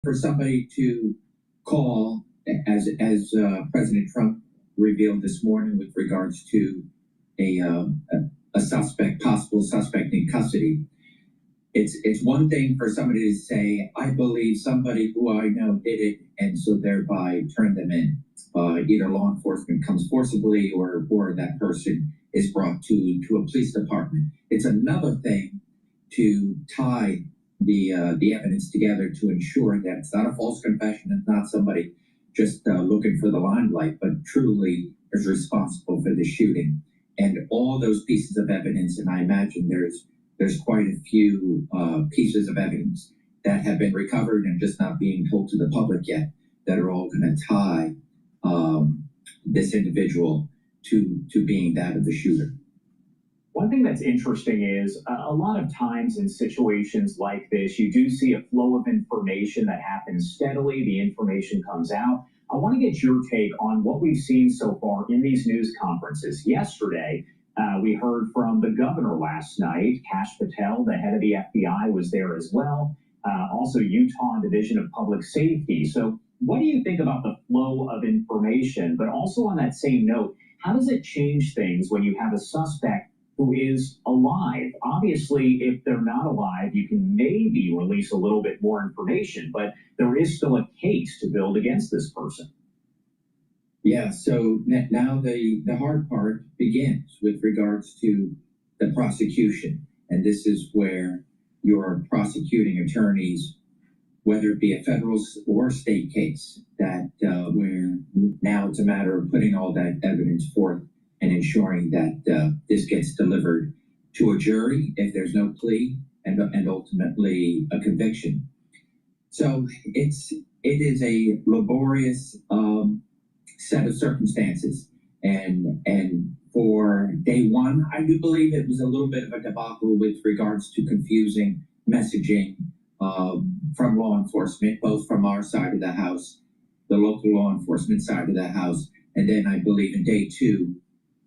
for somebody to call, as President Trump revealed this morning with regards to a suspect, possible suspect in custody. It's one thing for somebody to say, I believe somebody who I know did it, and so thereby turn them in. Either law enforcement comes forcibly or that person is brought to a police department. It's another thing to tie the evidence together to ensure that it's not a false confession, it's not somebody just looking for the limelight, but truly is responsible for the shooting. And all those pieces of evidence, and I imagine there's quite a few pieces of evidence that have been recovered and just not being told to the public yet, that are all going to tie this individual to being that of the shooter. One thing that's interesting is a lot of times in situations like this, you do see a flow of information that happens steadily. The information comes out. I want to get your take on what we've seen so far in these news conferences. Yesterday, we heard from the governor last night. Kash Patel, the head of the FBI, was there as well. Also, Utah Division of Public Safety. So what do you think about the flow of information? But also on that same note, how does it change things when you have a suspect who is alive? Obviously, if they're not alive, you can maybe release a little bit more information, but there is still a case to build against this person. Yeah, so now the hard part begins with regards to the prosecution. And this is where your prosecuting attorneys, whether it be a federal or state case, that where now it's a matter of putting all that evidence forth and ensuring that this gets delivered to a jury if there's no plea, and ultimately a conviction. So it is a laborious set of circumstances, and for day one, I do believe it was a little bit of a debacle with regards to confusing messaging from law enforcement, both from our side of the house, the local law enforcement side of the house, and then I believe in day two,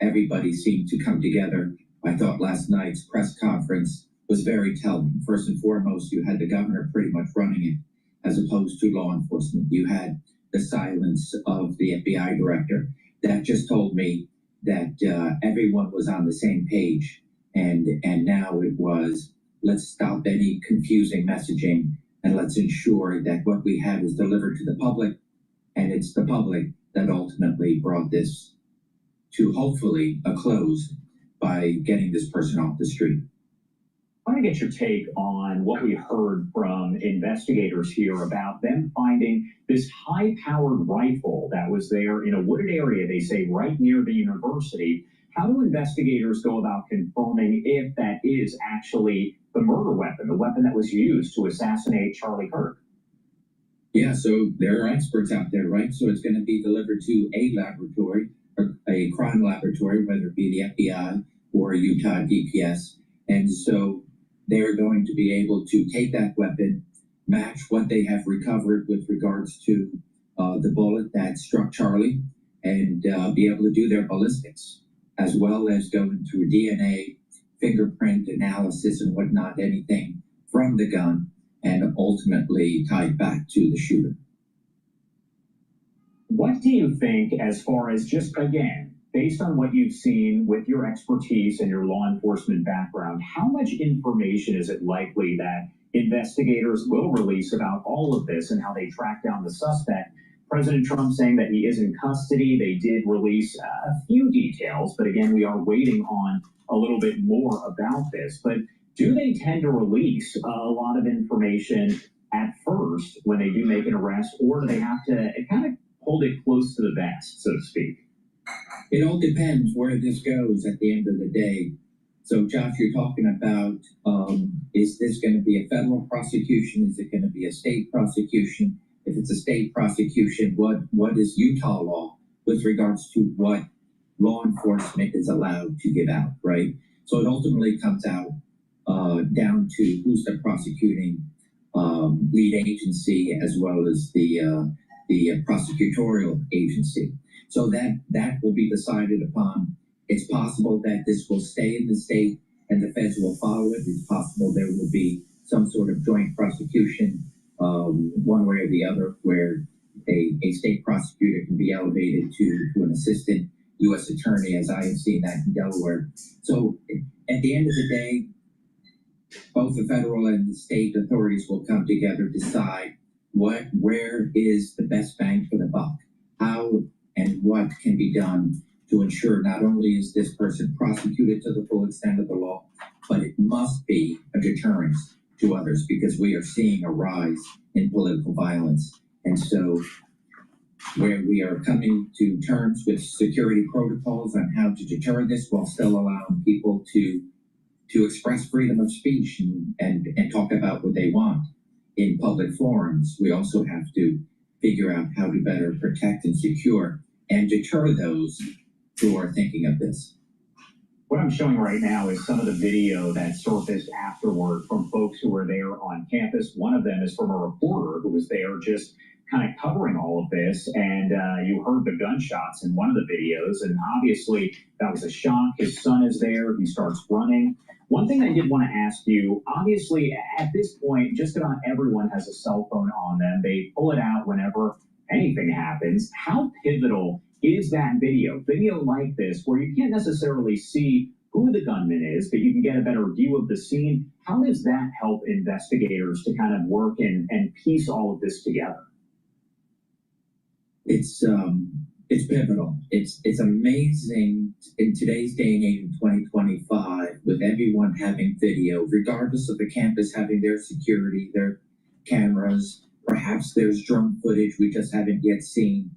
everybody seemed to come together. I thought last night's press conference was very telling. First and foremost, you had the governor pretty much running it, as opposed to law enforcement. You had the silence of the FBI director. That just told me that everyone was on the same page. And now it was, let's stop any confusing messaging and let's ensure that what we have is delivered to the public. And it's the public that ultimately brought this to hopefully a close by getting this person off the street. I want to get your take on what we heard from investigators here about them finding this high-powered rifle that was there in a wooded area, they say, right near the university. How do investigators go about confirming if that is actually the murder weapon, the weapon that was used to assassinate Charlie Kirk? Yeah, so there are experts out there, right? So it's going to be delivered to a laboratory, or a crime laboratory, whether it be the FBI or Utah DPS. And so they're going to be able to take that weapon, match what they have recovered with regards to the bullet that struck Charlie, and be able to do their ballistics, as well as going through DNA, fingerprint analysis and whatnot, anything from the gun, and ultimately tied back to the shooter. What do you think, as far as just, again, based on what you've seen with your expertise and your law enforcement background, how much information is it likely that investigators will release about all of this and how they track down the suspect? President Trump saying that he is in custody. They did release a few details, but again, we are waiting on a little bit more about this. But do they tend to release a lot of information at first when they do make an arrest, or do they have to kind of hold it close to the vest, so to speak? It all depends where this goes at the end of the day. So, Josh, you're talking about, is this going to be a federal prosecution? Is it going to be a state prosecution? If it's a state prosecution, what is Utah law with regards to what law enforcement is allowed to give out, right? So it ultimately comes out down to who's the prosecuting lead agency, as well as the prosecutorial agency. So that will be decided upon. It's possible that this will stay in the state and the feds will follow it. It's possible there will be some sort of joint prosecution one way or the other, where a state prosecutor can be elevated to an assistant U.S. attorney, as I have seen that in Delaware. So at the end of the day, both the federal and the state authorities will come together, decide where is the best bang for the buck, how and what can be done to ensure not only is this person prosecuted to the full extent of the law, but it must be a deterrence to others, because we are seeing a rise in political violence. And so where we are coming to terms with security protocols on how to deter this while still allowing people to express freedom of speech and talk about what they want in public forums, we also have to figure out how to better protect and secure and deter those who are thinking of this. What I'm showing right now is some of the video that surfaced afterward from folks who were there on campus. One of them is from a reporter who was there just kind of covering all of this, and you heard the gunshots in one of the videos, and obviously that was a shock. His son is there. He starts running. One thing I did want to ask you, obviously at this point, just about everyone has a cell phone on them. They pull it out whenever anything happens. How pivotal is that video like this, where you can't necessarily see who the gunman is, but you can get a better view of the scene? How does that help investigators to kind of work and piece all of this together? It's pivotal. It's amazing in today's day and age in 2025, with everyone having video, regardless of the campus having their security, their cameras. Perhaps there's drone footage we just haven't yet seen.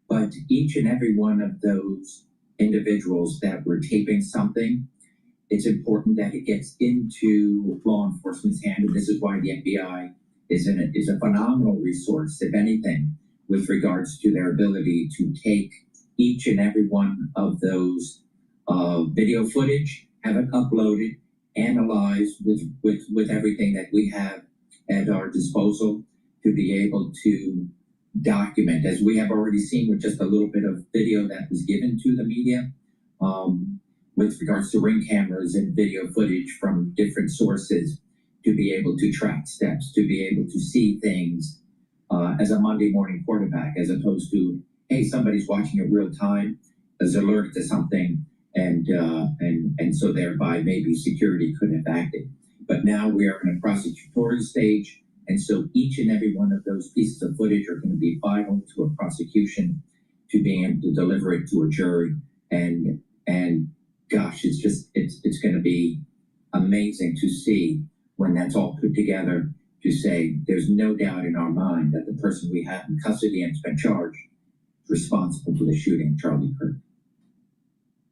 But each and every one of those individuals that were taping something, it's important that it gets into law enforcement's hand. And this is why the FBI is a phenomenal resource, if anything, with regards to their ability to take each and every one of those video footage, have it uploaded, analyzed with everything that we have at our disposal to be able to document, as we have already seen with just a little bit of video that was given to the media, with regards to ring cameras and video footage from different sources, to be able to track steps, to be able to see things as a Monday morning quarterback, as opposed to, hey, somebody's watching it real time, is alerted to something, and so thereby maybe security could have acted. But now we are in a prosecutorial stage, and so each and every one of those pieces of footage are going to be vital to a prosecution, to being able to deliver it to a jury. And gosh, it's going to be amazing to see when that's all put together, to say there's no doubt in our mind that the person we have in custody and has been charged is responsible for the shooting of Charlie Kirk.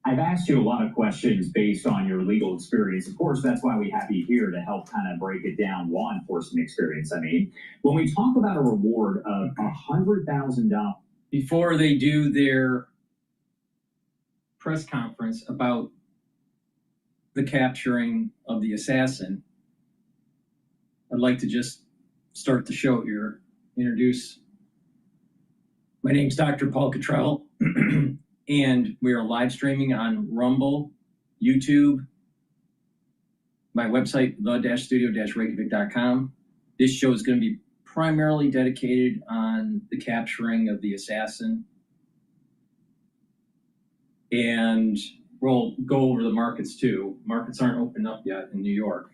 I've asked you a lot of questions based on your legal experience. Of course, that's why we have you here, to help kind of break it down, law enforcement experience. I mean, when we talk about a reward of $100,000. Before they do their press conference about the capturing of the assassin, I'd like to just start the show here, introduce. My name's Dr. Paul Cottrell, and we are live streaming on Rumble, YouTube, my website, the-studio-reykjavik.com. This show is going to be primarily dedicated on the capturing of the assassin, and we'll go over the markets too. Markets aren't opened up yet in New York,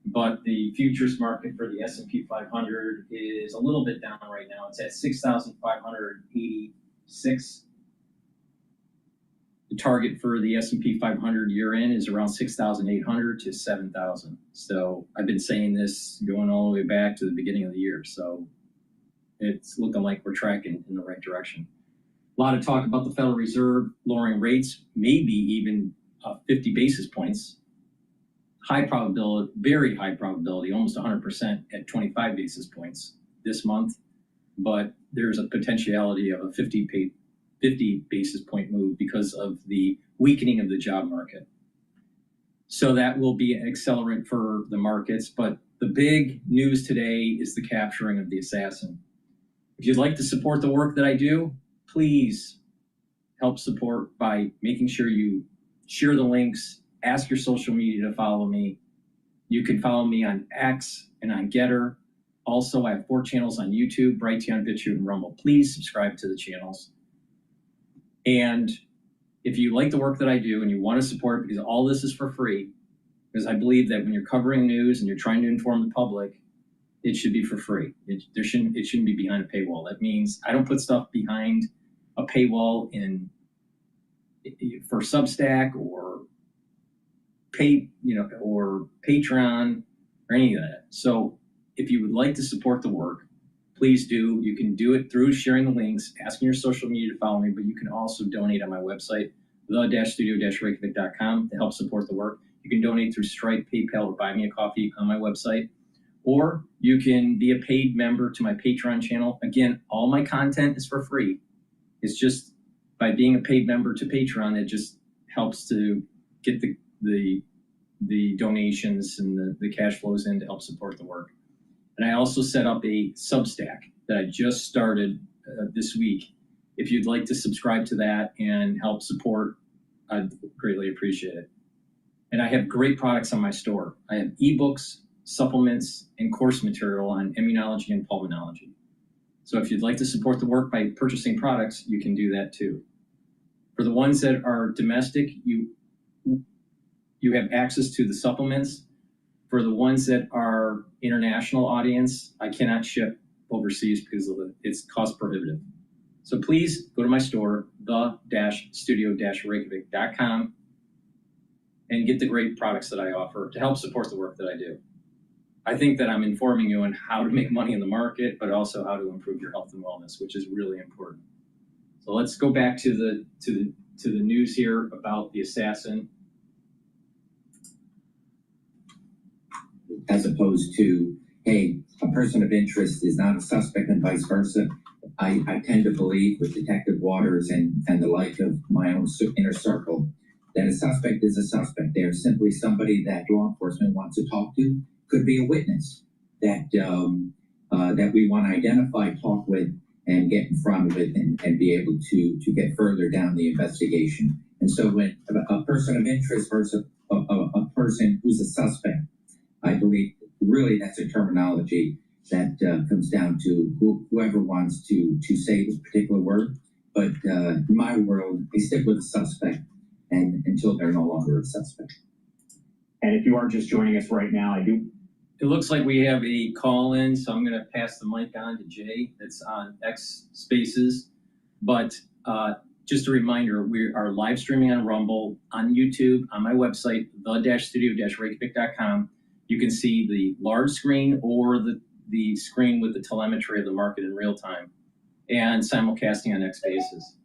but the futures market for the S&P 500 is a little bit down right now. It's at 6,586. The target for the S&P 500 year end is around 6,800 to 7,000. So I've been saying this going all the way back to the beginning of the year. So it's looking like we're tracking in the right direction. A lot of talk about the Federal Reserve lowering rates, maybe even 50 basis points. High probability, very high probability, almost 100% at 25 basis points this month. But there's a potentiality of a 50 basis point move because of the weakening of the job market. So that will be an accelerant for the markets. But the big news today is the capturing of the assassin. If you'd like to support the work that I do, please help support by making sure you share the links, ask your social media to follow me. You can follow me on X and on GETTR. Also, I have 4 channels on YouTube, Brighteon, Bitchute, and Rumble. Please subscribe to the channels. And if you like the work that I do and you want to support it, because all this is for free, because I believe that when you're covering news and you're trying to inform the public, it should be for free. It shouldn't be behind a paywall. That means I don't put stuff behind a paywall for Substack or or Patreon or any of that. So if you would like to support the work, please do. You can do it through sharing the links, asking your social media to follow me, but you can also donate on my website, the-studio-reykjavik.com, to help support the work. You can donate through Stripe, PayPal, or Buy Me a Coffee on my website. Or you can be a paid member to my Patreon channel. Again, all my content is for free. It's just by being a paid member to Patreon, it just helps to get the donations and the cash flows in to help support the work. And I also set up a Substack that I just started this week. If you'd like to subscribe to that and help support, I'd greatly appreciate it. And I have great products on my store. I have ebooks, supplements, and course material on immunology and pulmonology. So if you'd like to support the work by purchasing products, you can do that too. For the ones that are domestic, you have access to the supplements. For the ones that are international audience, I cannot ship overseas because it's cost prohibitive. So please go to my store, the-studio-reykjavik.com, and get the great products that I offer to help support the work that I do. I think that I'm informing you on how to make money in the market, but also how to improve your health and wellness, which is really important. So let's go back to the news here about the assassin. As opposed to, hey, a person of interest is not a suspect and vice versa. I tend to believe with Detective Waters and the like of my own inner circle that a suspect is a suspect. They're simply somebody that law enforcement wants to talk to. Could be a witness that we want to identify, talk with, and get in front of it and be able to get further down the investigation. And so when a person of interest versus a person who's a suspect, I believe really that's a terminology that comes down to whoever wants to say this particular word. But in my world, they stick with a suspect and until they're no longer a suspect. And if you are just joining us right now, It looks like we have a call in, so I'm going to pass the mic on to Jay. That's on X Spaces. But just a reminder, we are live streaming on Rumble, on YouTube, on my website, the-studio-reykjavik.com. You can see the large screen or the screen with the telemetry of the market in real time, and simulcasting on X Spaces.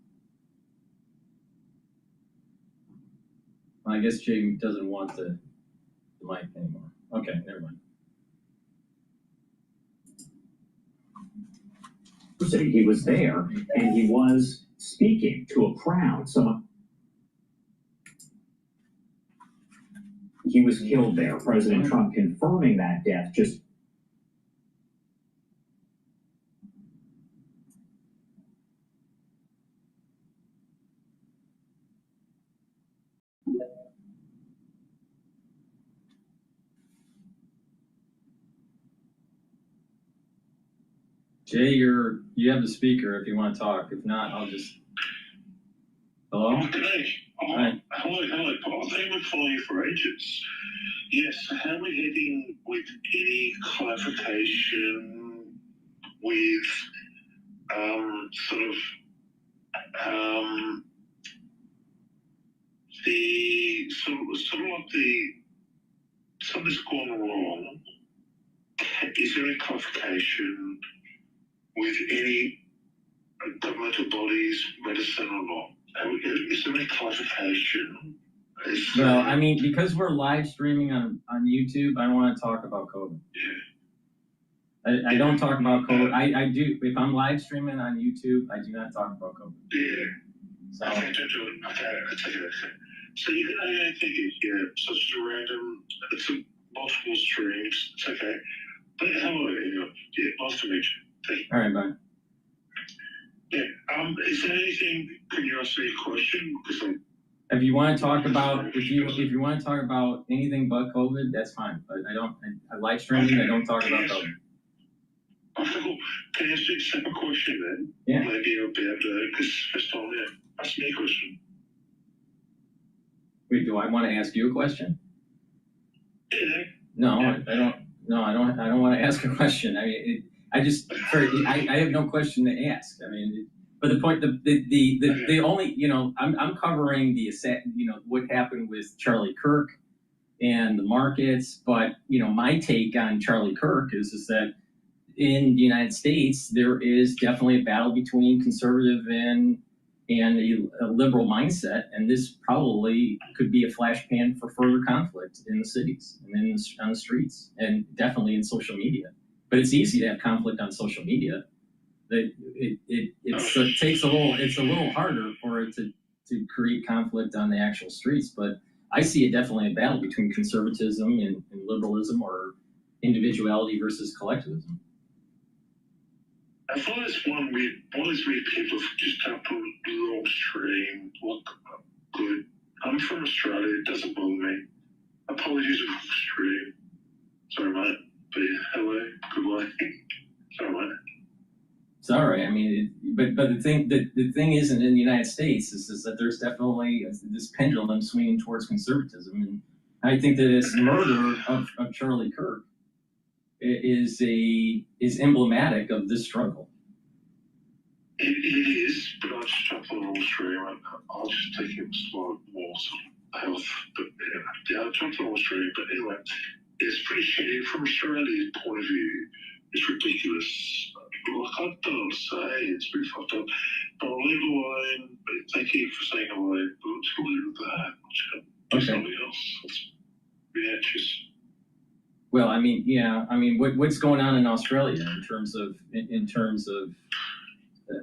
I guess Jay doesn't want the mic anymore. Okay, never mind. he was there and he was speaking to a crowd. He was killed there. President Trump confirming that death just. Jay, you have the speaker if you want to talk. If not, I'll just. Hello? Okay. Hi. Hello, Paul. Thank you for calling for agents. Yes, how are we heading with any clarification with something's gone wrong? Is there any clarification with any governmental bodies, medicine or not? Is there any clarification? Well, I mean, because we're live streaming on YouTube, I don't want to talk about COVID. Yeah. I don't talk about COVID. I do. If I'm live streaming on YouTube, I do not talk about COVID. Yeah. So, Okay, I take it. So you can take it, yeah, such as a random, it's a multiple streams, it's okay. But hello, yeah, nice to meet you. Thank you. all right, bye. Yeah, is there anything, can you ask me a question? Because If you want to talk about if you want to talk about anything but COVID, that's fine. But I live streaming. I don't talk about COVID. Cool. Can I ask you a separate question then? Yeah. Maybe I'll be able to, because first time, yeah. Ask me a question. Wait, do I want to ask you a question? Yeah. No, I don't. No, I don't want to ask a question. I mean, I have no question to ask. I mean, but the point, the only, I'm covering what happened with Charlie Kirk and the markets. But my take on Charlie Kirk is that in the United States there is definitely a battle between conservative and a liberal mindset, and this probably could be a flashpoint for further conflict in the cities and on the streets, and definitely in social media. But it's easy to have conflict on social media. It takes it's a little harder for it to create conflict on the actual streets. But I see it definitely a battle between conservatism and liberalism, or individuality versus collectivism. I thought it's one of these weird people just jump on the wrong stream. Look, good. I'm from Australia, it doesn't bother me. Apologies for the stream. Sorry, mate. But yeah, hello, goodbye. Sorry, mate. It's all right. I mean, but the thing isn't in the United States is that there's definitely this pendulum swinging towards conservatism, and I think that this murder of Charlie Kirk is emblematic of this struggle. It is, but I'll just jump on the wrong stream. I'll just take it slow, more sort of health. But yeah, I'll jump on the wrong stream. But anyway, it's pretty shitty from Australia's point of view. It's ridiculous. Like, I don't know what to say. It's pretty fucked up. But I'll leave it alone. But thank you for saying hello. But I'll just leave it at that. I'll just go do something else. Yeah, just. Well, I mean, yeah. I mean, what's going on in Australia in terms of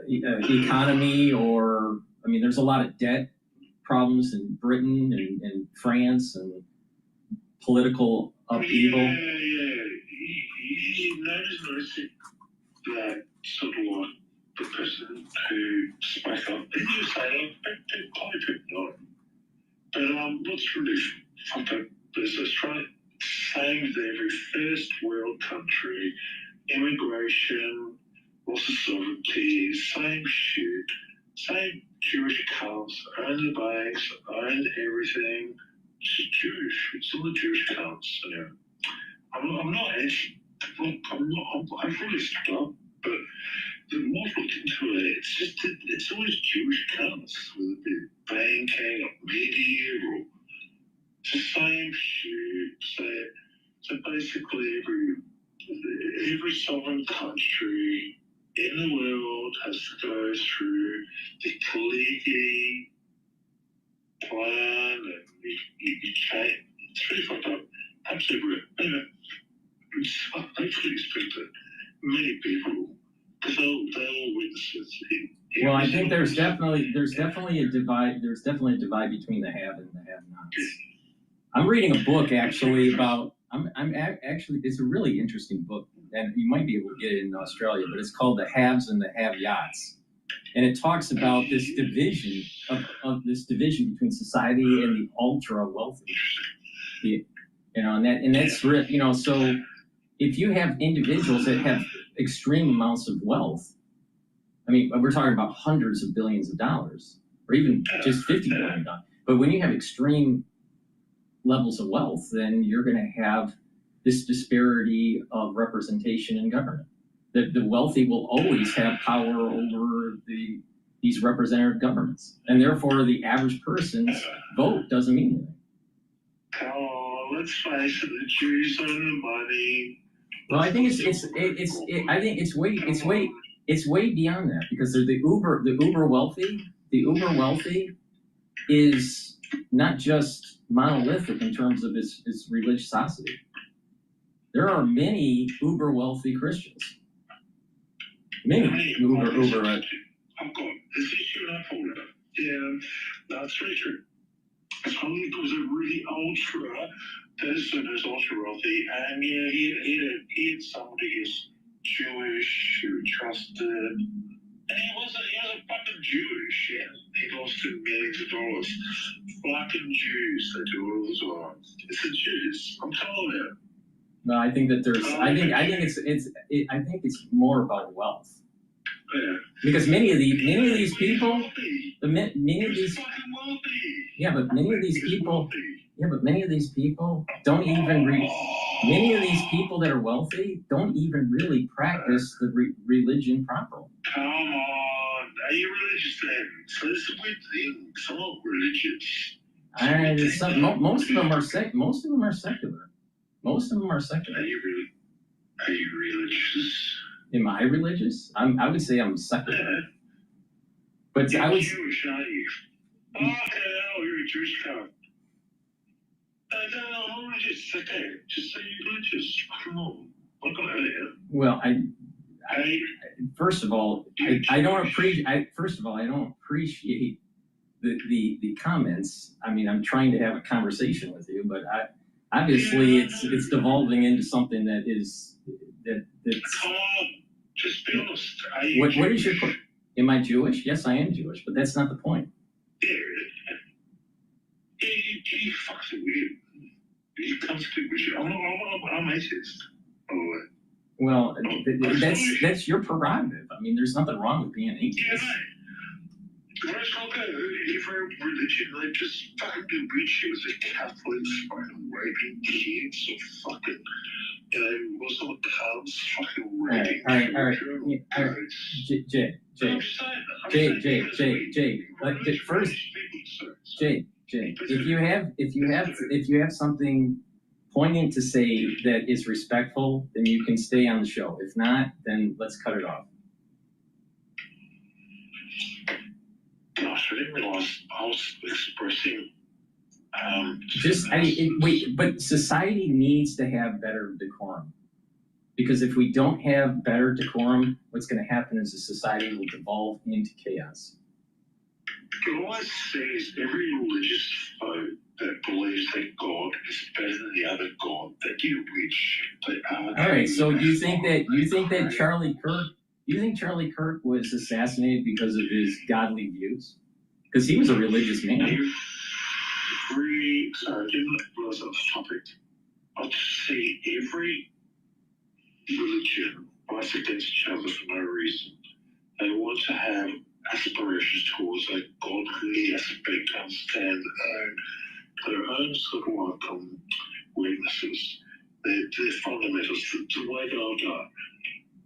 economy, or I mean, there's a lot of debt problems in Britain and France and political upheaval. Yeah. You notice that sort of like the person who spoke up, and you say that, probably people not. But what's really fucked up is Australia, same as every first world country, immigration, loss of sovereignty, same shit, same Jewish cults, own the banks, own everything. It's Jewish. It's all the Jewish cults. You know. I'm not actually. Look, I've really stopped, but the more I looked into it, it's always Jewish cults, whether it be banking or media or it's the same shit. So basically, every sovereign country in the world has to go through the Kaliki plan, and you change. It's really fucked up. Absolutely. Anyway, I actually expect that many people, because they all witness it. Well, I think there's definitely a divide. There's definitely a divide between the have and the have-nots. I'm reading a book actually about. Actually, it's a really interesting book, and you might be able to get it in Australia, but it's called The Haves and the Have-Yachts, and it talks about this division of this division between society and the ultra wealthy. And that's so if you have individuals that have extreme amounts of wealth, I mean, we're talking about hundreds of billions of dollars, or even just $50 billion. But when you have extreme levels of wealth, then you're going to have this disparity of representation in government. The wealthy will always have power over these representative governments, and therefore the average person's vote doesn't mean anything. Oh, let's face it, the Jews own the money. Well, I think it's way beyond that, because they're the uber wealthy. The uber wealthy is not just monolithic in terms of its religiosity. There are many uber wealthy Christians. Many uber. I've got this issue and I pulled it up. Yeah, that's very true. It's only because a really ultra person who's ultra wealthy, and yeah, he had somebody who's Jewish who he trusted, and he was a fucking Jewish, and he lost him millions of dollars. Fucking Jews, they do it all the time. It's the Jews, I'm telling you. No, I think that there's. I think it's more about wealth. Yeah. Because many of these people, many of these, fucking wealthy. yeah, but many of these He's people, wealthy. yeah, but many of these people don't even many of these people that are wealthy don't even really practice the religion properly. Come on, are you religious then? So it's a weird thing. Some are religious. Most of them are Most of them are secular. Most of them are secular. Are you religious? Am I religious? I would say I'm secular. Yeah. But You're I was. Jewish, aren't you? Okay, oh, you're a Jewish guy. No, I'm religious. Okay, just say you're religious. Come on. Look at it. Well, Hey, first of all, I don't appreciate. First of all, I don't appreciate the comments. I mean, I'm trying to have a conversation with you, but obviously it's devolving into something that is that's. come on. Just be honest. Are you What is Jewish? your? Am I Jewish? Yes, I am Jewish, but that's not the point. Yeah, you fucking weird. You come speak with you. I'm atheist. Oh, Well, that's your prerogative. I mean, there's nothing wrong with being atheist. yeah, mate. Let's not go every religion. They just fucking do weird shit with the Catholics, fucking raping kids, or fucking, Muslim cubs, fucking raping children. All right. Jay, if you have something poignant to say that is respectful, then you can stay on the show. If not, then let's cut it off. Gosh, I didn't realize I was expressing. But society needs to have better decorum. Because if we don't have better decorum, what's going to happen is the society will devolve into chaos. But all I say is every religious foe that believes that God is better than the other God, they get rich. All right. So you think that Charlie Kirk was assassinated because of his godly views? Because he was a religious man. Sorry, I didn't realize that was the topic. I'll just say every religion fights against each other for no reason. They want to have aspirations towards a godly aspect to understand their own sort of weaknesses, their fundamentals, the way they'll die.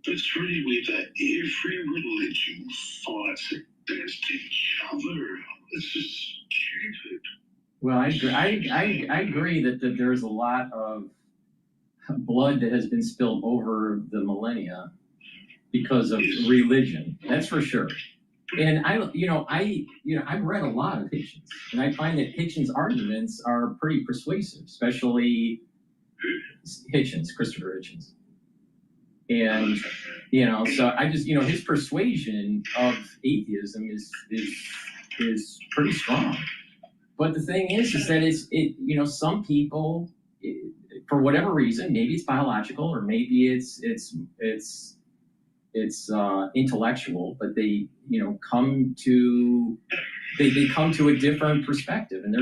It's really weird that every religion fights against each other. It's just stupid. Well, I agree that there's a lot of blood that has been spilled over the millennia because of religion. That's for sure. And I've read a lot of Hitchens, and I find that Hitchens' arguments are pretty persuasive, especially Christopher Hitchens. And so I just his persuasion of atheism is pretty strong. But the thing is that some people, for whatever reason, maybe it's biological or maybe it's intellectual, but they come to a different perspective. And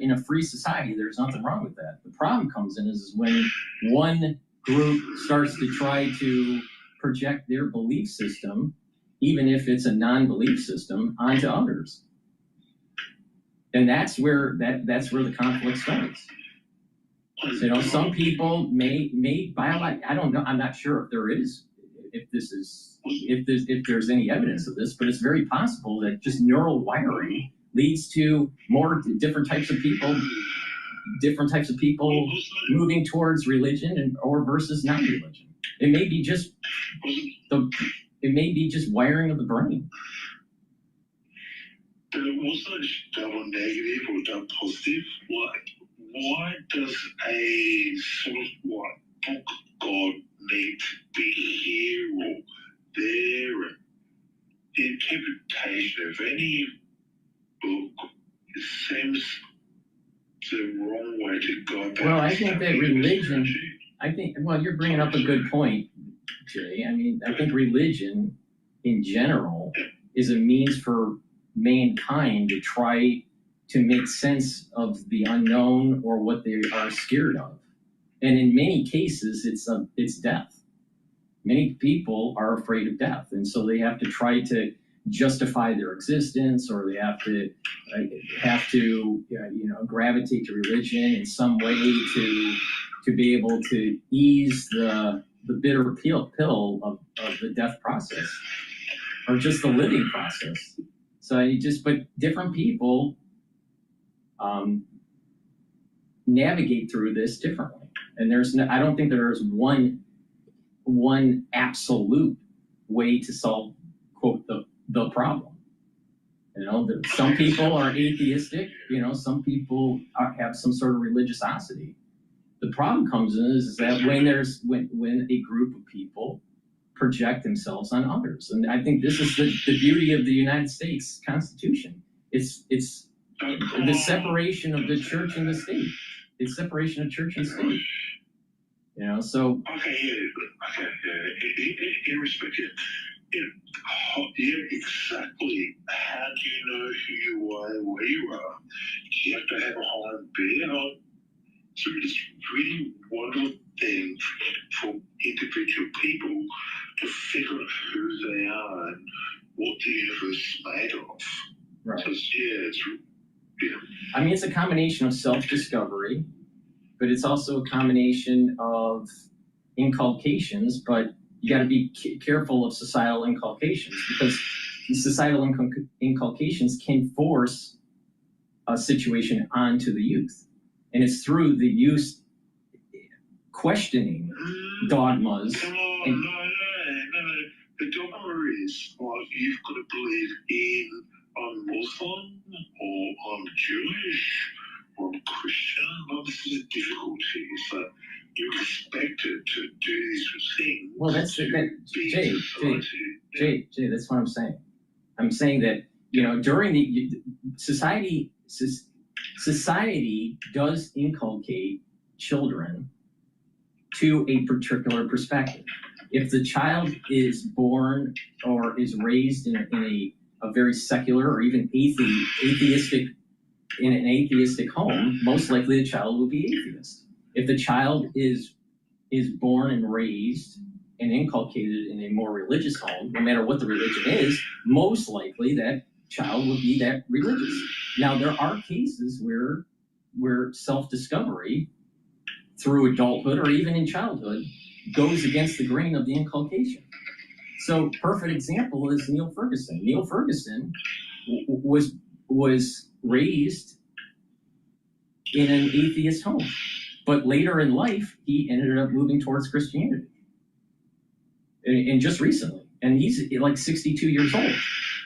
in a free society, there's nothing wrong with that. The problem comes in is when one group starts to try to project their belief system, even if it's a non-belief system, onto others. And that's where the conflict starts. Some people may biological. I don't know. I'm not sure if there's any evidence of this, but it's very possible that just neural wiring leads to more different types of people moving towards religion or versus non-religion. It may be just wiring of the brain. But it wasn't double negative or double positive. Why does a sort of book God need to be here or there? The interpretation of any book seems the wrong way to go about. Well, I think that religion. You're bringing up a good point, Jay. I mean, I think religion, in general, is a means for mankind to try to make sense of the unknown or what they are scared of. And in many cases, it's death. Many people are afraid of death, and so they have to try to justify their existence, or they have to gravitate to religion in some way to be able to ease the bitter pill of the death process, or just the living process. So but different people navigate through this differently, and I don't think there's one absolute way to solve, quote, the problem. Some people are atheistic, some people have some sort of religiosity. The problem comes in is that when a group of people project themselves on others. And I think this is the beauty of the United States Constitution. It's the separation of the church and the state. It's separation of church and state. So. In respect to, exactly. How do you know who you are and where you are? Do you have to have a high being? So it's really wonderful thing for individual people to figure out who they are and what the universe is made of. Right. So, I mean, it's a combination of self-discovery, but it's also a combination of inculcations, but you got to be careful of societal inculcations, because societal inculcations can force a situation onto the youth. And it's through the youth questioning dogmas. Come on, no. The dogma is, you've got to believe in I'm Muslim, or I'm Jewish, or I'm Christian. Well, this is a difficulty. Is that you're expected to do these things. Well, that's Jay, that's what I'm saying. I'm saying that, during the society does inculcate children to a particular perspective. If the child is born or is raised in a very secular or even atheistic in an atheistic home, most likely the child will be atheist. If the child is born and raised and inculcated in a more religious home, no matter what the religion is, most likely that child will be that religious. Now, there are cases where self-discovery through adulthood or even in childhood goes against the grain of the inculcation. So, perfect example is Neil Ferguson. Neil Ferguson was raised in an atheist home, but later in life, he ended up moving towards Christianity. And just recently, and he's like 62 years old.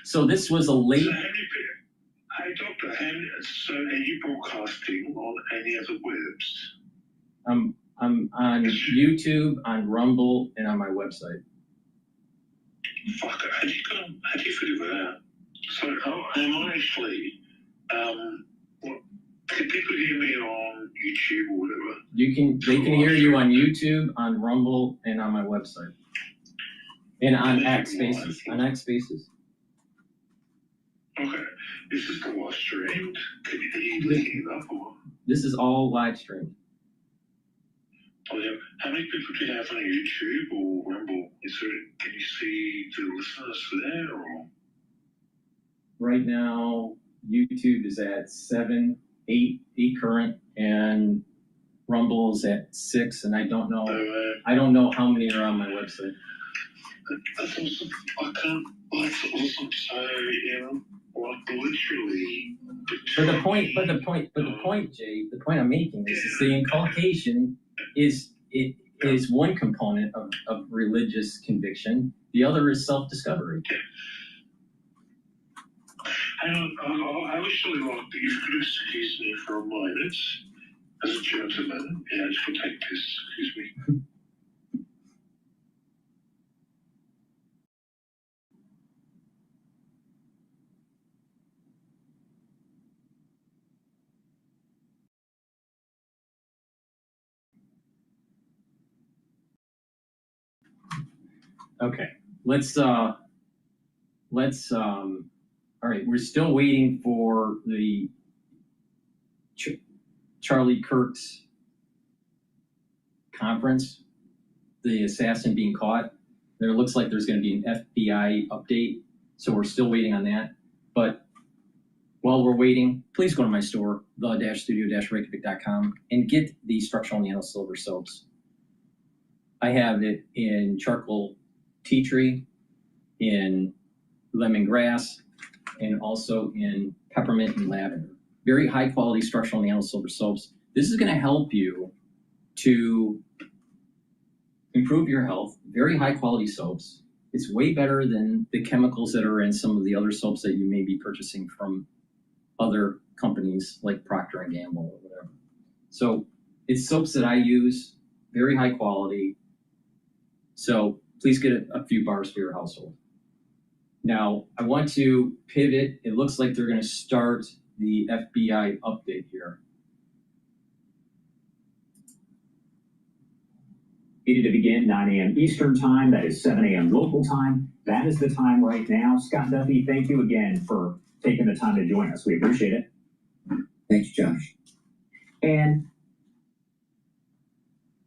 So this was a late. Hey, Doctor, so are you broadcasting on any other webs? I'm on YouTube, on Rumble, and on my website. Fuck, how do you figure that out? So am I actually, can people hear me on YouTube or whatever? They can hear you on YouTube, on Rumble, and on my website. And on X Spaces. Okay. Is this the live streamed? Can you link it up or? This is all live streamed. Oh, yeah. How many people do you have on YouTube or Rumble? Can you see the listeners there or? Right now, YouTube is at 7, 8 current, and Rumble is at 6, and I don't know how many are on my website. That's awesome. That's awesome. So, literally. But the point, Jay, the point I'm making is the inculcation is one component of religious conviction. The other is self-discovery. I would actually like if you could excuse me for a moment, as a gentleman, I just want to take this, excuse me. Okay, all right, we're still waiting for the Charlie Kirk's conference, the assassin being caught. There looks like there's going to be an FBI update, so we're still waiting on that. But while we're waiting, please go to my store, the-studio-reykjavik.com, and get the structural nano silver soaps. I have it in charcoal tea tree, in lemongrass, and also in peppermint and lavender. Very high quality structural nano silver soaps. This is going to help you to improve your health. Very high quality soaps. It's way better than the chemicals that are in some of the other soaps that you may be purchasing from other companies like Procter & Gamble or whatever. So it's soaps that I use, very high quality. So please get a few bars for your household. Now, I want to pivot. It looks like they're going to start the FBI update here. Needed to begin 9 a.m. Eastern time. That is 7 a.m. local time. That is the time right now. Scott Duffy, thank you again for taking the time to join us. We appreciate it. Thanks, Josh. And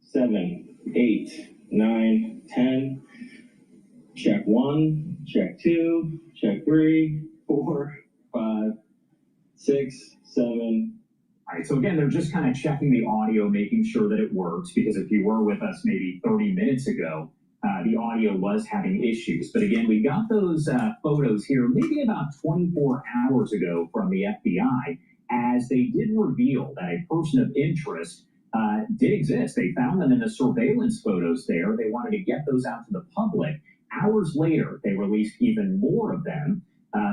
7, 8, 9, 10. Check 1, check 2, check 3, 4, 5, 6, 7. all right, so again, they're just kind of checking the audio, making sure that it works, because if you were with us maybe 30 minutes ago, the audio was having issues. But again, we got those photos here maybe about 24 hours ago from the FBI, as they did reveal that a person of interest did exist. They found them in the surveillance photos there. They wanted to get those out to the public. Hours later, they released even more of them.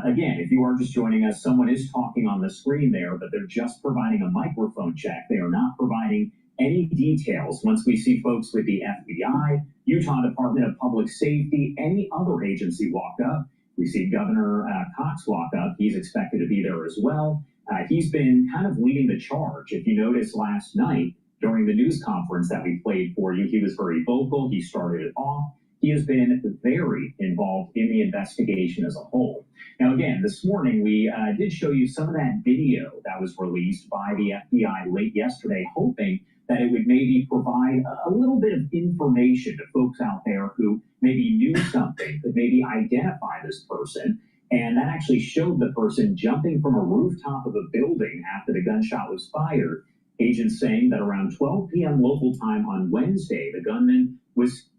Again, if you are just joining us, someone is talking on the screen there, but they're just providing a microphone check. They are not providing any details. Once we see folks with the FBI, Utah Department of Public Safety, any other agency walk up, we see Governor Cox walk up. He's expected to be there as well. He's been kind of leading the charge. If you noticed last night during the news conference that we played for you, he was very vocal. He started it off. He has been very involved in the investigation as a whole. Now, again, this morning we did show you some of that video that was released by the FBI late yesterday, hoping that it would maybe provide a little bit of information to folks out there who maybe knew something, could maybe identify this person. And that actually showed the person jumping from a rooftop of a building after the gunshot was fired. Agents saying that around 12 p.m. local time on Wednesday, the gunman was...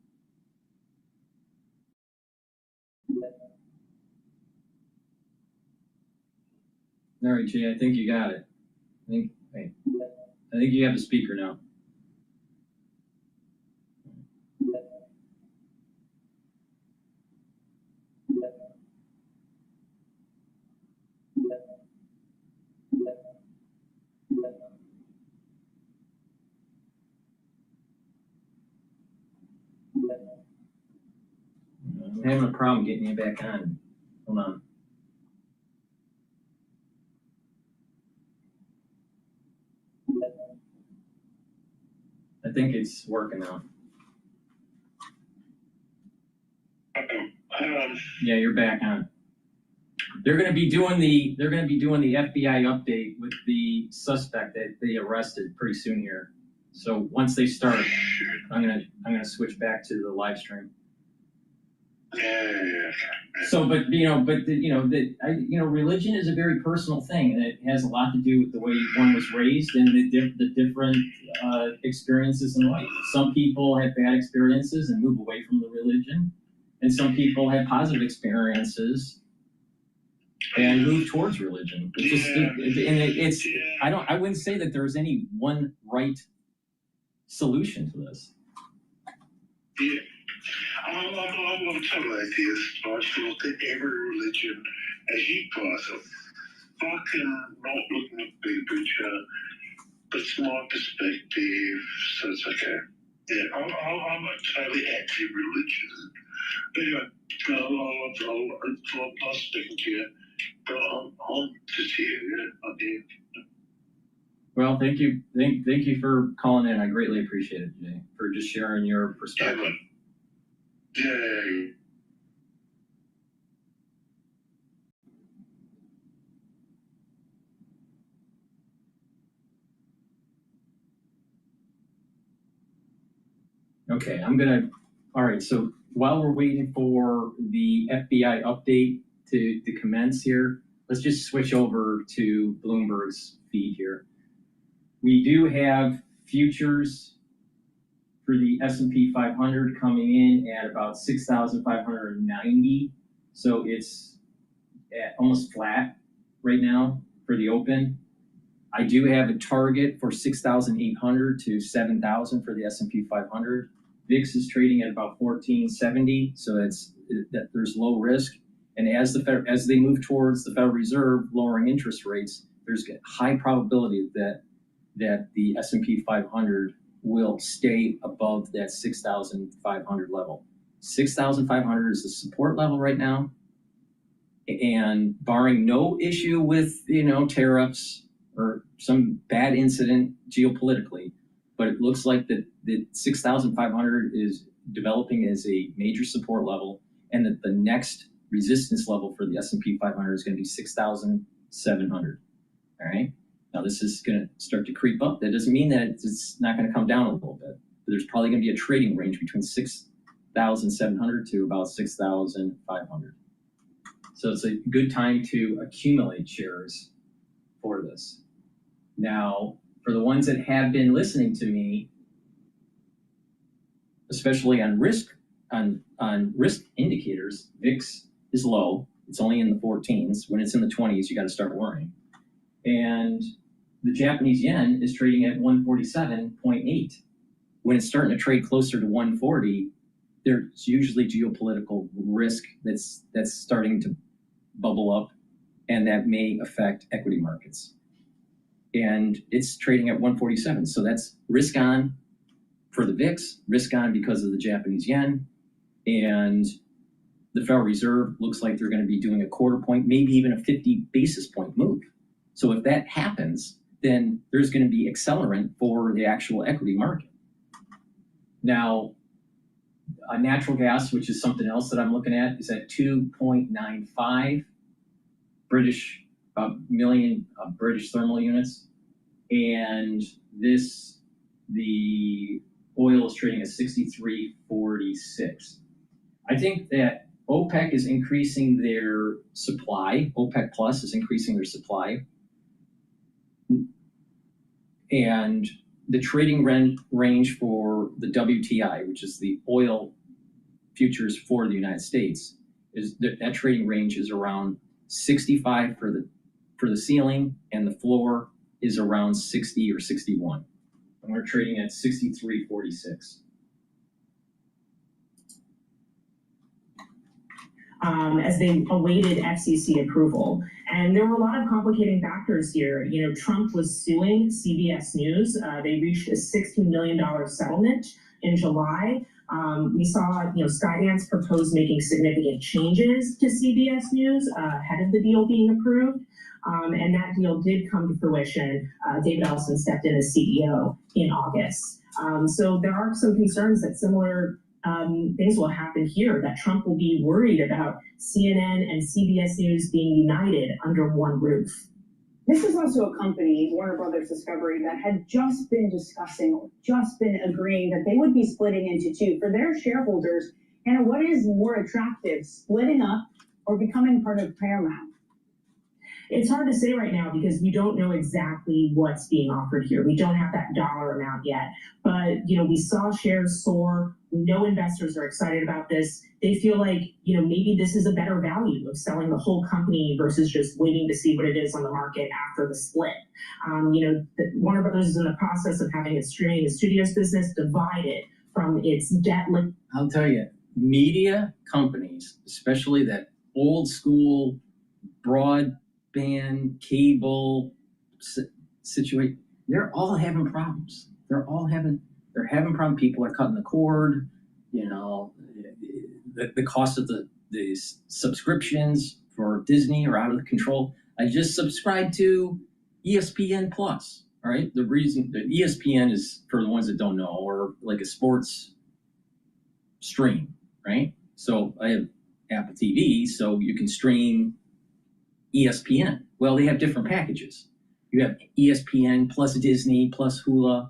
All right, Jay, I think you got it. I think you have the speaker now. I'm having a problem getting you back on. Hold on. I think it's working now. Yeah, you're back on. They're going to be doing the FBI update with the suspect that they arrested pretty soon here. So once they start, I'm gonna switch back to the live stream. So, religion is a very personal thing, and it has a lot to do with the way one was raised and the different experiences in life. Some people have bad experiences and move away from the religion, and some people have positive experiences and move towards religion. I wouldn't say that there's any one right solution to this. Yeah. I'm going to tell you like this. I just look at every religion as you guys are fucking not looking at the big picture. It's my perspective, so it's okay. Yeah, I'm a totally anti-religion. Anyway, I'm not speaking to you, but I'm just here. Yeah, I'm here. Well, thank you. Thank you for calling in. I greatly appreciate it, Jay, for just sharing your perspective. Yay. Okay, all right, so while we're waiting for the FBI update to commence here, let's just switch over to Bloomberg's feed here. We do have futures for the S&P 500 coming in at about 6,590. So it's at almost flat right now for the open. I do have a target for 6,800 to 7,000 for the S&P 500. VIX is trading at about 1470, so that there's low risk. And as they move towards the Federal Reserve lowering interest rates, there's a high probability that the S&P 500 will stay above that 6,500 level. 6,500 is the support level right now, and barring no issue with tariffs or some bad incident geopolitically, but it looks like the 6,500 is developing as a major support level, and that the next resistance level for the S&P 500 is going to be 6,700. All right. Now this is going to start to creep up. That doesn't mean that it's not going to come down a little bit, but there's probably going to be a trading range between 6,700 to about 6,500. So it's a good time to accumulate shares for this. Now, for the ones that have been listening to me, especially on risk indicators, VIX is low. It's only in the 14s. When it's in the 20s, you got to start worrying. And the Japanese yen is trading at 147.8. When it's starting to trade closer to 140, there's usually geopolitical risk that's starting to bubble up, and that may affect equity markets. And it's trading at 147. So that's risk on for the VIX, risk on because of the Japanese yen. And the Federal Reserve looks like they're going to be doing a quarter point, maybe even a 50 basis point move. So if that happens, then there's going to be accelerant for the actual equity market. Now, natural gas, which is something else that I'm looking at, is at 2.95 million British thermal units. And the oil is trading at 63.46. I think that OPEC is increasing their supply. OPEC Plus is increasing their supply. And the trading range for the WTI, which is the oil futures for the United States, is that trading range is around 65 for the ceiling, and the floor is around 60 or 61. And we're trading at 63.46. As they awaited FCC approval. And there were a lot of complicating factors here. Trump was suing CBS News. They reached a $16 million settlement in July. We saw, Skydance propose making significant changes to CBS News ahead of the deal being approved. And that deal did come to fruition. David Ellison stepped in as CEO in August. So there are some concerns that similar things will happen here, that Trump will be worried about CNN and CBS News being united under one roof. This is also a company, Warner Brothers Discovery, that had just been discussing, or just been agreeing that they would be splitting into two. For their shareholders, and what is more attractive, splitting up or becoming part of Paramount? It's hard to say right now because we don't know exactly what's being offered here. We don't have that dollar amount yet. But, we saw shares soar. No investors are excited about this. They feel like, maybe this is a better value of selling the whole company versus just waiting to see what it is on the market after the split. Warner Brothers is in the process of having its streaming and studios business divided from its debt. I'll tell you, media companies, especially that old school broadband cable situation, they're all having problems. They're having problems. People are cutting the cord. The cost of the subscriptions for Disney are out of control. I just subscribed to ESPN Plus. All right. The reason that ESPN is, for the ones that don't know, or like a sports stream, right? So I have Apple TV, so you can stream ESPN. Well, they have different packages. You have ESPN plus Disney plus Hulu,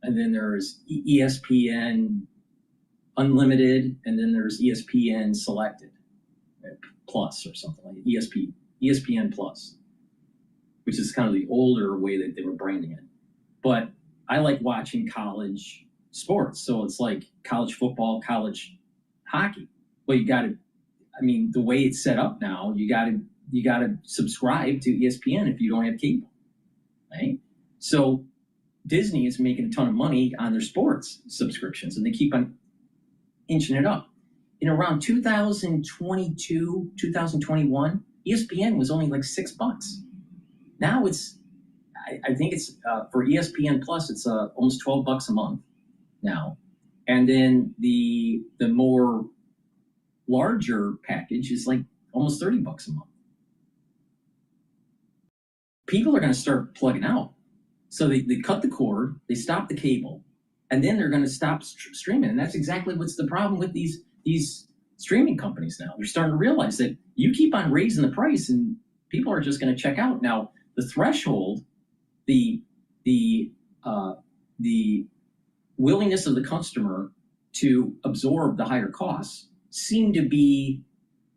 and then there's ESPN Unlimited, and then there's ESPN Selected Plus or something like ESPN Plus, which is kind of the older way that they were branding it. But I like watching college sports, so it's like college football, college hockey. Well, you got to, I mean, the way it's set up now, you got to subscribe to ESPN if you don't have cable, right? So Disney is making a ton of money on their sports subscriptions, and they keep on inching it up. In around 2022, 2021, ESPN was only like $6. Now it's, I think it's for ESPN Plus, it's almost $12 a month now. And then the more larger package is like almost $30 a month. People are going to start plugging out. So they cut the cord, they stop the cable, and then they're going to stop streaming. And that's exactly what's the problem with these streaming companies now. They're starting to realize that you keep on raising the price and people are just going to check out. Now, the threshold, the willingness of the customer to absorb the higher costs seem to be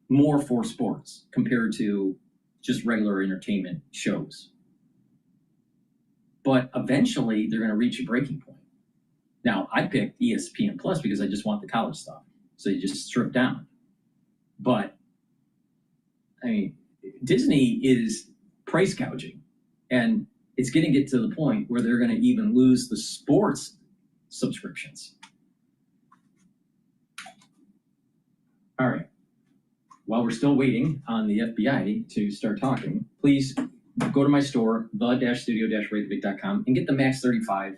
more for sports compared to just regular entertainment shows. But eventually they're going to reach a breaking point. Now, I picked ESPN Plus because I just want the college stuff. So you just strip down. But I mean, Disney is price gouging, and it's going to get to the point where they're going to even lose the sports subscriptions. All right. While we're still waiting on the FBI to start talking, please go to my store, the-studio-reykjavik.com, and get the Max 35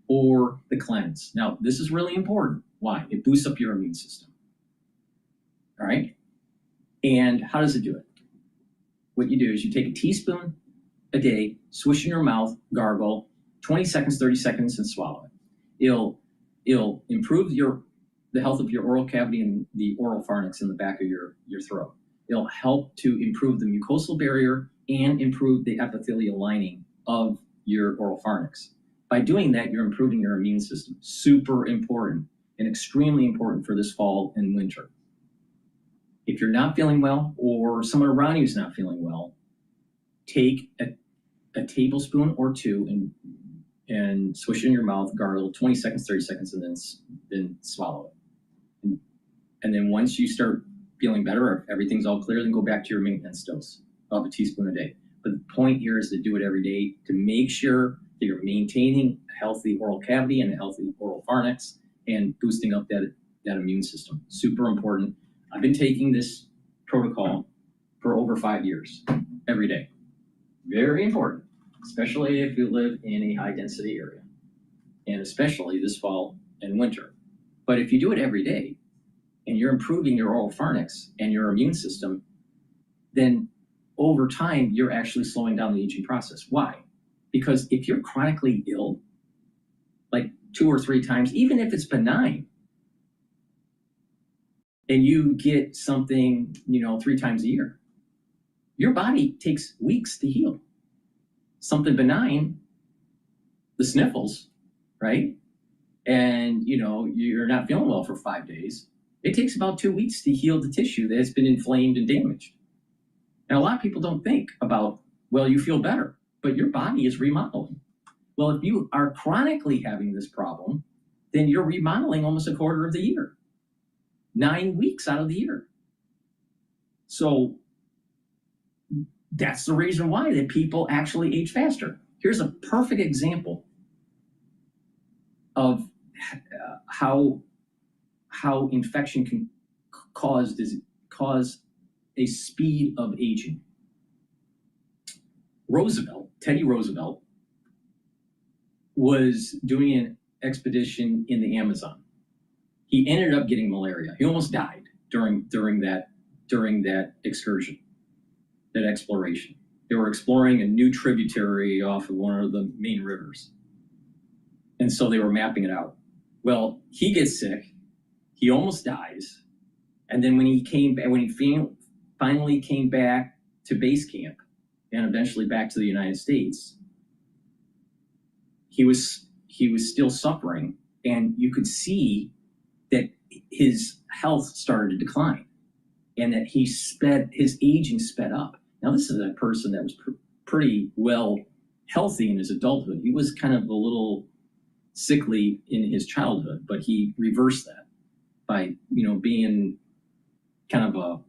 or the Cleanse. Now, this is really important. Why? It boosts up your immune system. All right? And how does it do it? What you do is you take a teaspoon a day, swish in your mouth, gargle, 20 seconds, 30 seconds, and swallow it. It'll improve the health of your oral cavity and the oral pharynx in the back of your throat. It'll help to improve the mucosal barrier and improve the epithelial lining of your oral pharynx. By doing that, you're improving your immune system. Super important and extremely important for this fall and winter. If you're not feeling well or someone around you is not feeling well, take a tablespoon or two and swish it in your mouth, gargle 20 seconds, 30 seconds, and then swallow it. And then once you start feeling better, or if everything's all clear, then go back to your maintenance dose of a teaspoon a day. But the point here is to do it every day to make sure that you're maintaining a healthy oral cavity and a healthy oral pharynx and boosting up that immune system. Super important. I've been taking this protocol for over 5 years, every day. Very important, especially if you live in a high density area, and especially this fall and winter. But if you do it every day and you're improving your oral pharynx and your immune system, then over time, you're actually slowing down the aging process. Why? Because if you're chronically ill, like 2 or 3 times, even if it's benign, and you get something, 3 times a year, your body takes weeks to heal. Something benign, the sniffles, right? And, you're not feeling well for 5 days. It takes about 2 weeks to heal the tissue that has been inflamed and damaged. And a lot of people don't think about, well, you feel better, but your body is remodeling. Well, if you are chronically having this problem, then you're remodeling almost a quarter of the year, 9 weeks out of the year. So that's the reason why that people actually age faster. Here's a perfect example of how infection can cause a speed of aging. Teddy Roosevelt, was doing an expedition in the Amazon. He ended up getting malaria. He almost died during that excursion, that exploration. They were exploring a new tributary off of one of the main rivers. And so they were mapping it out. Well, he gets sick, he almost dies, and then when he finally came back to base camp and eventually back to the United States, he was still suffering, and you could see that his health started to decline, and that his aging sped up. Now, this is a person that was pretty well healthy in his adulthood. He was kind of a little sickly in his childhood, but he reversed that by, being kind of a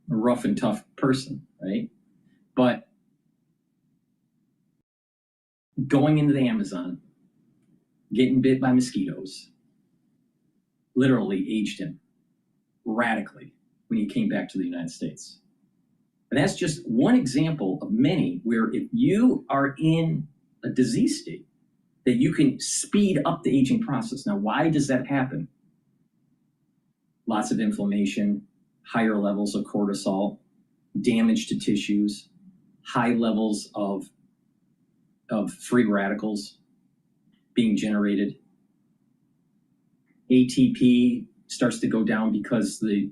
rough and tough person, right? But going into the Amazon, getting bit by mosquitoes, literally aged him radically when he came back to the United States. And that's just one example of many where if you are in a disease state, that you can speed up the aging process. Now, why does that happen? Lots of inflammation, higher levels of cortisol, damage to tissues, high levels of free radicals being generated. ATP starts to go down because the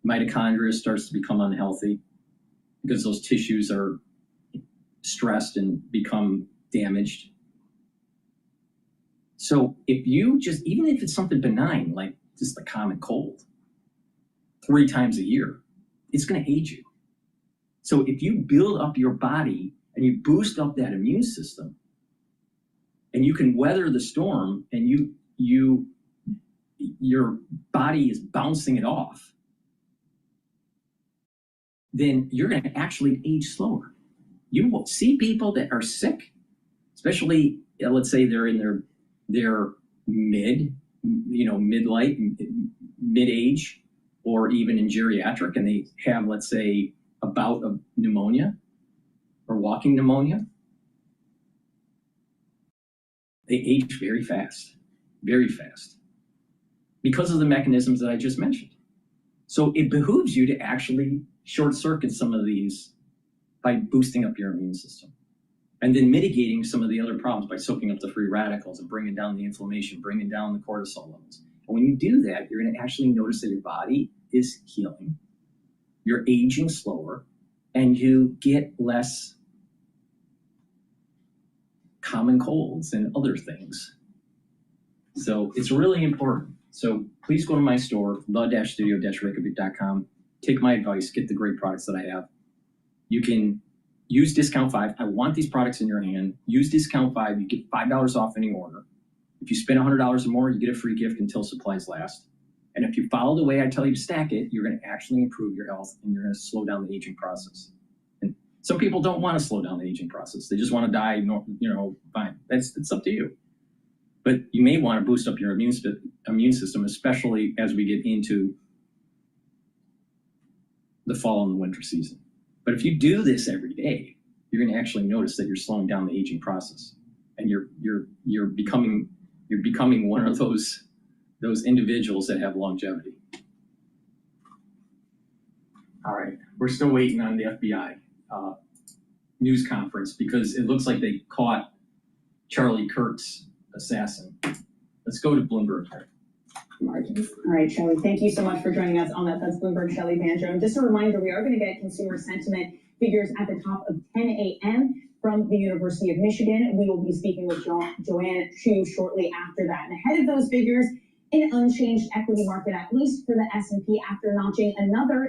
mitochondria starts to become unhealthy because those tissues are stressed and become damaged. So if you even if it's something benign, like just the common cold, 3 times a year, it's going to age you. So if you build up your body and you boost up that immune system, and you can weather the storm, and your body is bouncing it off, then you're going to actually age slower. You will see people that are sick, especially, let's say they're in their midlife, mid-age, or even in geriatric, and they have, let's say, a bout of pneumonia or walking pneumonia. They age very fast, because of the mechanisms that I just mentioned. So it behooves you to actually short circuit some of these by boosting up your immune system, and then mitigating some of the other problems by soaking up the free radicals and bringing down the inflammation, bringing down the cortisol levels. And when you do that, you're going to actually notice that your body is healing, you're aging slower, and you get less common colds and other things. So it's really important. So please go to my store, the-studio-reykjavik.com. Take my advice, get the great products that I have. You can use discount 5. I want these products in your hand. Use discount 5. You get $5 off any order. If you spend $100 or more, you get a free gift until supplies last. And if you follow the way I tell you to stack it, you're going to actually improve your health, and you're going to slow down the aging process. And some people don't want to slow down the aging process. They just want to die, fine. It's up to you. But you may want to boost up your immune system, especially as we get into the fall and the winter season. But if you do this every day, you're going to actually notice that you're slowing down the aging process, and you're becoming one of those individuals that have longevity. All right, we're still waiting on the FBI news conference because it looks like they caught Charlie Kirk's assassin. Let's go to Bloomberg. Margins. All right, Shelley, thank you so much for joining us on that. That's Bloomberg, Shelley Banjo. And just a reminder, we are going to get consumer sentiment figures at the top of 10 a.m. from the University of Michigan. We will be speaking with Joanne Chu shortly after that. And ahead of those figures, an unchanged equity market, at least for the S&P, after notching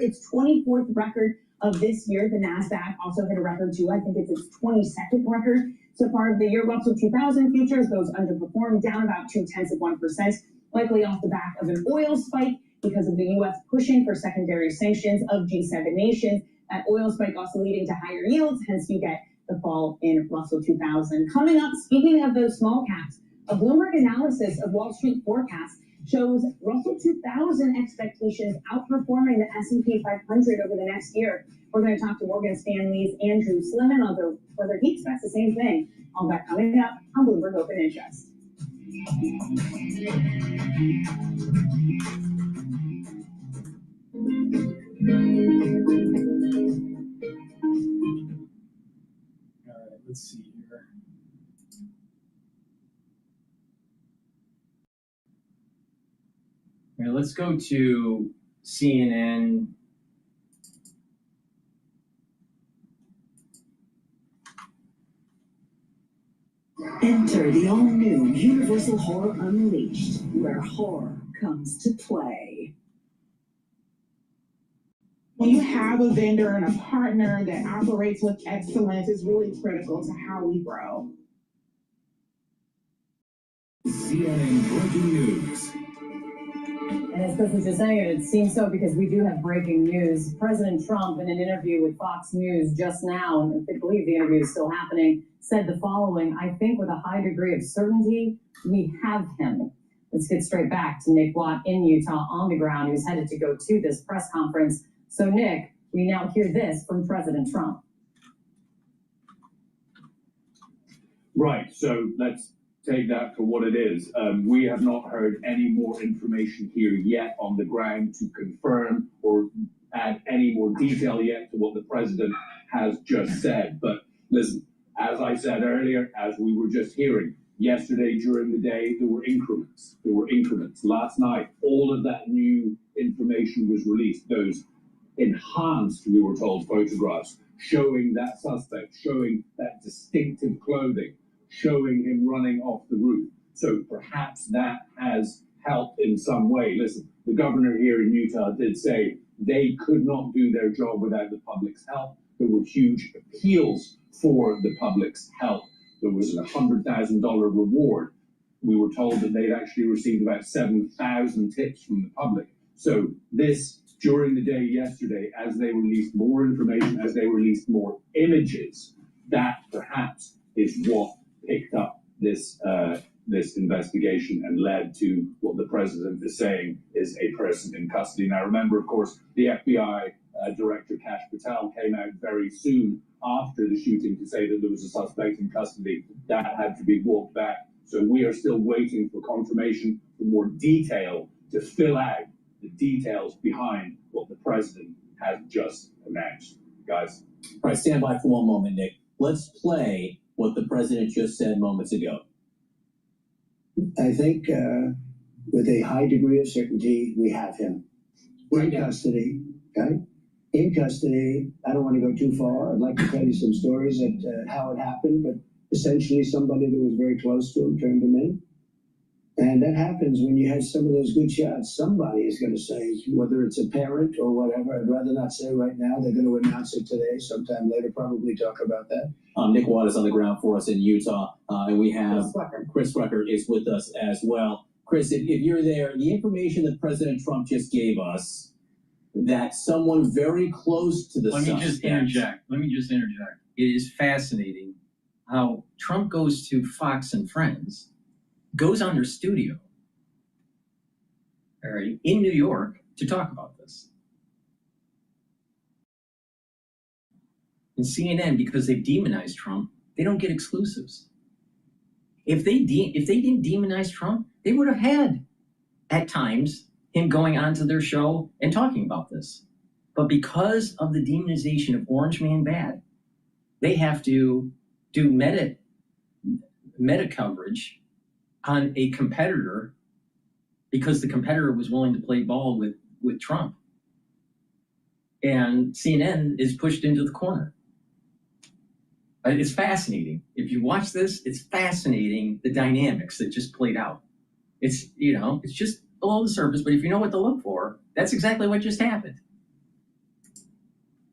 its 24th record of this year. The NASDAQ also hit a record too. I think it's its 22nd record so far of the year. Russell 2000 futures, those underperformed, down about 0.2%, likely off the back of an oil spike because of the U.S. pushing for secondary sanctions of G7 nations. That oil spike also leading to higher yields, hence you get the fall in Russell 2000. Coming up, speaking of those small caps, a Bloomberg analysis of Wall Street forecasts shows Russell 2000 expectations outperforming the S&P 500 over the next year. We're going to talk to Morgan Stanley's Andrew Sliman on whether he expects the same thing. All that coming up on Bloomberg Open Interest. All right, let's see here. All right, let's go to CNN. Enter the all-new Universal Horror Unleashed, where horror comes to play. When you have a vendor and a partner that operates with excellence, is really critical to how we grow. CNN Breaking News. And as Chris was just saying, it seems so because we do have breaking news. President Trump, in an interview with Fox News just now, and I believe the interview is still happening, said the following: "I think with a high degree of certainty, we have him." Let's get straight back to Nick Watt in Utah on the ground, who's headed to go to this press conference. So, Nick, we now hear this from President Trump. Right, so let's take that for what it is. We have not heard any more information here yet on the ground to confirm or add any more detail yet to what the president has just said. But listen, as I said earlier, as we were just hearing, yesterday during the day, there were increments. Last night, all of that new information was released. Those enhanced, we were told, photographs showing that suspect, showing that distinctive clothing, showing him running off the roof. So perhaps that has helped in some way. Listen, the governor here in Utah did say they could not do their job without the public's help. There were huge appeals for the public's help. There was a $100,000 reward. We were told that they'd actually received about 7,000 tips from the public. So this, during the day yesterday, as they released more information, as they released more images, that perhaps is what picked up this investigation and led to what the president is saying is a person in custody. Now, remember, of course, the FBI Director Kash Patel came out very soon after the shooting to say that there was a suspect in custody. That had to be walked back. So we are still waiting for confirmation, for more detail to fill out the details behind what the president has just announced. Guys. All right, stand by for one moment, Nick. Let's play what the president just said moments ago. I think with a high degree of certainty, we have him in custody. Okay? In custody. I don't want to go too far. I'd like to tell you some stories at how it happened, but essentially somebody that was very close to him turned him in. And that happens when you have some of those good shots. Somebody is going to say, whether it's a parent or whatever, I'd rather not say right now. They're going to announce it today, sometime later, probably talk about that. Nick Watt is on the ground for us in Utah, and we have Chris Rucker is with us as well. Chris, if you're there, the information that President Trump just gave us, that someone very close to the suspect... Let me just interject. It is fascinating how Trump goes to Fox and Friends, goes on their studio, all right, in New York to talk about this. And CNN, because they've demonized Trump, they don't get exclusives. If they didn't demonize Trump, they would have had, at times, him going onto their show and talking about this. But because of the demonization of Orange Man Bad, they have to do meta coverage on a competitor because the competitor was willing to play ball with Trump. And CNN is pushed into the corner. It's fascinating. If you watch this, it's fascinating, the dynamics that just played out. It's, it's just below the surface, but if you know what to look for, that's exactly what just happened.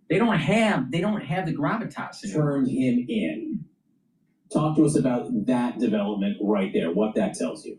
They don't have the gravitas anymore. Turn him in. Talk to us about that development right there, what that tells you.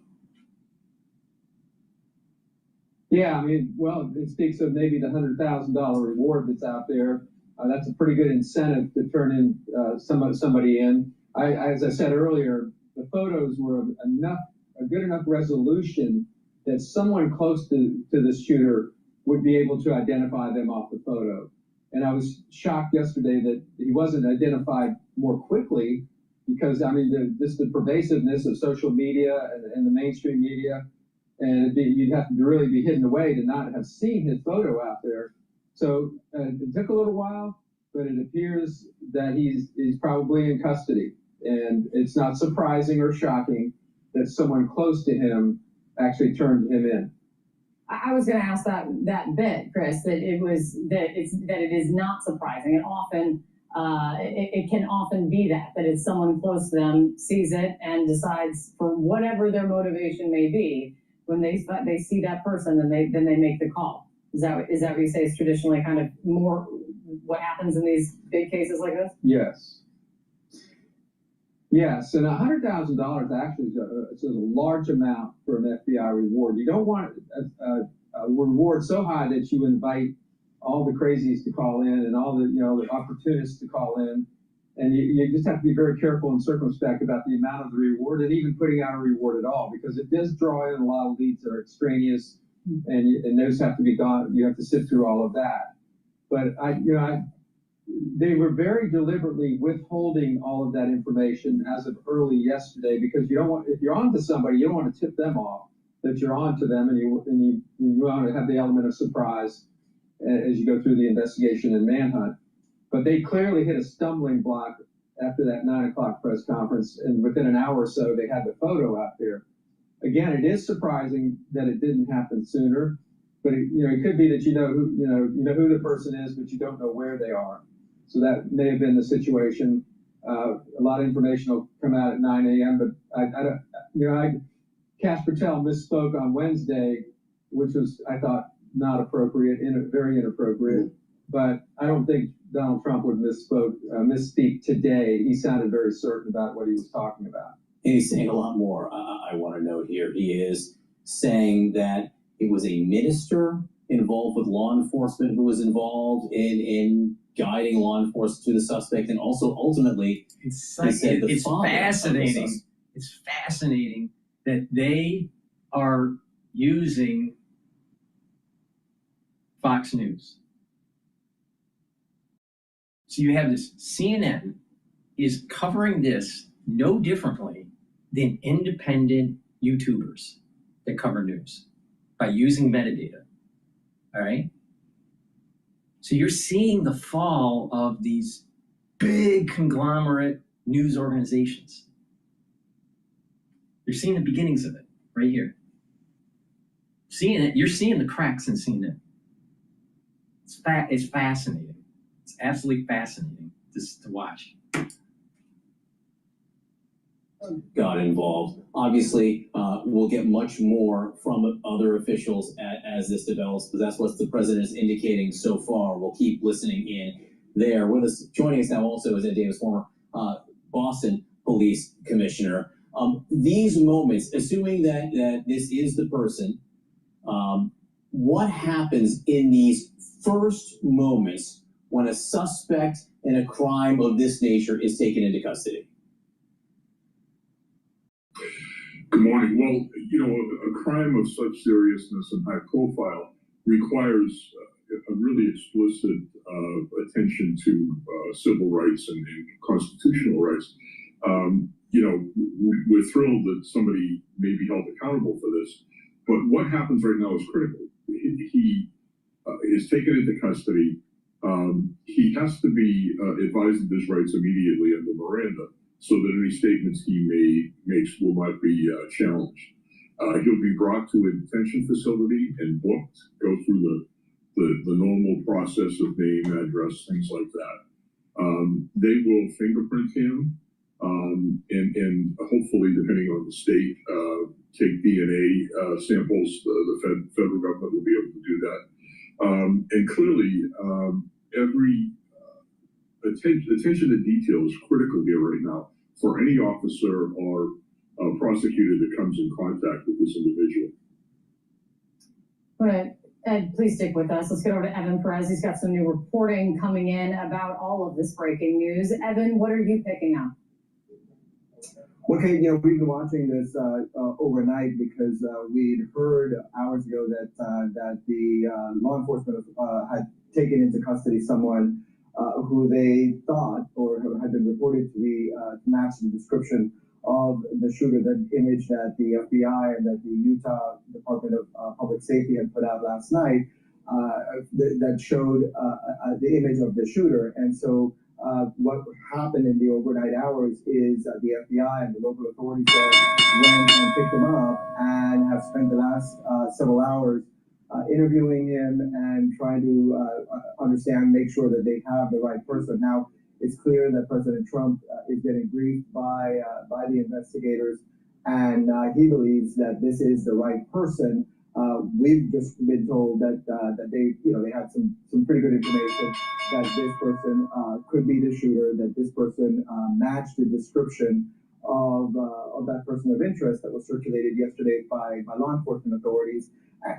Yeah, I mean, well, it speaks of maybe the $100,000 reward that's out there. That's a pretty good incentive to turn in somebody in. As I said earlier, the photos were a good enough resolution that someone close to the shooter would be able to identify them off the photo. And I was shocked yesterday that he wasn't identified more quickly because, I mean, the pervasiveness of social media and the mainstream media, and you'd have to really be hidden away to not have seen his photo out there. So it took a little while, but it appears that he's probably in custody. And it's not surprising or shocking that someone close to him actually turned him in. I was going to ask that bit, Chris, that it is not surprising. It often it can often be that it's someone close to them sees it and decides, for whatever their motivation may be, when they see that person, then they make the call. Is that what you say is traditionally kind of more what happens in these big cases like this? Yes. Yes, and $100,000 actually is a large amount for an FBI reward. You don't want a reward so high that you invite all the crazies to call in and all the opportunists to call in. And you just have to be very careful and circumspect about the amount of the reward and even putting out a reward at all, because it does draw in a lot of leads that are extraneous, and those have to be gone. You have to sift through all of that. But they were very deliberately withholding all of that information as of early yesterday, because you don't want, if you're on to somebody, you don't want to tip them off that you're on to them, and you want to have the element of surprise as you go through the investigation and manhunt. But they clearly hit a stumbling block after that 9 o'clock press conference, and within an hour or so, they had the photo out there. Again, it is surprising that it didn't happen sooner, but it could be that you know who the person is, but you don't know where they are. So that may have been the situation. A lot of information will come out at 9 a.m., but Kash Patel misspoke on Wednesday, which was, I thought, not appropriate, very inappropriate. But I don't think Donald Trump would misspeak today. He sounded very certain about what he was talking about. And he's saying a lot more. I want to note here, he is saying that it was a minister involved with law enforcement who was involved in guiding law enforcement to the suspect, and also ultimately, it's fascinating. It's fascinating that they are using Fox News. So you have this, CNN is covering this no differently than independent YouTubers that cover news by using metadata. All right? So you're seeing the fall of these big conglomerate news organizations. You're seeing the beginnings of it right here. You're seeing the cracks in CNN. It's fascinating. It's absolutely fascinating to watch. Got involved. Obviously, we'll get much more from other officials as this develops, but that's what the president is indicating so far. We'll keep listening in there. With us, joining us now also is Ed Davis, former Boston Police Commissioner. These moments, assuming that this is the person, what happens in these first moments when a suspect in a crime of this nature is taken into custody? Good morning. Well, a crime of such seriousness and high profile requires a really explicit attention to civil rights and constitutional rights. We're thrilled that somebody may be held accountable for this, but what happens right now is critical. He is taken into custody. He has to be advised of his rights immediately under Miranda, so that any statements he makes will not be challenged. He'll be brought to a detention facility and booked, go through the normal process of name, address, things like that. They will fingerprint him, and hopefully, depending on the state, take DNA samples. The federal government will be able to do that. And clearly, every attention to detail is critical here right now for any officer or prosecutor that comes in contact with this individual. All right, Ed, please stick with us. Let's get over to Evan Perez. He's got some new reporting coming in about all of this breaking news. Evan, what are you picking up? Okay, we've been watching this overnight because we'd heard hours ago that the law enforcement had taken into custody someone who they thought or had been reported to be to match the description of the shooter, that image that the FBI and that the Utah Department of Public Safety had put out last night that showed the image of the shooter. And so what happened in the overnight hours is the FBI and the local authorities went and picked him up and have spent the last several hours interviewing him and trying to understand, make sure that they have the right person. Now, it's clear that President Trump is getting briefed by the investigators and he believes that this is the right person. We've just been told that they had some pretty good information that this person could be the shooter, that this person matched the description of that person of interest that was circulated yesterday by law enforcement authorities.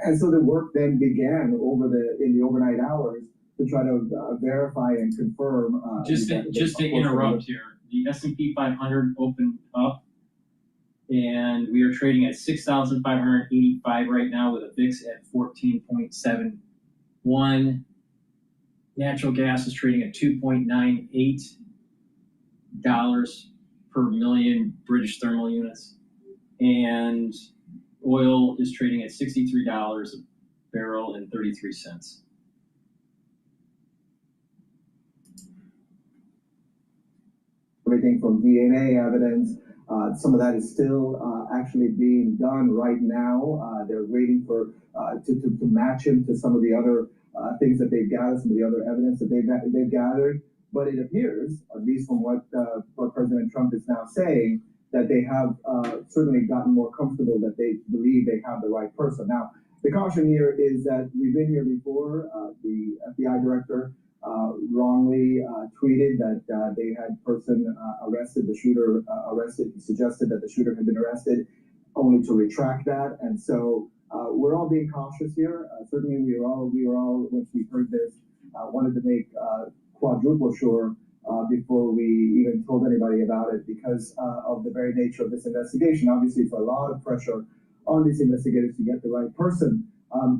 And so the work then began in the overnight hours to try to verify and confirm. Just to interrupt here, the S&P 500 opened up, and we are trading at 6,585 right now with a VIX at 14.71. Natural gas is trading at $2.98 per million British thermal units, and oil is trading at $63 a barrel and 33 cents. Everything from DNA evidence. Some of that is still actually being done right now. They're waiting for to match him to some of the other things that they've gathered, some of the other evidence that they've gathered. But it appears, at least from what President Trump is now saying, that they have certainly gotten more comfortable that they believe they have the right person. Now, the caution here is that we've been here before. The FBI director wrongly tweeted that they had person arrested, the shooter arrested. He suggested that the shooter had been arrested, only to retract that. And so we're all being cautious here. Certainly, we were all once we heard this, wanted to make quadruple sure before we even told anybody about it, because of the very nature of this investigation. Obviously, it's a lot of pressure on these investigators to get the right person.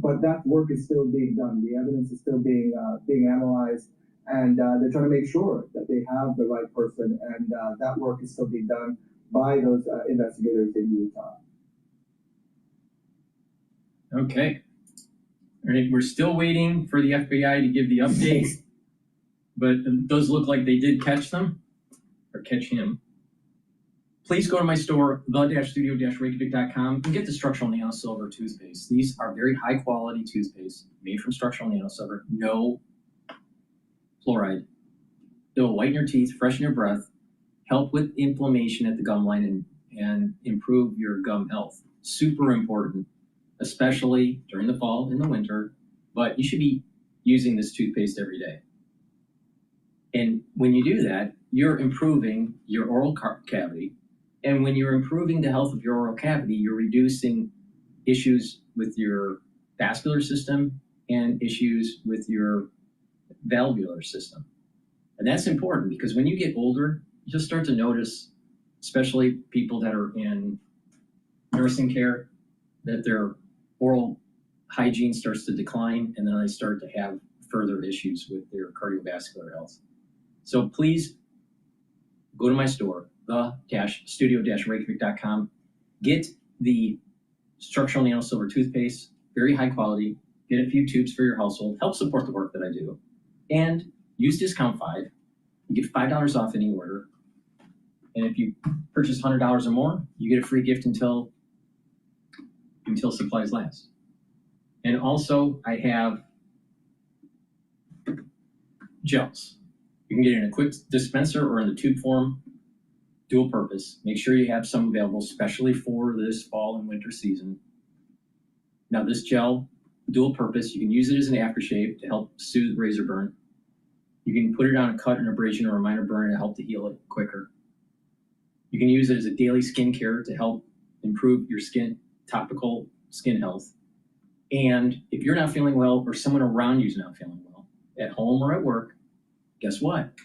But that work is still being done. The evidence is still being analyzed, and they're trying to make sure that they have the right person, and that work is still being done by those investigators in Utah. Okay. All right, we're still waiting for the FBI to give the update, but those look like they did catch them, or catch him. Please go to my store, the-studio-reykjavik.com, and get the structural nanosilver toothpaste. These are very high quality toothpaste made from structural nanosilver, no fluoride. It will whiten your teeth, freshen your breath, help with inflammation at the gum line, and improve your gum health. Super important, especially during the fall and the winter, but you should be using this toothpaste every day. And when you do that, you're improving your oral cavity. And when you're improving the health of your oral cavity, you're reducing issues with your vascular system and issues with your valvular system. And that's important because when you get older, you just start to notice, especially people that are in nursing care, that their oral hygiene starts to decline, and then they start to have further issues with their cardiovascular health. So please go to my store, the-studio-reykjavik.com. Get the structural nanosilver toothpaste, very high quality. Get a few tubes for your household. Help support the work that I do. And use discount 5. You get $5 off any order. And if you purchase $100 or more, you get a free gift until supplies last. And also, I have gels. You can get it in a quick dispenser or in the tube form. Dual purpose. Make sure you have some available, especially for this fall and winter season. Now this gel, dual purpose, you can use it as an aftershave to help soothe razor burn. You can put it on a cut, an abrasion, or a minor burn to help to heal it quicker. You can use it as a daily skincare to help improve your skin, topical skin health. And if you're not feeling well, or someone around you is not feeling well, at home or at work, guess what?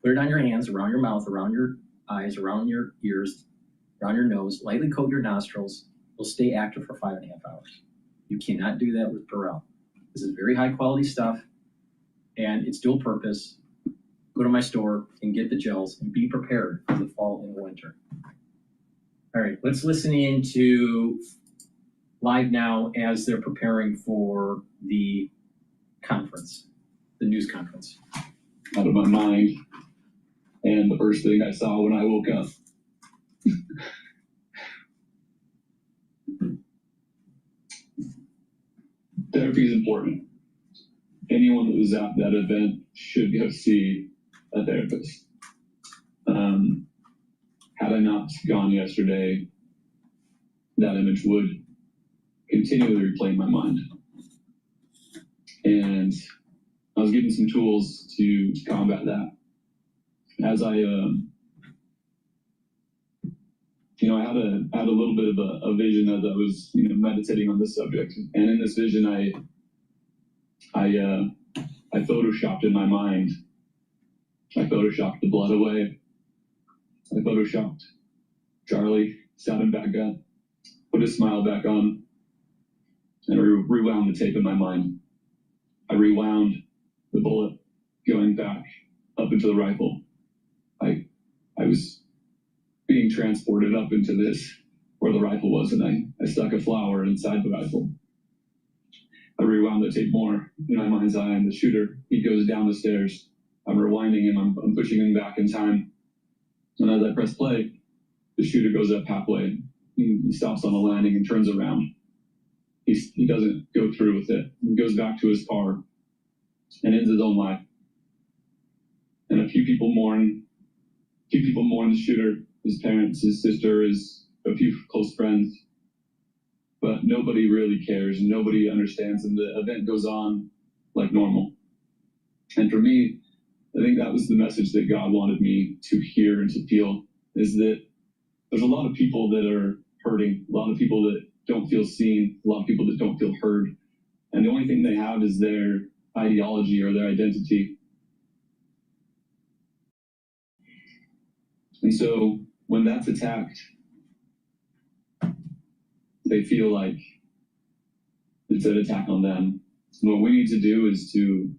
Put it on your hands, around your mouth, around your eyes, around your ears, around your nose, lightly coat your nostrils. Will stay active for 5.5 hours. You cannot do that with Purell. This is very high quality stuff, and it's dual purpose. Go to my store and get the gels and be prepared for the fall and the winter. All right, let's listen in to Live Now as they're preparing for the conference, the news conference. Out of my mind. And the first thing I saw when I woke up. Therapy is important. Anyone that was at that event should go see a therapist. Had I not gone yesterday, that image would continually replay in my mind. And I was given some tools to combat that. As I, I had a little bit of a vision as I was, meditating on this subject. And in this vision, I photoshopped in my mind. I photoshopped the blood away. I photoshopped Charlie, sat him back up, put his smile back on, and I rewound the tape in my mind. I rewound the bullet going back up into the rifle. I was being transported up into this where the rifle was, and I stuck a flower inside the rifle. I rewound the tape more in my mind's eye, and the shooter, he goes down the stairs. I'm rewinding him, I'm pushing him back in time. And as I press play, the shooter goes up halfway. He stops on the landing and turns around. He doesn't go through with it. He goes back to his car and ends his own life. And a few people mourn the shooter, his parents, his sister, a few close friends. But nobody really cares, and nobody understands, and the event goes on like normal. And for me, I think that was the message that God wanted me to hear and to feel, is that there's a lot of people that are hurting, a lot of people that don't feel seen, a lot of people that don't feel heard. And the only thing they have is their ideology or their identity. And so when that's attacked, they feel like it's an attack on them. And what we need to do is to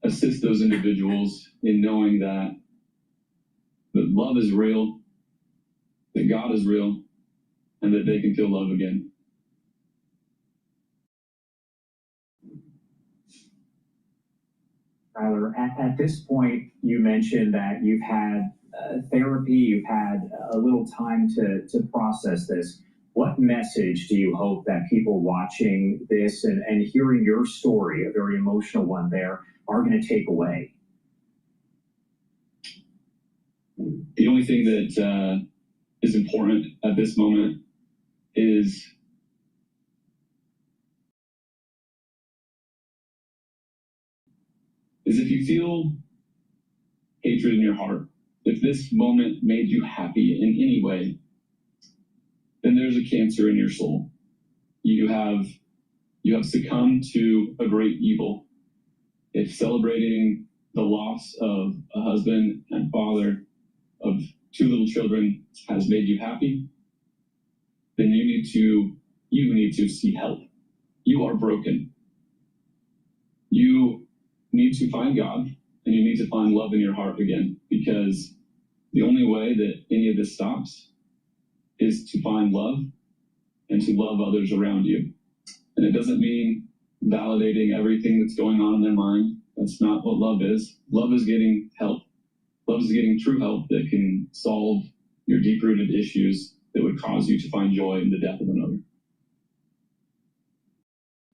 assist those individuals in knowing that love is real, that God is real, and that they can feel love again. Tyler, at this point, you mentioned that you've had therapy, you've had a little time to process this. What message do you hope that people watching this and hearing your story, a very emotional one there, are going to take away? The only thing that is important at this moment is if you feel hatred in your heart, if this moment made you happy in any way, then there's a cancer in your soul. You have succumbed to a great evil. If celebrating the loss of a husband and father of 2 little children has made you happy, then you need to seek help. You are broken. You need to find God, and you need to find love in your heart again, because the only way that any of this stops is to find love and to love others around you. And it doesn't mean validating everything that's going on in their mind. That's not what love is. Love is getting help. Love is getting true help that can solve your deep-rooted issues that would cause you to find joy in the death of another.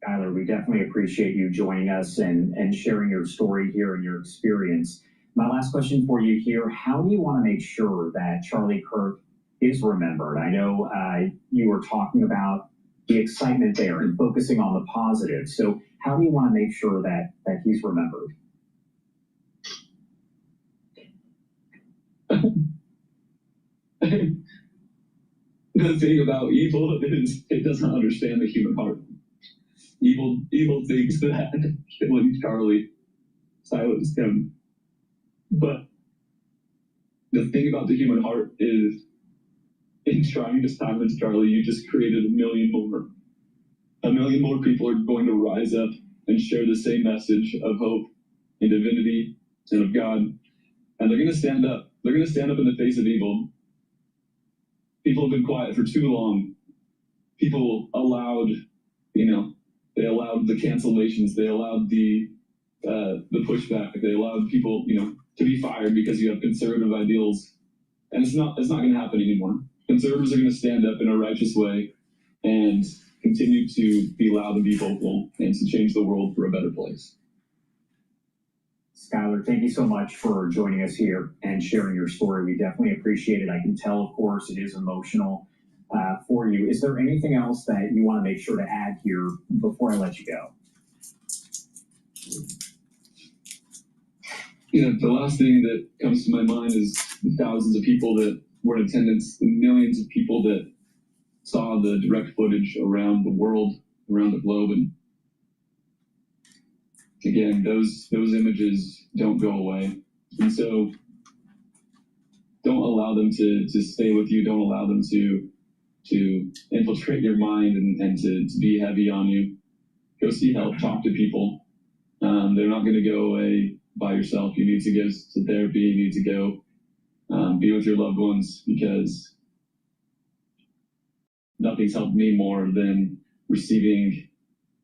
Tyler, we definitely appreciate you joining us and sharing your story here and your experience. My last question for you here, how do you want to make sure that Charlie Kirk is remembered? I know you were talking about the excitement there and focusing on the positive. So how do you want to make sure that he's remembered? The thing about evil is it doesn't understand the human heart. Evil thinks that killing Charlie silenced him. But the thing about the human heart is, in trying to silence Charlie, you just created a million more. A million more people are going to rise up and share the same message of hope and divinity and of God. And they're going to stand up. They're going to stand up in the face of evil. People have been quiet for too long. People allowed, they allowed the cancellations. They allowed the pushback. They allowed people, to be fired because you have conservative ideals. And it's not going to happen anymore. Conservatives are going to stand up in a righteous way and continue to be loud and be vocal and to change the world for a better place. Skylar, thank you so much for joining us here and sharing your story. We definitely appreciate it. I can tell, of course, it is emotional. for you. Is there anything else that you want to make sure to add here before I let you go? The last thing that comes to my mind is the thousands of people that were in attendance, the millions of people that saw the direct footage around the world, around the globe. And again, those images don't go away. And so don't allow them to stay with you. Don't allow them to infiltrate your mind and to be heavy on you. Go seek help, talk to people. They're not going to go away by yourself. You need to go to therapy. You need to go be with your loved ones, because nothing's helped me more than receiving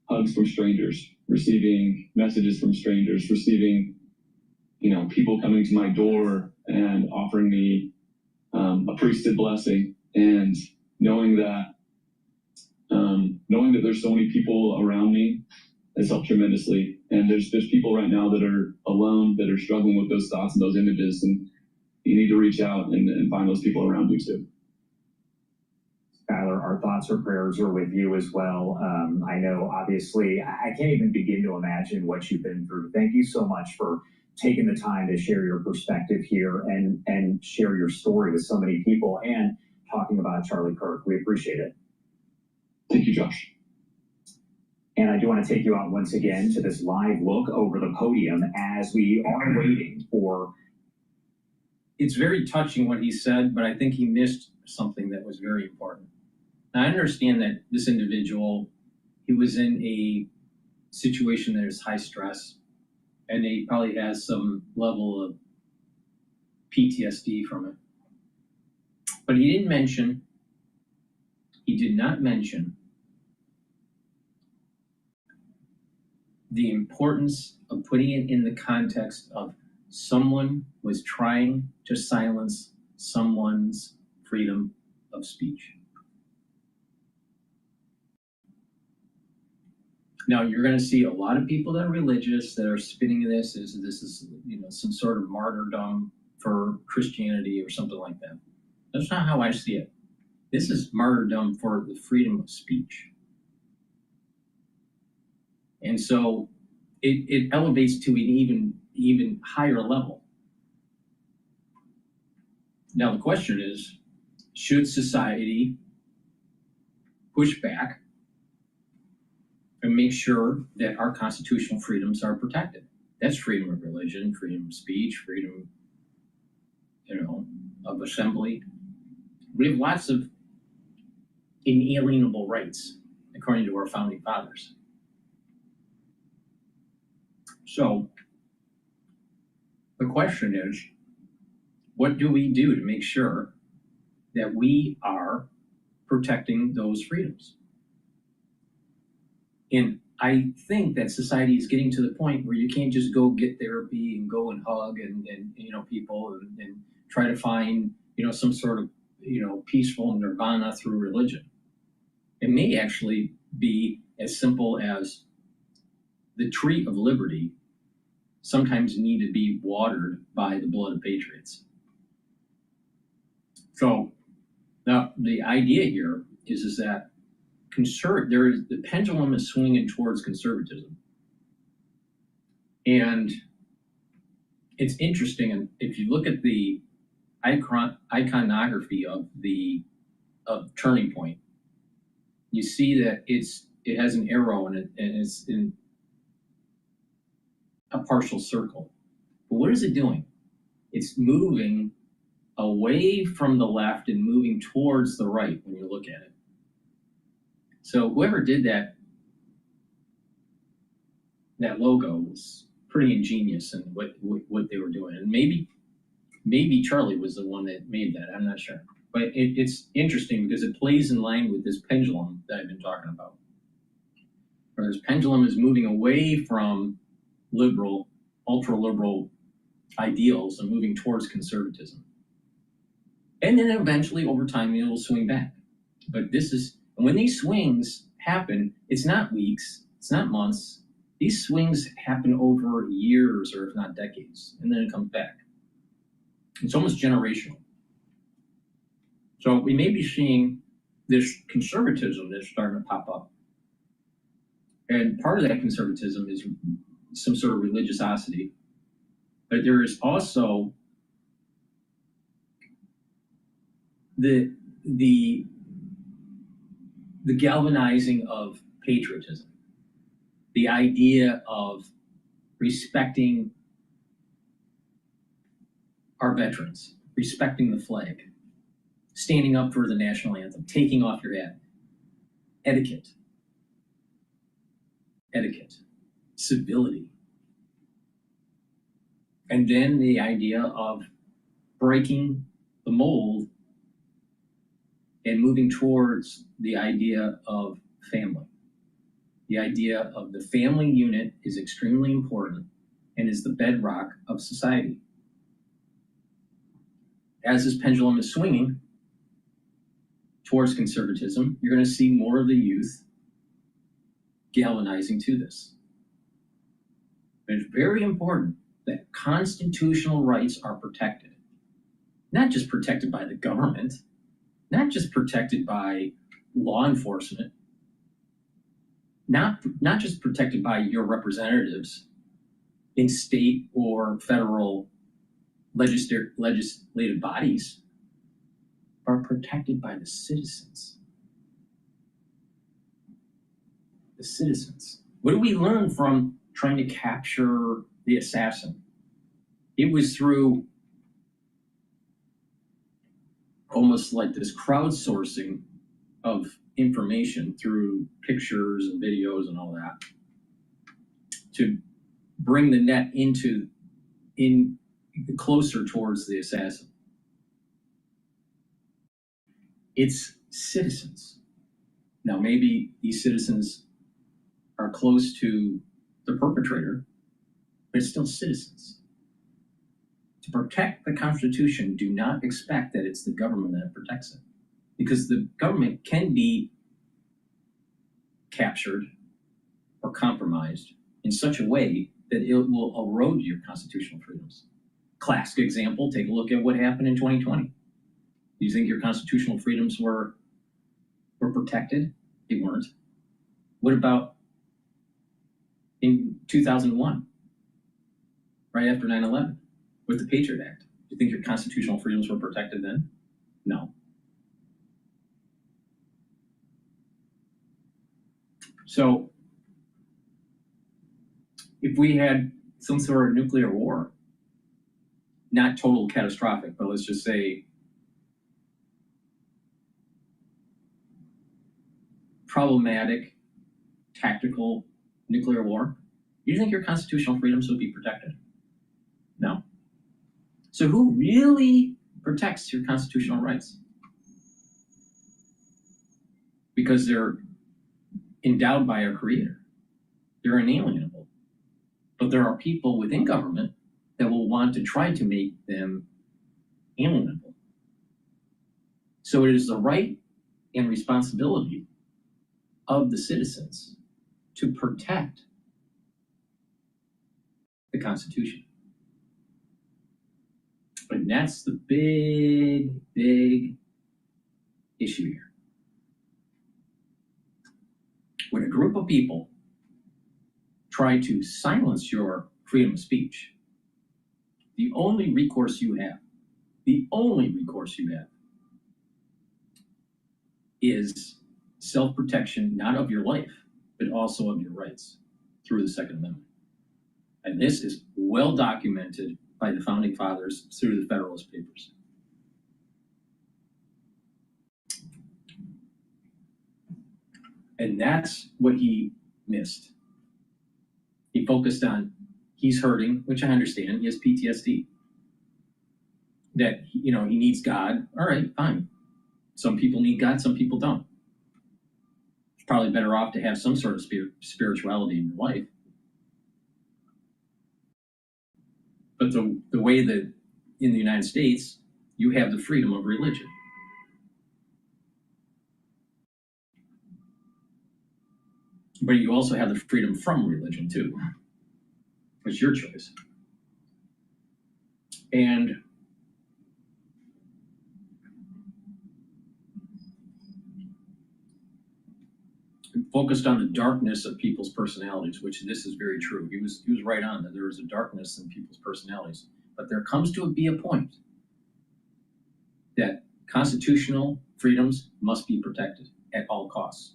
hugs from strangers, receiving messages from strangers, receiving, people coming to my door and offering me a priesthood blessing, and knowing that there's so many people around me has helped tremendously. And there's people right now that are alone, that are struggling with those thoughts and those images, and you need to reach out and find those people around you too. Skylar, our thoughts or prayers are with you as well. I know, obviously, I can't even begin to imagine what you've been through. Thank you so much for taking the time to share your perspective here and share your story with so many people and talking about Charlie Kirk. We appreciate it. Thank you, Josh. And I do want to take you out once again to this live look over the podium as we are waiting for. It's very touching what he said, but I think he missed something that was very important. Now, I understand that this individual, he was in a situation that is high stress, and he probably has some level of PTSD from it. But he did not mention the importance of putting it in the context of someone was trying to silence someone's freedom of speech. Now, you're going to see a lot of people that are religious that are spinning this as this is, some sort of martyrdom for Christianity or something like that. That's not how I see it. This is martyrdom for the freedom of speech. And so it elevates to an even higher level. Now, the question is, should society push back and make sure that our constitutional freedoms are protected? That's freedom of religion, freedom of speech, freedom, of assembly. We have lots of inalienable rights, according to our founding fathers. So the question is, what do we do to make sure that we are protecting those freedoms? And I think that society is getting to the point where you can't just go get therapy and go and hug and people and try to find, some sort of, peaceful nirvana through religion. It may actually be as simple as the tree of liberty sometimes need to be watered by the blood of patriots. So now the idea here is that the pendulum is swinging towards conservatism. And it's interesting, and if you look at the iconography of Turning Point, you see that it has an arrow in it, and it's in a partial circle. But what is it doing? It's moving away from the left and moving towards the right when you look at it. So whoever did that logo was pretty ingenious in what they were doing. And maybe Charlie was the one that made that. I'm not sure. But it's interesting because it plays in line with this pendulum that I've been talking about. Where this pendulum is moving away from liberal, ultra-liberal ideals and moving towards conservatism. And then eventually, over time, it will swing back. But when these swings happen, it's not weeks, it's not months. These swings happen over years or if not decades, and then it comes back. It's almost generational. So we may be seeing this conservatism that's starting to pop up. And part of that conservatism is some sort of religiosity. But there is also the galvanizing of patriotism, the idea of respecting our veterans, respecting the flag, standing up for the national anthem, taking off your hat, etiquette, civility. And then the idea of breaking the mold and moving towards the idea of family. The idea of the family unit is extremely important and is the bedrock of society. As this pendulum is swinging towards conservatism, you're going to see more of the youth galvanizing to this. But it's very important that constitutional rights are protected. Not just protected by the government, not just protected by law enforcement, not just protected by your representatives in state or federal legislative bodies, are protected by the citizens. The citizens. What do we learn from trying to capture the assassin? It was through almost like this crowdsourcing of information through pictures and videos and all that to bring the net in closer towards the assassin. It's citizens. Now, maybe these citizens are close to the perpetrator, but it's still citizens. To protect the Constitution, do not expect that it's the government that protects it, because the government can be captured or compromised in such a way that it will erode your constitutional freedoms. Classic example, take a look at what happened in 2020. Do you think your constitutional freedoms were protected? They weren't. What about in 2001, right after 9/11, with the Patriot Act? Do you think your constitutional freedoms were protected then? No. So if we had some sort of nuclear war, not total catastrophic, but let's just say problematic, tactical nuclear war, you think your constitutional freedoms would be protected? No. So who really protects your constitutional rights? Because they're endowed by our Creator. They're inalienable. But there are people within government that will want to try to make them alienable. So it is the right and responsibility of the citizens to protect the Constitution. But that's the big, big issue here. When a group of people try to silence your freedom of speech, the only recourse you have is self-protection, not of your life, but also of your rights through the Second Amendment. And this is well documented by the Founding Fathers through the Federalist Papers. And that's what he missed. He focused on, he's hurting, which I understand, he has PTSD. That, he needs God. All right, fine. Some people need God, some people don't. It's probably better off to have some sort of spirituality in your life. But the way that in the United States, you have the freedom of religion. But you also have the freedom from religion too. It's your choice. And focused on the darkness of people's personalities, which this is very true. He was right on that there is a darkness in people's personalities. But there comes to be a point that constitutional freedoms must be protected at all costs.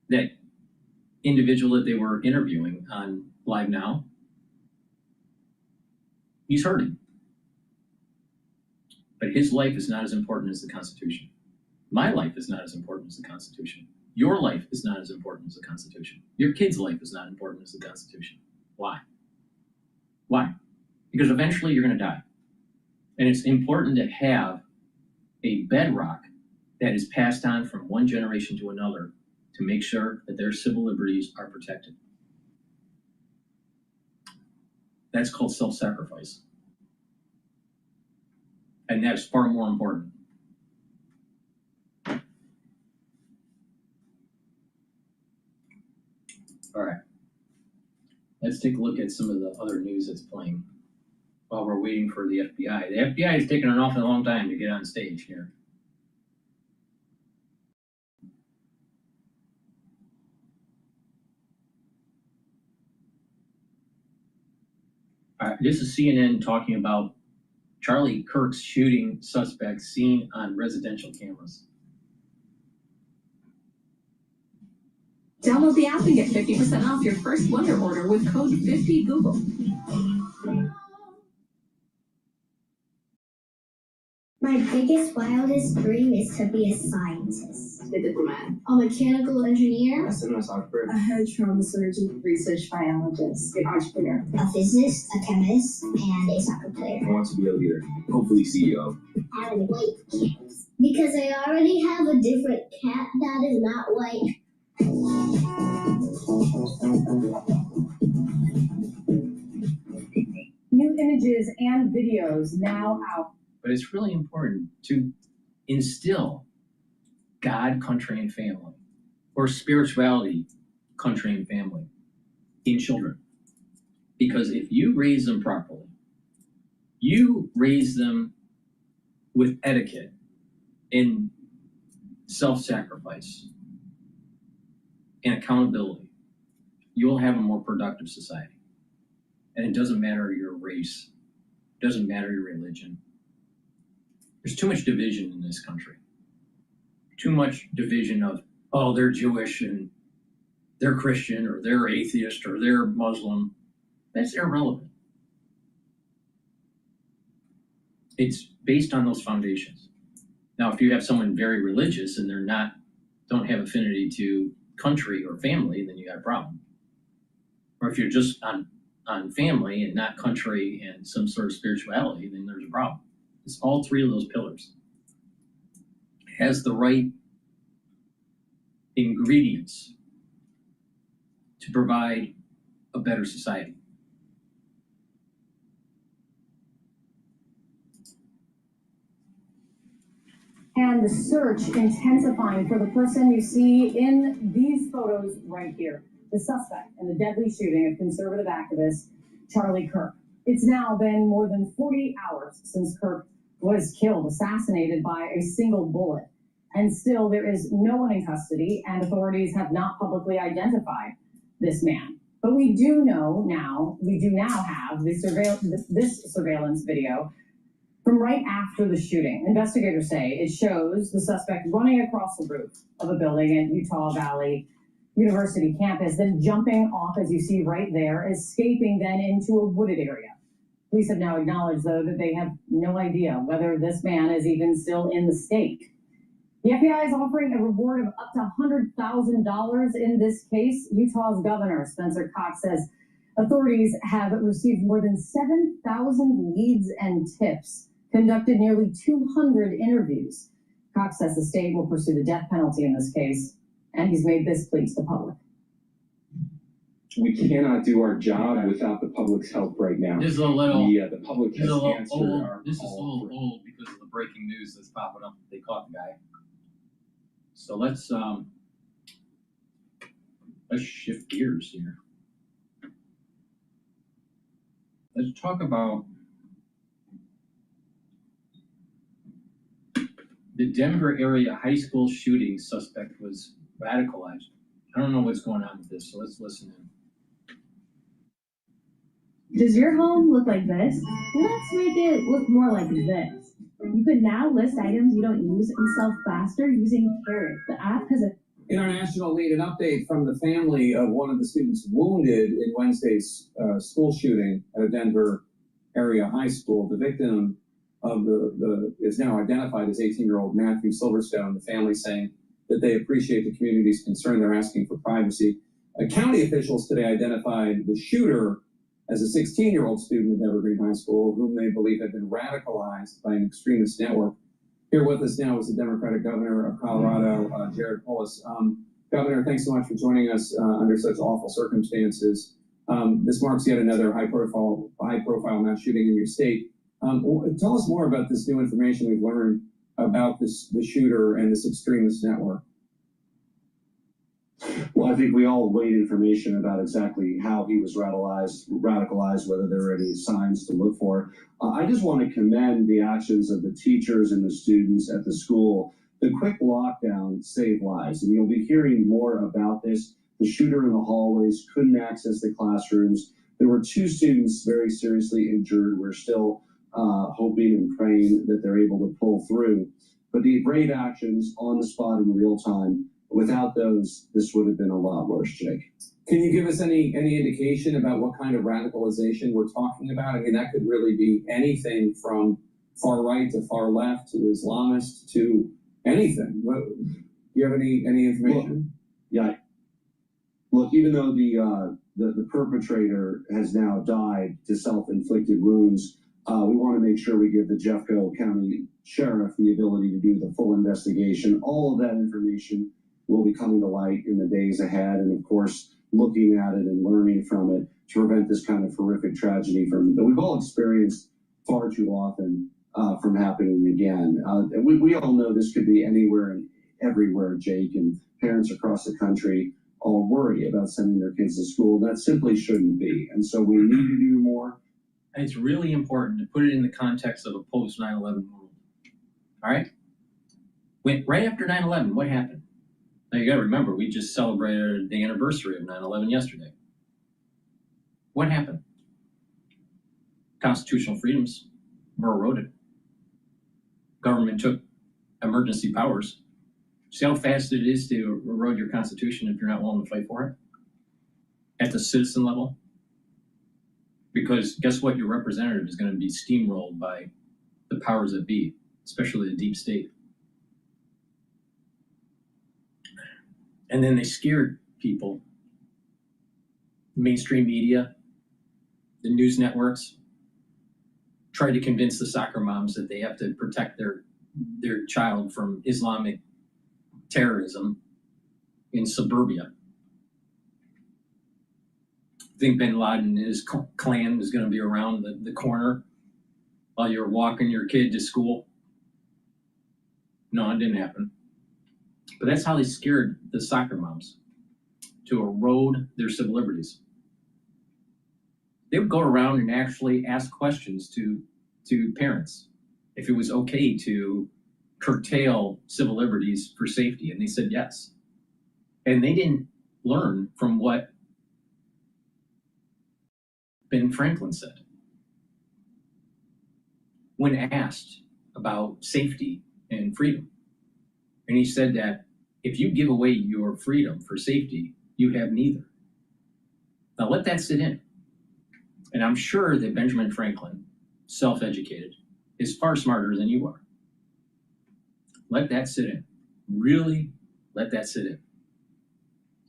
That individual that they were interviewing on Live Now, he's hurting. But his life is not as important as the Constitution. My life is not as important as the Constitution. Your life is not as important as the Constitution. Your kid's life is not important as the Constitution. Why? Why? Because eventually you're going to die. And it's important to have a bedrock that is passed on from one generation to another to make sure that their civil liberties are protected. That's called self-sacrifice. And that is far more important. All right. Let's take a look at some of the other news that's playing while we're waiting for the FBI. The FBI is taking an awfully long time to get on stage here. All right, this is CNN talking about Charlie Kirk's shooting suspect seen on residential cameras. Download the app and get 50% off your first Wonder order with code 50Google. My biggest, wildest dream is to be a scientist, a diplomat, a mechanical engineer, a cinematographer, a head trauma surgeon, research biologist, an entrepreneur, a physicist, a chemist, and a soccer player. I want to be a leader, hopefully CEO. I have a white cat because I already have a different cat that is not white. New images and videos now out. But it's really important to instill God, country, and family, or spirituality, country, and family in children. Because if you raise them properly, you raise them with etiquette and self-sacrifice and accountability, you'll have a more productive society. And it doesn't matter your race, it doesn't matter your religion. There's too much division in this country. Too much division of, oh, they're Jewish and they're Christian or they're atheist or they're Muslim. That's irrelevant. It's based on those foundations. Now, if you have someone very religious and don't have affinity to country or family, then you got a problem. Or if you're just on family and not country and some sort of spirituality, then there's a problem. It's all three of those pillars. It has the right ingredients to provide a better society. And the search intensifying for the person you see in these photos right here, the suspect in the deadly shooting of conservative activist Charlie Kirk. It's now been more than 40 hours since Kirk was killed, assassinated by a single bullet. And still there is no one in custody, and authorities have not publicly identified this man. But we do now have this surveillance video from right after the shooting. Investigators say it shows the suspect running across the roof of a building at Utah Valley University campus, then jumping off, as you see right there, escaping then into a wooded area. Police have now acknowledged, though, that they have no idea whether this man is even still in the state. The FBI is offering a reward of up to $100,000 in this case. Utah's Governor Spencer Cox says authorities have received more than 7,000 leads and tips, conducted nearly 200 interviews. Cox says the state will pursue the death penalty in this case, and he's made this plea to the public. We cannot do our job without the public's help right now. This is a little, the public has answered our this is a call little old because of the breaking news that's popping up. They caught the guy. So let's shift gears here. Let's talk about The Denver area high school shooting suspect was radicalized. I don't know what's going on with this, so let's listen in. Does your home look like this? Let's make it look more like this. You could now list items you don't use and sell faster using Carrot. The app has a International lead, an update from the family of one of the students wounded in Wednesday's school shooting at a Denver area high school. The victim of the is now identified as 18-year-old Matthew Silverstone. The family saying that they appreciate the community's concern. They're asking for privacy. County officials today identified the shooter as a 16-year-old student at Evergreen High School, whom they believe had been radicalized by an extremist network. Here with us now is the Democratic governor of Colorado, Jared Polis. Governor, thanks so much for joining us under such awful circumstances. This marks yet another high-profile mass shooting in your state. Tell us more about this new information we've learned about the shooter and this extremist network. Well, I think we all await information about exactly how he was radicalized, whether there were any signs to look for. I just want to commend the actions of the teachers and the students at the school. The quick lockdown saved lives, and you'll be hearing more about this. The shooter in the hallways couldn't access the classrooms. There were 2 students very seriously injured. We're still hoping and praying that they're able to pull through. But the brave actions on the spot in real time, without those, this would have been a lot worse, Jake. Can you give us any indication about what kind of radicalization we're talking about? I mean, that could really be anything from far right to far left to Islamist to anything. Do you have any information? Look, even though the perpetrator has now died to self-inflicted wounds, we want to make sure we give the Jeffco County Sheriff the ability to do the full investigation. All of that information will be coming to light in the days ahead, and of course, looking at it and learning from it to prevent this kind of horrific tragedy that we've all experienced far too often from happening again. We all know this could be anywhere and everywhere, Jake, and parents across the country all worry about sending their kids to school. That simply shouldn't be, and so we need to do more. And it's really important to put it in the context of a post 9/11 world. All right? Right after 9/11, what happened? Now, you got to remember, we just celebrated the anniversary of 9/11 yesterday. What happened? Constitutional freedoms were eroded. Government took emergency powers. See how fast it is to erode your Constitution if you're not willing to fight for it? At the citizen level? Because guess what? Your representative is going to be steamrolled by the powers that be, especially the deep state. And then they scared people. Mainstream media, the news networks, tried to convince the soccer moms that they have to protect their child from Islamic terrorism in suburbia. Think bin Laden and his clan was going to be around the corner while you're walking your kid to school. No, it didn't happen. But that's how they scared the soccer moms, to erode their civil liberties. They would go around and actually ask questions to parents if it was okay to curtail civil liberties for safety, and they said yes. And they didn't learn from what Ben Franklin said. When asked about safety and freedom, and he said that if you give away your freedom for safety, you have neither. Now let that sit in. And I'm sure that Benjamin Franklin, self-educated, is far smarter than you are. Let that sit in. Really let that sit in.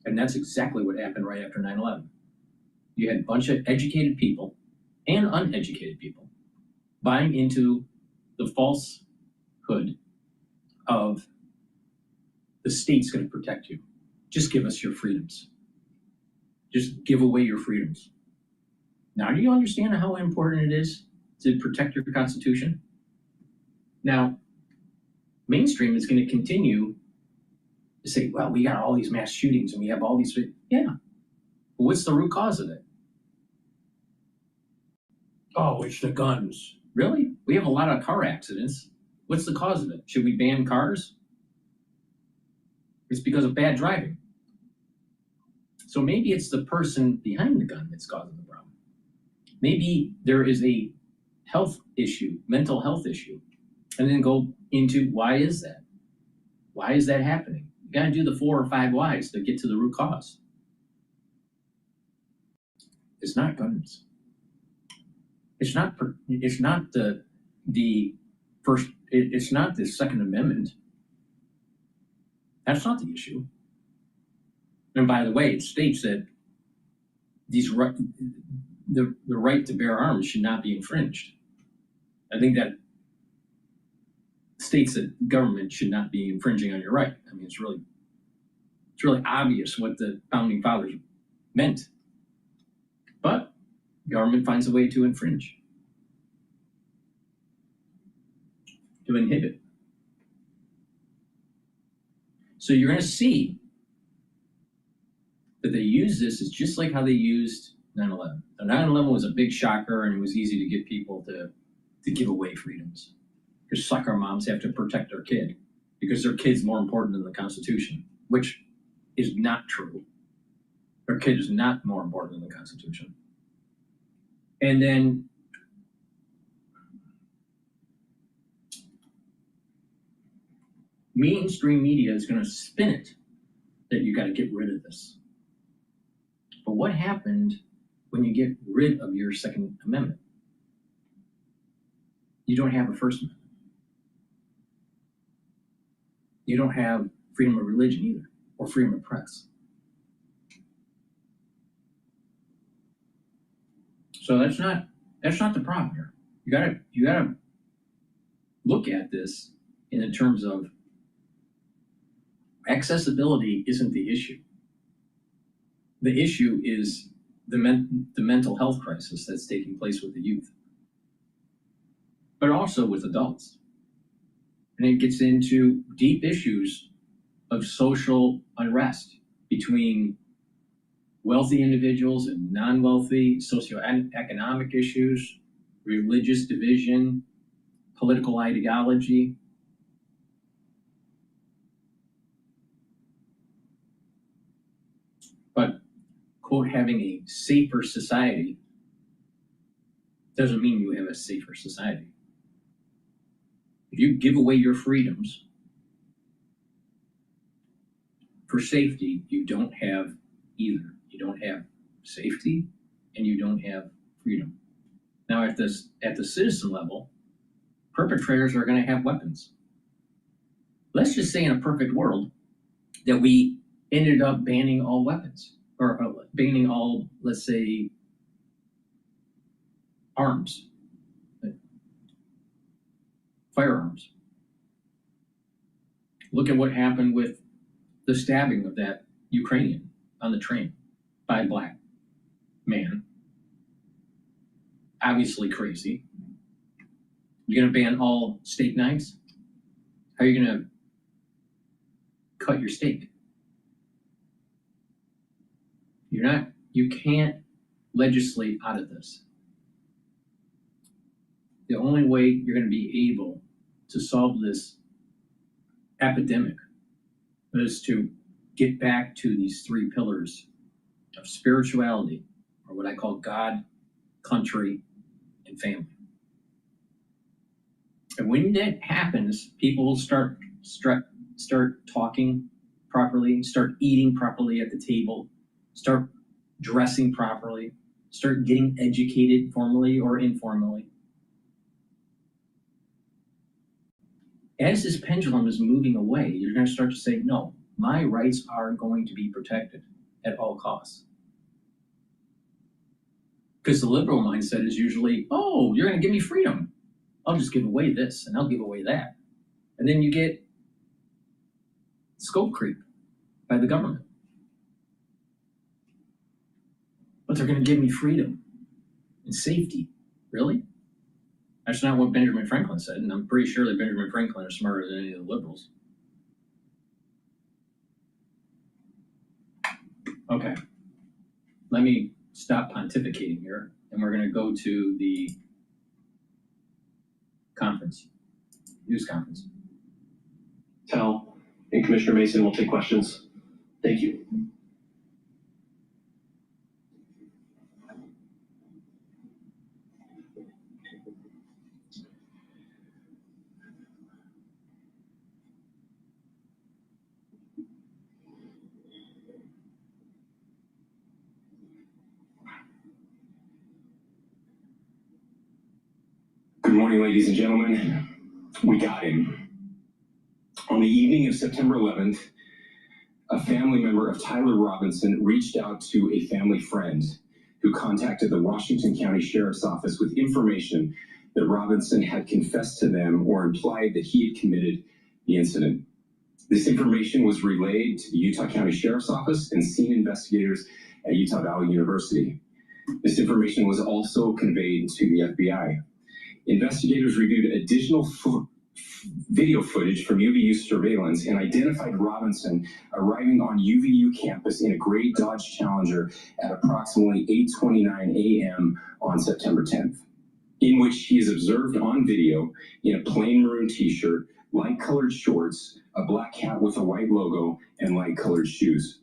And that's exactly what happened right after 9/11. You had a bunch of educated people and uneducated people buying into the falsehood of the state's going to protect you. Just give us your freedoms. Just give away your freedoms. Now, do you understand how important it is to protect your Constitution? Now, mainstream is going to continue to say, well, we got all these mass shootings and we have all these. Yeah. But what's the root cause of it? Oh, it's the guns. Really? We have a lot of car accidents. What's the cause of it? Should we ban cars? It's because of bad driving. So maybe it's the person behind the gun that's causing the problem. Maybe there is a health issue, mental health issue, and then go into why is that? Why is that happening? You got to do the 4 or 5 whys to get to the root cause. It's not guns. It's not the first. It's not the Second Amendment. That's not the issue. And by the way, it states that the right to bear arms should not be infringed. I think that states that government should not be infringing on your right. I mean, it's really obvious what the founding fathers meant. But government finds a way to infringe, to inhibit. So you're going to see that they use this as just like how they used 9/11. The 9/11 was a big shocker, and it was easy to get people to give away freedoms. Because sucker moms have to protect their kid because their kid's more important than the Constitution, which is not true. Their kid is not more important than the Constitution. And then mainstream media is going to spin it that you got to get rid of this. But what happened when you get rid of your Second Amendment? You don't have a First Amendment. You don't have freedom of religion either, or freedom of press. So that's not the problem here. You gotta look at this in terms of accessibility isn't the issue. The issue is the mental health crisis that's taking place with the youth, but also with adults. And it gets into deep issues of social unrest between wealthy individuals and non-wealthy, socioeconomic issues, religious division, political ideology. But, quote, having a safer society doesn't mean you have a safer society. If you give away your freedoms for safety, you don't have either. You don't have safety and you don't have freedom. Now, at the citizen level, perpetrators are going to have weapons. Let's just say in a perfect world that we ended up banning all weapons, or banning all, let's say, arms, firearms. Look at what happened with the stabbing of that Ukrainian on the train by a black man. Obviously crazy. You're going to ban all steak knives? How are you going to cut your steak? You can't legislate out of this. The only way you're going to be able to solve this epidemic is to get back to these 3 pillars of spirituality, or what I call God, country, and family. And when that happens, people will start talking properly, start eating properly at the table, start dressing properly, start getting educated formally or informally. As this pendulum is moving away, you're going to start to say, no, my rights are going to be protected at all costs. Because the liberal mindset is usually, oh, you're going to give me freedom. I'll just give away this and I'll give away that. And then you get scope creep by the government. But they're going to give me freedom and safety. Really? That's not what Benjamin Franklin said, and I'm pretty sure that Benjamin Franklin is smarter than any of the liberals. Okay, let me stop pontificating here, and we're going to go to the conference. news conference. Tell and Commissioner Mason will take questions. Thank you. Good morning, ladies and gentlemen. We got him. On the evening of September 11th, a family member of Tyler Robinson reached out to a family friend who contacted the Washington County Sheriff's Office with information that Robinson had confessed to them or implied that he had committed the incident. This information was relayed to the Utah County Sheriff's Office and scene investigators at Utah Valley University. This information was also conveyed to the FBI. Investigators reviewed additional video footage from UVU surveillance and identified Robinson arriving on UVU campus in a gray Dodge Challenger at approximately 8:29 a.m. on September 10th, in which he is observed on video in a plain maroon t-shirt, light-colored shorts, a black hat with a white logo, and light-colored shoes.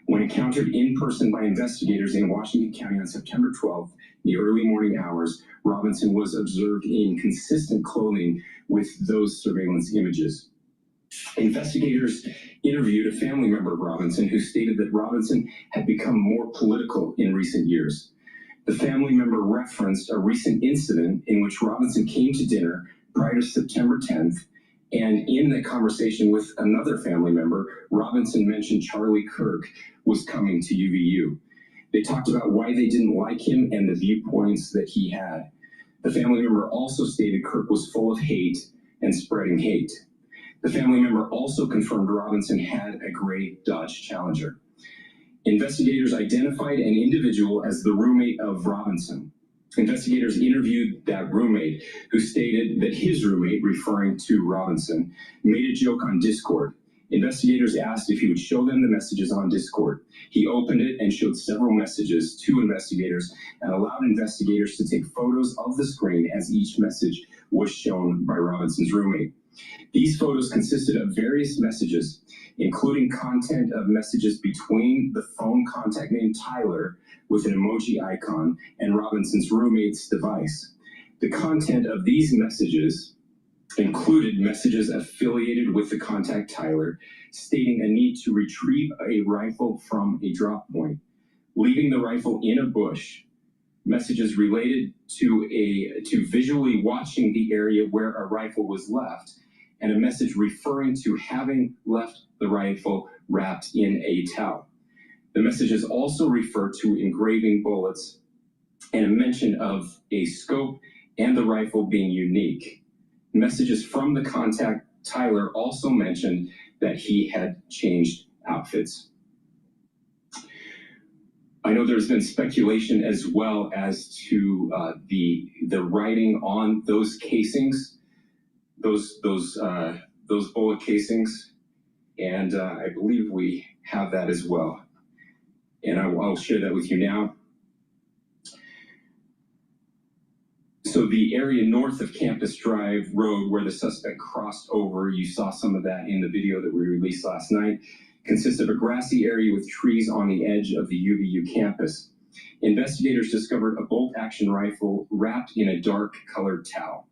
When encountered in person by investigators in Washington County on September 12th, in the early morning hours, Robinson was observed in consistent clothing with those surveillance images. Investigators interviewed a family member of Robinson who stated that Robinson had become more political in recent years. The family member referenced a recent incident in which Robinson came to dinner prior to September 10th, and in the conversation with another family member, Robinson mentioned Charlie Kirk was coming to UVU. They talked about why they didn't like him and the viewpoints that he had. The family member also stated Kirk was full of hate and spreading hate. The family member also confirmed Robinson had a gray Dodge Challenger. Investigators identified an individual as the roommate of Robinson. Investigators interviewed that roommate, who stated that his roommate, referring to Robinson, made a joke on Discord. Investigators asked if he would show them the messages on Discord. He opened it and showed several messages to investigators and allowed investigators to take photos of the screen as each message was shown by Robinson's roommate. These photos consisted of various messages, including content of messages between the phone contact named Tyler with an emoji icon and Robinson's roommate's device. The content of these messages included messages affiliated with the contact Tyler, stating a need to retrieve a rifle from a drop point, leaving the rifle in a bush, messages related to visually watching the area where a rifle was left, and a message referring to having left the rifle wrapped in a towel. The messages also refer to engraving bullets and a mention of a scope and the rifle being unique. Messages from the contact Tyler also mentioned that he had changed outfits. I know there's been speculation as well as to the writing on those casings, those bullet casings, and I believe we have that as well. And I'll share that with you now. So the area north of Campus Drive Road where the suspect crossed over, you saw some of that in the video that we released last night, consists of a grassy area with trees on the edge of the UVU campus. Investigators discovered a bolt-action rifle wrapped in a dark-colored towel.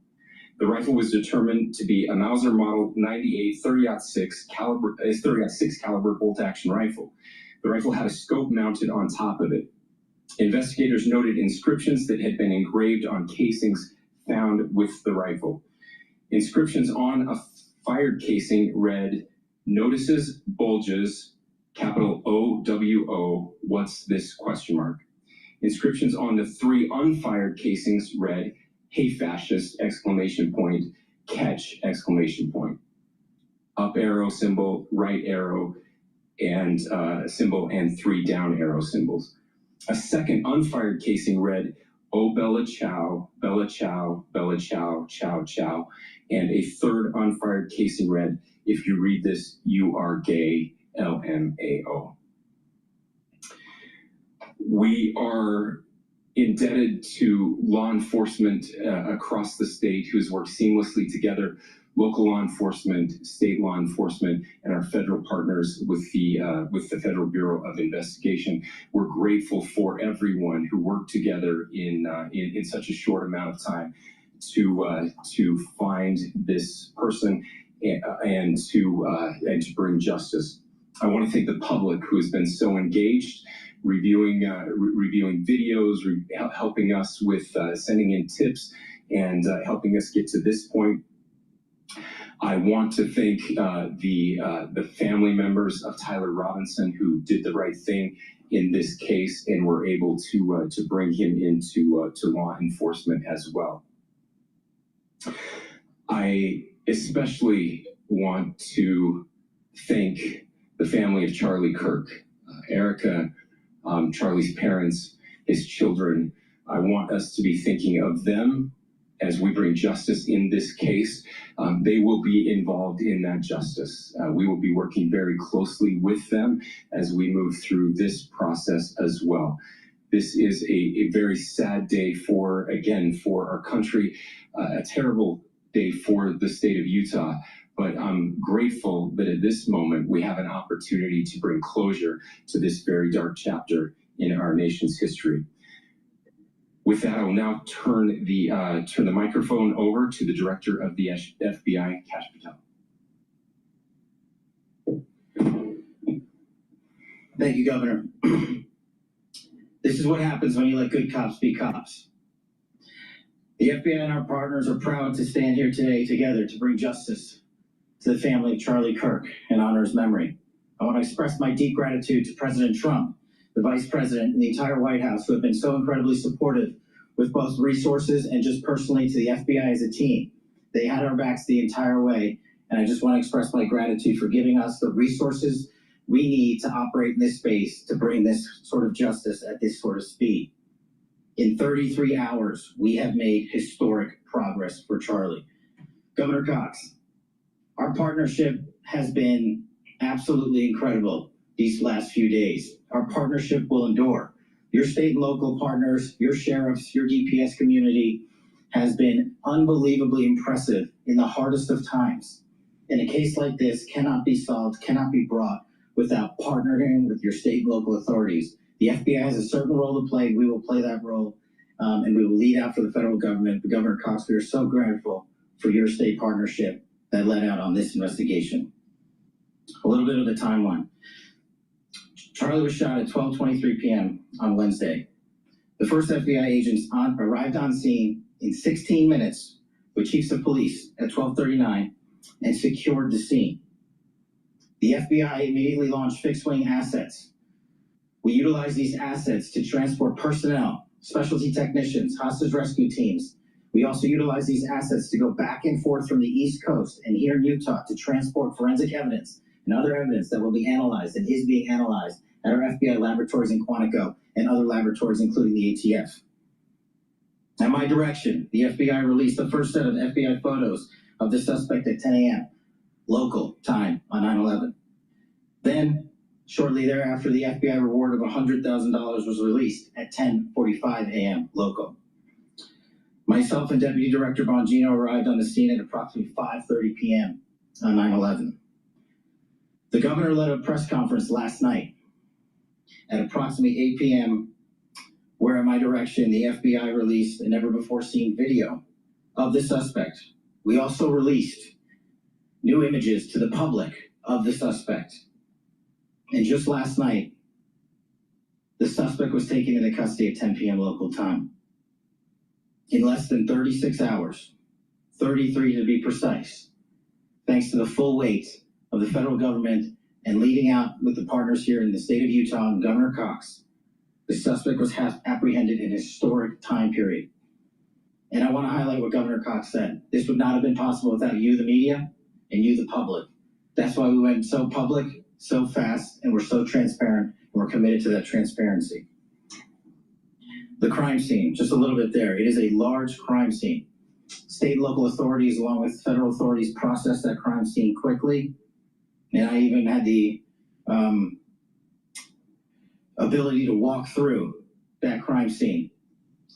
The rifle was determined to be a Mauser Model 98 30-06 caliber bolt-action rifle. The rifle had a scope mounted on top of it. Investigators noted inscriptions that had been engraved on casings found with the rifle. Inscriptions on a fired casing read, "Notices bulges, capital OWO, what's this question mark?" Inscriptions on the 3 unfired casings read, "Hey fascist, exclamation point, catch, exclamation point." Up arrow symbol, right arrow, and symbol, and 3 down arrow symbols. A second unfired casing read, "Oh Bella Chow, Bella Chow, Bella Chow, Chow Chow," and a third unfired casing read, "If you read this, you are gay, LMAO." We are indebted to law enforcement across the state who's worked seamlessly together local law enforcement, state law enforcement, and our federal partners with the Federal Bureau of Investigation. We're grateful for everyone who worked together in such a short amount of time to find this person and to bring justice. I want to thank the public who has been so engaged, reviewing videos, helping us with sending in tips, and helping us get to this point. I want to thank the family members of Tyler Robinson who did the right thing in this case and were able to bring him into to law enforcement as well. I especially want to thank the family of Charlie Kirk, Erica, Charlie's parents, his children. I want us to be thinking of them as we bring justice in this case. They will be involved in that justice. We will be working very closely with them as we move through this process as well. This is a very sad day for our country, a terrible day for the state of Utah. But I'm grateful that at this moment we have an opportunity to bring closure to this very dark chapter in our nation's history. With that, I will now turn the microphone over to the Director of the FBI, Kash Patel. Thank you, Governor. This is what happens when you let good cops be cops. The FBI and our partners are proud to stand here today together to bring justice to the family of Charlie Kirk and honor his memory. I want to express my deep gratitude to President Trump, the Vice President, and the entire White House who have been so incredibly supportive with both resources and just personally to the FBI as a team. They had our backs the entire way, and I just want to express my gratitude for giving us the resources we need to operate in this space to bring this sort of justice at this sort of speed. In 33 hours, we have made historic progress for Charlie. Governor Cox, our partnership has been absolutely incredible these last few days. Our partnership will endure. Your state and local partners, your sheriffs, your DPS community has been unbelievably impressive in the hardest of times. And a case like this cannot be solved, cannot be brought without partnering with your state and local authorities. The FBI has a certain role to play. We will play that role, and we will lead out for the federal government. But Governor Cox, we are so grateful for your state partnership that led out on this investigation. A little bit of the timeline. Charlie was shot at 12:23 p.m. on Wednesday. The first FBI agents arrived on scene in 16 minutes with chiefs of police at 12:39 and secured the scene. The FBI immediately launched fixed-wing assets. We utilized these assets to transport personnel, specialty technicians, hostage rescue teams. We also utilized these assets to go back and forth from the East Coast and here in Utah to transport forensic evidence and other evidence that will be analyzed and is being analyzed at our FBI laboratories in Quantico and other laboratories, including the ATF. At my direction, the FBI released the first set of FBI photos of the suspect at 10 a.m. local time on 9/11. Then, shortly thereafter, the FBI reward of $100,000 was released at 10:45 a.m. local. Myself and Deputy Director Bongino arrived on the scene at approximately 5:30 p.m. on 9/11. The governor led a press conference last night at approximately 8 p.m., where at my direction, the FBI released a never-before-seen video of the suspect. We also released new images to the public of the suspect. And just last night, the suspect was taken into custody at 10 p.m. local time. In less than 36 hours, 33 to be precise, thanks to the full weight of the federal government and leading out with the partners here in the state of Utah and Governor Cox, the suspect was apprehended in a historic time period. And I want to highlight what Governor Cox said. This would not have been possible without you, the media, and you, the public. That's why we went so public, so fast, and we're so transparent, and we're committed to that transparency. The crime scene, just a little bit there. It is a large crime scene. State and local authorities, along with federal authorities, processed that crime scene quickly. And I even had the ability to walk through that crime scene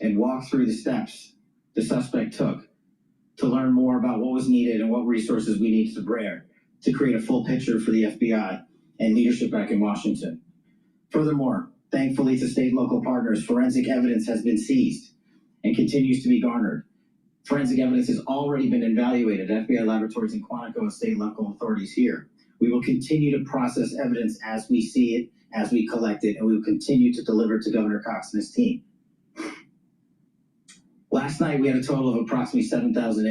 and walk through the steps the suspect took to learn more about what was needed and what resources we needed to bear to create a full picture for the FBI and leadership back in Washington. Furthermore, thankfully to state and local partners, forensic evidence has been seized and continues to be garnered. Forensic evidence has already been evaluated at FBI laboratories in Quantico and state and local authorities here. We will continue to process evidence as we see it, as we collect it, and we will continue to deliver to Governor Cox and his team. Last night, we had a total of approximately 7,000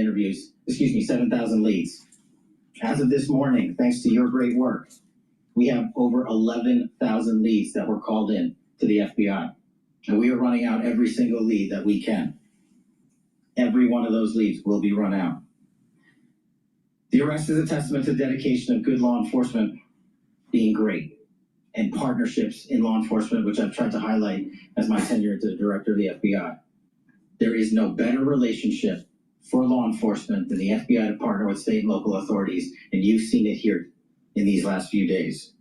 leads. As of this morning, thanks to your great work, we have over 11,000 leads that were called in to the FBI. And we are running out every single lead that we can. Every one of those leads will be run out. The arrest is a testament to the dedication of good law enforcement being great, and partnerships in law enforcement, which I've tried to highlight as my tenure as the director of the FBI. There is no better relationship for law enforcement than the FBI to partner with state and local authorities, and you've seen it here in these last few days.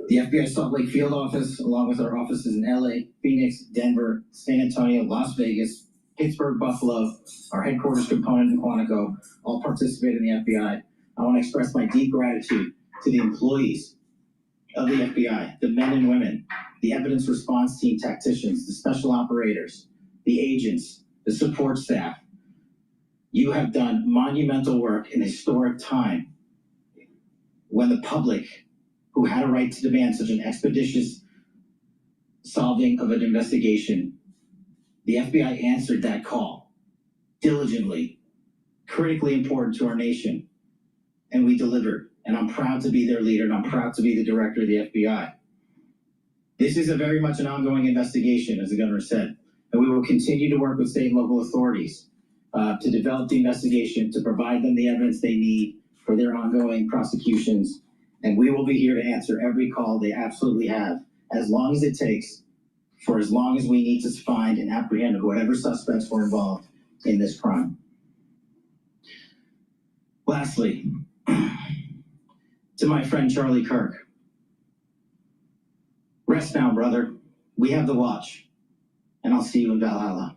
The FBI Salt Lake Field Office, along with our offices in LA, Phoenix, Denver, San Antonio, Las Vegas, Pittsburgh, Buffalo, our headquarters component in Quantico, all participate in the FBI. I want to express my deep gratitude to the employees of the FBI, the men and women, the evidence response team tacticians, the special operators, the agents, the support staff. You have done monumental work in a historic time when the public, who had a right to demand such an expeditious solving of an investigation, the FBI answered that call diligently, critically important to our nation, and we delivered. And I'm proud to be their leader, and I'm proud to be the director of the FBI. This is a very much an ongoing investigation, as the governor said, and we will continue to work with state and local authorities to develop the investigation, to provide them the evidence they need for their ongoing prosecutions, and we will be here to answer every call they absolutely have, as long as it takes, for as long as we need to find and apprehend whatever suspects were involved in this crime. Lastly, to my friend Charlie Kirk, rest now, brother. We have the watch, and I'll see you in Valhalla.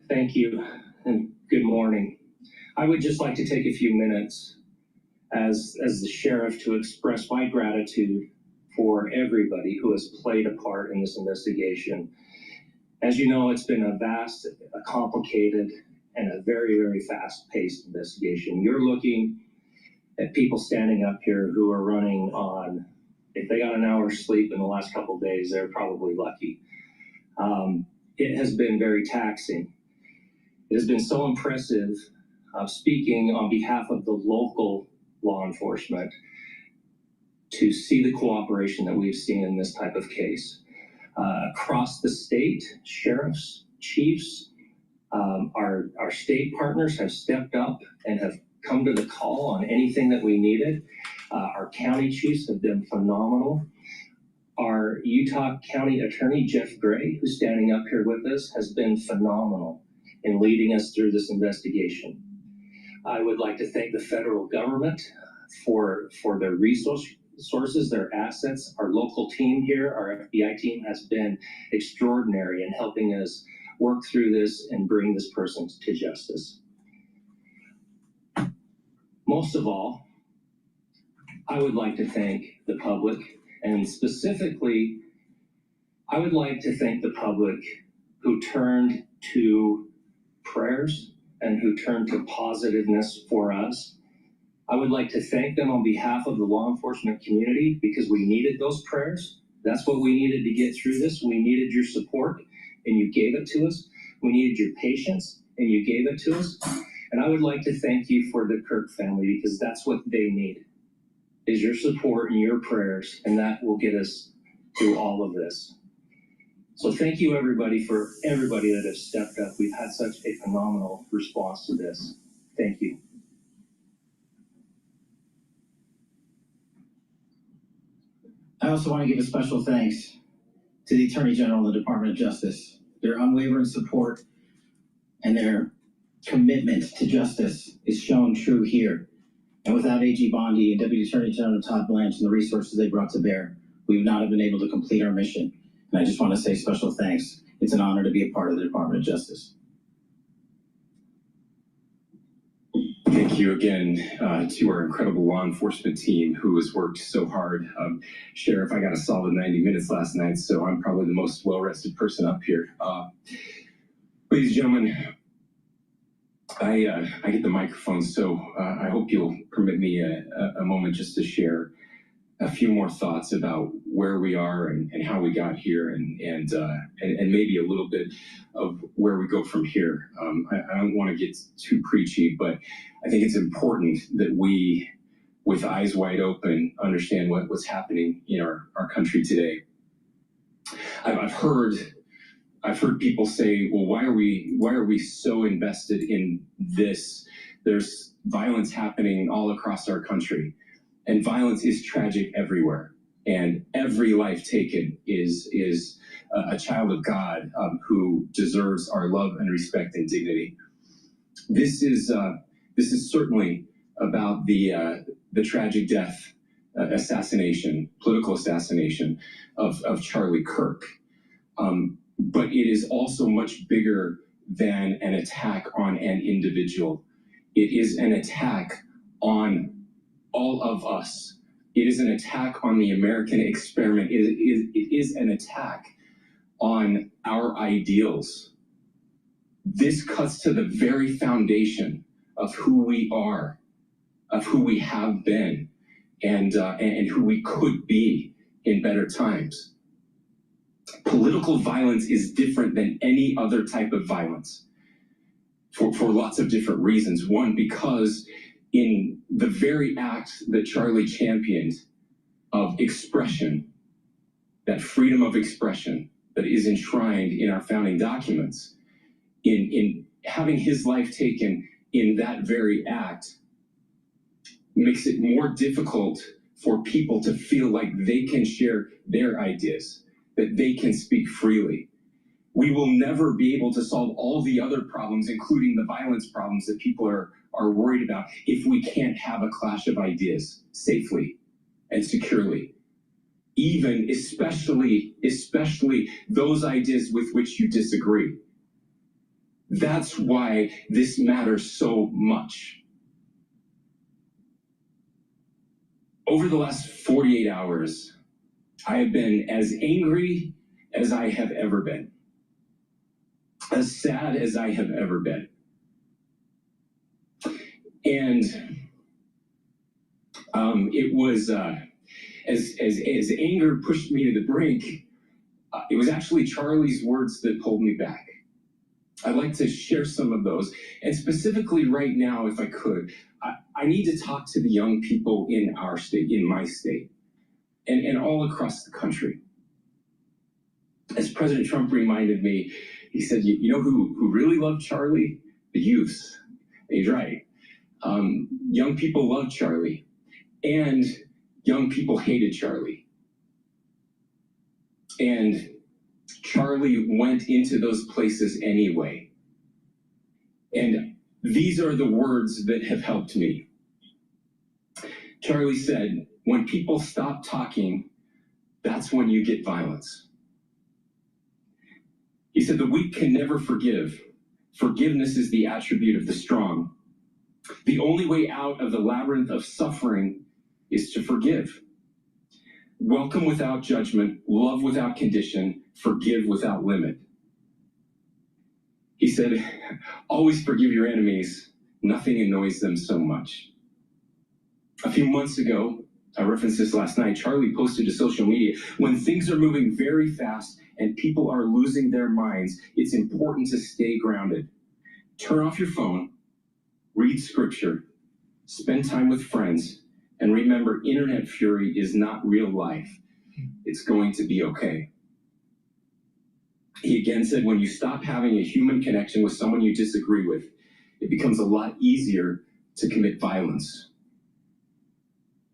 Thank you, and good morning. I would just like to take a few minutes as the sheriff to express my gratitude for everybody who has played a part in this investigation. As you know, it's been a vast, a complicated, and a very, very fast-paced investigation. You're looking at people standing up here who are running on, if they got an hour's sleep in the last couple of days, they're probably lucky. It has been very taxing. It has been so impressive, speaking on behalf of the local law enforcement, to see the cooperation that we've seen in this type of case. Across the state, sheriffs, chiefs, our state partners have stepped up and have come to the call on anything that we needed. Our county chiefs have been phenomenal. Our Utah County Attorney, Jeff Gray, who's standing up here with us, has been phenomenal in leading us through this investigation. I would like to thank the federal government for their resources, their assets. Our local team here, our FBI team, has been extraordinary in helping us work through this and bring this person to justice. Most of all, I would like to thank the public, and specifically, I would like to thank the public who turned to prayers and who turned to positiveness for us. I would like to thank them on behalf of the law enforcement community, because we needed those prayers. That's what we needed to get through this. We needed your support, and you gave it to us. We needed your patience, and you gave it to us. And I would like to thank you for the Kirk family, because that's what they need, is your support and your prayers, and that will get us through all of this. So thank you, everybody, for everybody that has stepped up. We've had such a phenomenal response to this. Thank you. I also want to give a special thanks to the Attorney General and the Department of Justice. Their unwavering support and their commitment to justice is shown true here. And without AG Bondi and Deputy Attorney General Todd Blanche and the resources they brought to bear, we would not have been able to complete our mission. And I just want to say special thanks. It's an honor to be a part of the Department of Justice. Thank you again to our incredible law enforcement team who has worked so hard. Sheriff, I got a solid 90 minutes last night, so I'm probably the most well-rested person up here. Ladies and gentlemen, I get the microphone, so I hope you'll permit me a moment just to share a few more thoughts about where we are and how we got here and maybe a little bit of where we go from here. I don't want to get too preachy, but I think it's important that we, with eyes wide open, understand what's happening in our country today. I've heard people say, well, why are we so invested in this? There's violence happening all across our country. And violence is tragic everywhere. And every life taken is a child of God who deserves our love and respect and dignity. This is certainly about the tragic death, political assassination of Charlie Kirk. But it is also much bigger than an attack on an individual. It is an attack on all of us. It is an attack on the American experiment. It is an attack on our ideals. This cuts to the very foundation of who we are, of who we have been, and who we could be in better times. Political violence is different than any other type of violence for lots of different reasons. One, because in the very act that Charlie championed of expression, that freedom of expression that is enshrined in our founding documents, in having his life taken in that very act, makes it more difficult for people to feel like they can share their ideas, that they can speak freely. We will never be able to solve all the other problems, including the violence problems that people are worried about, if we can't have a clash of ideas safely and securely. Especially those ideas with which you disagree. That's why this matters so much. Over the last 48 hours, I have been as angry as I have ever been, as sad as I have ever been. And it was, as anger pushed me to the brink, it was actually Charlie's words that pulled me back. I'd like to share some of those. And specifically right now, if I could, I need to talk to the young people in our state, in my state, and all across the country. As President Trump reminded me, he said, you know who really loved Charlie? The youths. He's right. Young people loved Charlie, and young people hated Charlie. And Charlie went into those places anyway. And these are the words that have helped me. Charlie said, when people stop talking, that's when you get violence. He said, the weak can never forgive. Forgiveness is the attribute of the strong. The only way out of the labyrinth of suffering is to forgive. Welcome without judgment, love without condition, forgive without limit. He said, always forgive your enemies. Nothing annoys them so much. A few months ago, I referenced this last night, Charlie posted to social media, when things are moving very fast and people are losing their minds, it's important to stay grounded. Turn off your phone, read scripture, spend time with friends, and remember, internet fury is not real life. It's going to be okay. He again said, when you stop having a human connection with someone you disagree with, it becomes a lot easier to commit violence.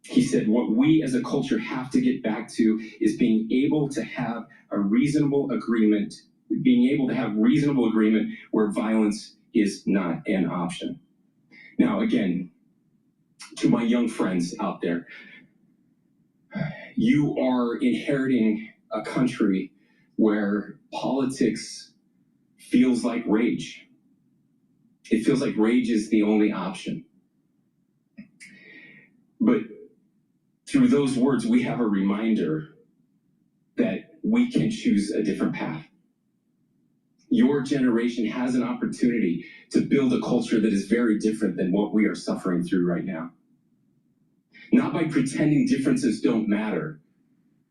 He said, what we as a culture have to get back to is being able to have a reasonable agreement, where violence is not an option. Now, again, to my young friends out there, you are inheriting a country where politics feels like rage. It feels like rage is the only option. But through those words, we have a reminder that we can choose a different path. Your generation has an opportunity to build a culture that is very different than what we are suffering through right now. Not by pretending differences don't matter,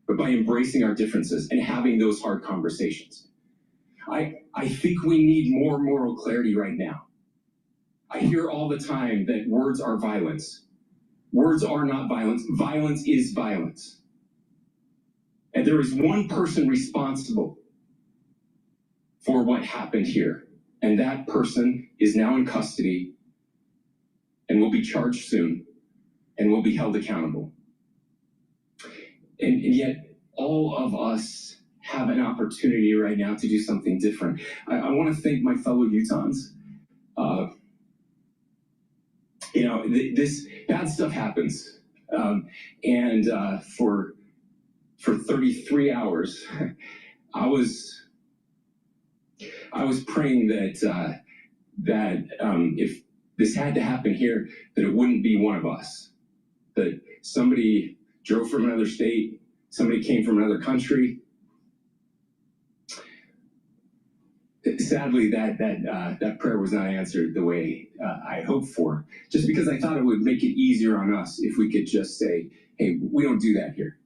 but by embracing our differences and having those hard conversations. I think we need more moral clarity right now. I hear all the time that words are violence. Words are not violence. Violence is violence. And there is one person responsible for what happened here. And that person is now in custody and will be charged soon and will be held accountable. And yet, all of us have an opportunity right now to do something different. I want to thank my fellow Utahns. This bad stuff happens. For 33 hours, I was praying that if this had to happen here, that it wouldn't be one of us. That somebody drove from another state, somebody came from another country. Sadly, that prayer was not answered the way I hoped for, just because I thought it would make it easier on us if we could just say, hey, we don't do that here.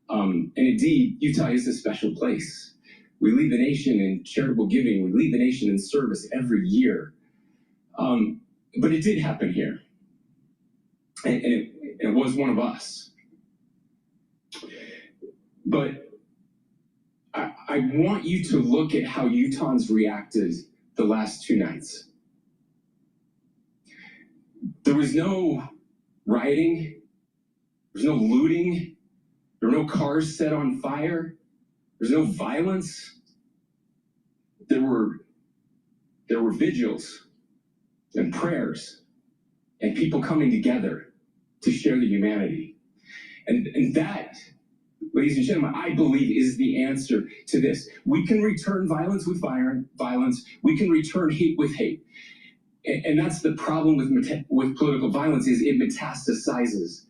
And indeed, Utah is a special place. We lead the nation in charitable giving. We lead the nation in service every year. But it did happen here. And it was one of us. But I want you to look at how Utahns reacted the last 2 nights. There was no rioting. There was no looting. There were no cars set on fire. There's no violence. There were vigils and prayers and people coming together to share the humanity. And that, ladies and gentlemen, I believe is the answer to this. We can return violence with violence. We can return hate with hate. And that's the problem with political violence, is it metastasizes.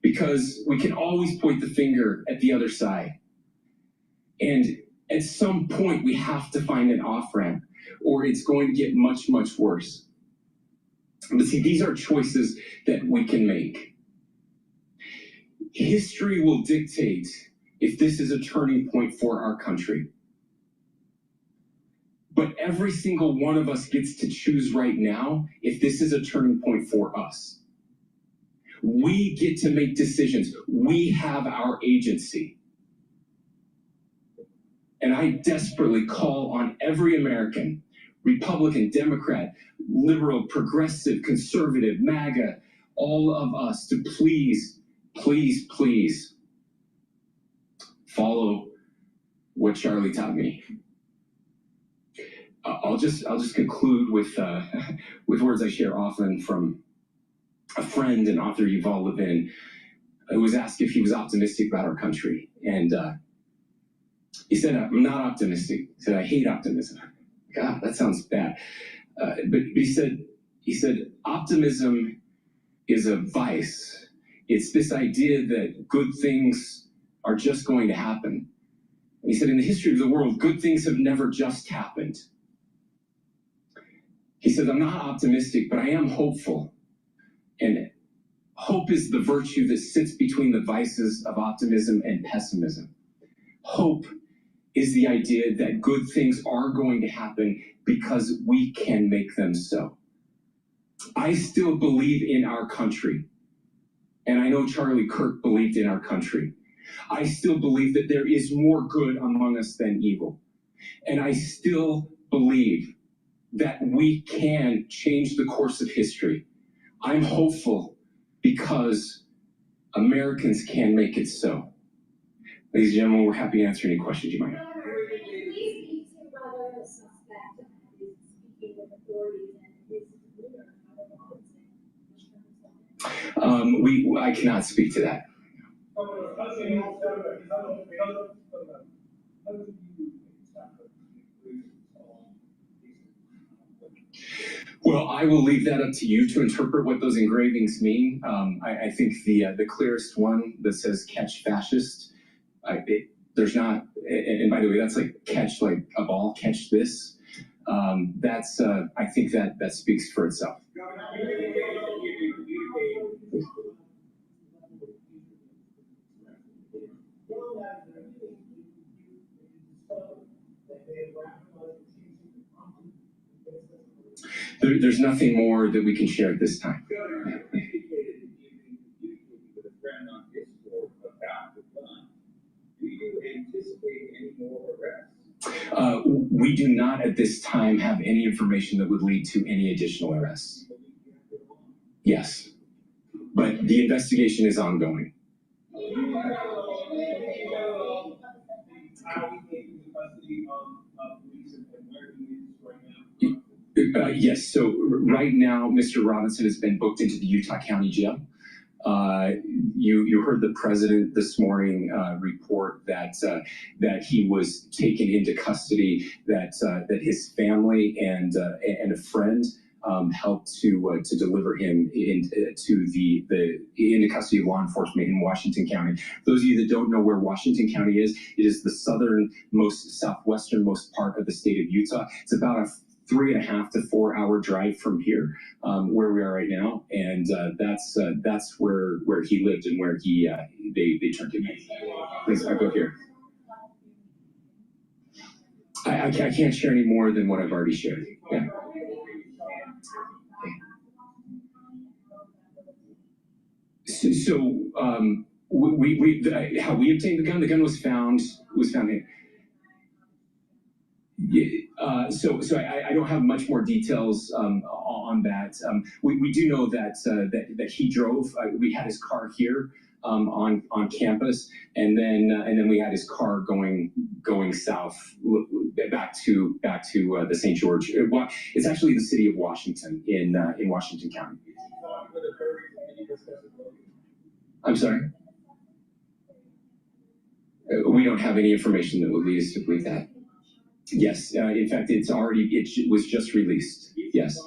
Because we can always point the finger at the other side. And at some point, we have to find an off-ramp, or it's going to get much, much worse. But see, these are choices that we can make. History will dictate if this is a turning point for our country. But every single one of us gets to choose right now if this is a turning point for us. We get to make decisions. We have our agency. And I desperately call on every American, Republican, Democrat, liberal, progressive, conservative, MAGA, all of us to please, please, please follow what Charlie taught me. I'll just conclude with words I share often from a friend and author, Yuval Levin, who was asked if he was optimistic about our country. And he said, I'm not optimistic. He said, I hate optimism. God, that sounds bad. But he said, optimism is a vice. It's this idea that good things are just going to happen. And he said, in the history of the world, good things have never just happened. He said, I'm not optimistic, but I am hopeful. And hope is the virtue that sits between the vices of optimism and pessimism. Hope is the idea that good things are going to happen because we can make them so. I still believe in our country. And I know Charlie Kirk believed in our country. I still believe that there is more good among us than evil. And I still believe that we can change the course of history. I'm hopeful because Americans can make it so. Ladies and gentlemen, we're happy to answer any questions you might have. I cannot speak to that. Well, I will leave that up to you to interpret what those engravings mean. I think the clearest one that says "catch fascist," there's not, and by the way, that's like catch like a ball, catch this. That's I think that speaks for itself. There's nothing more that we can share at this time. We do not at this time have any information that would lead to any additional arrests. Yes, but the investigation is ongoing. Yes, so right now, Mr. Robinson has been booked into the Utah County Jail. You heard the president this morning report that he was taken into custody, that his family and a friend helped to deliver him into custody of law enforcement in Washington County. Those of you that don't know where Washington County is, it is the southwesternmost part of the state of Utah. It's about a 3.5 to 4 hour drive from here, where we are right now, and that's where he lived and where they turned him in. Please, I'll go here. I can't share any more than what I've already shared. Yeah. So how we obtained the gun? The gun was found here. So I don't have much more details on that. We do know that he drove. We had his car here on campus, and then we had his car going south back to the St. George. It's actually the city of Washington in Washington County. I'm sorry. We don't have any information that would lead us to believe that. Yes, in fact, it was just released. Yes.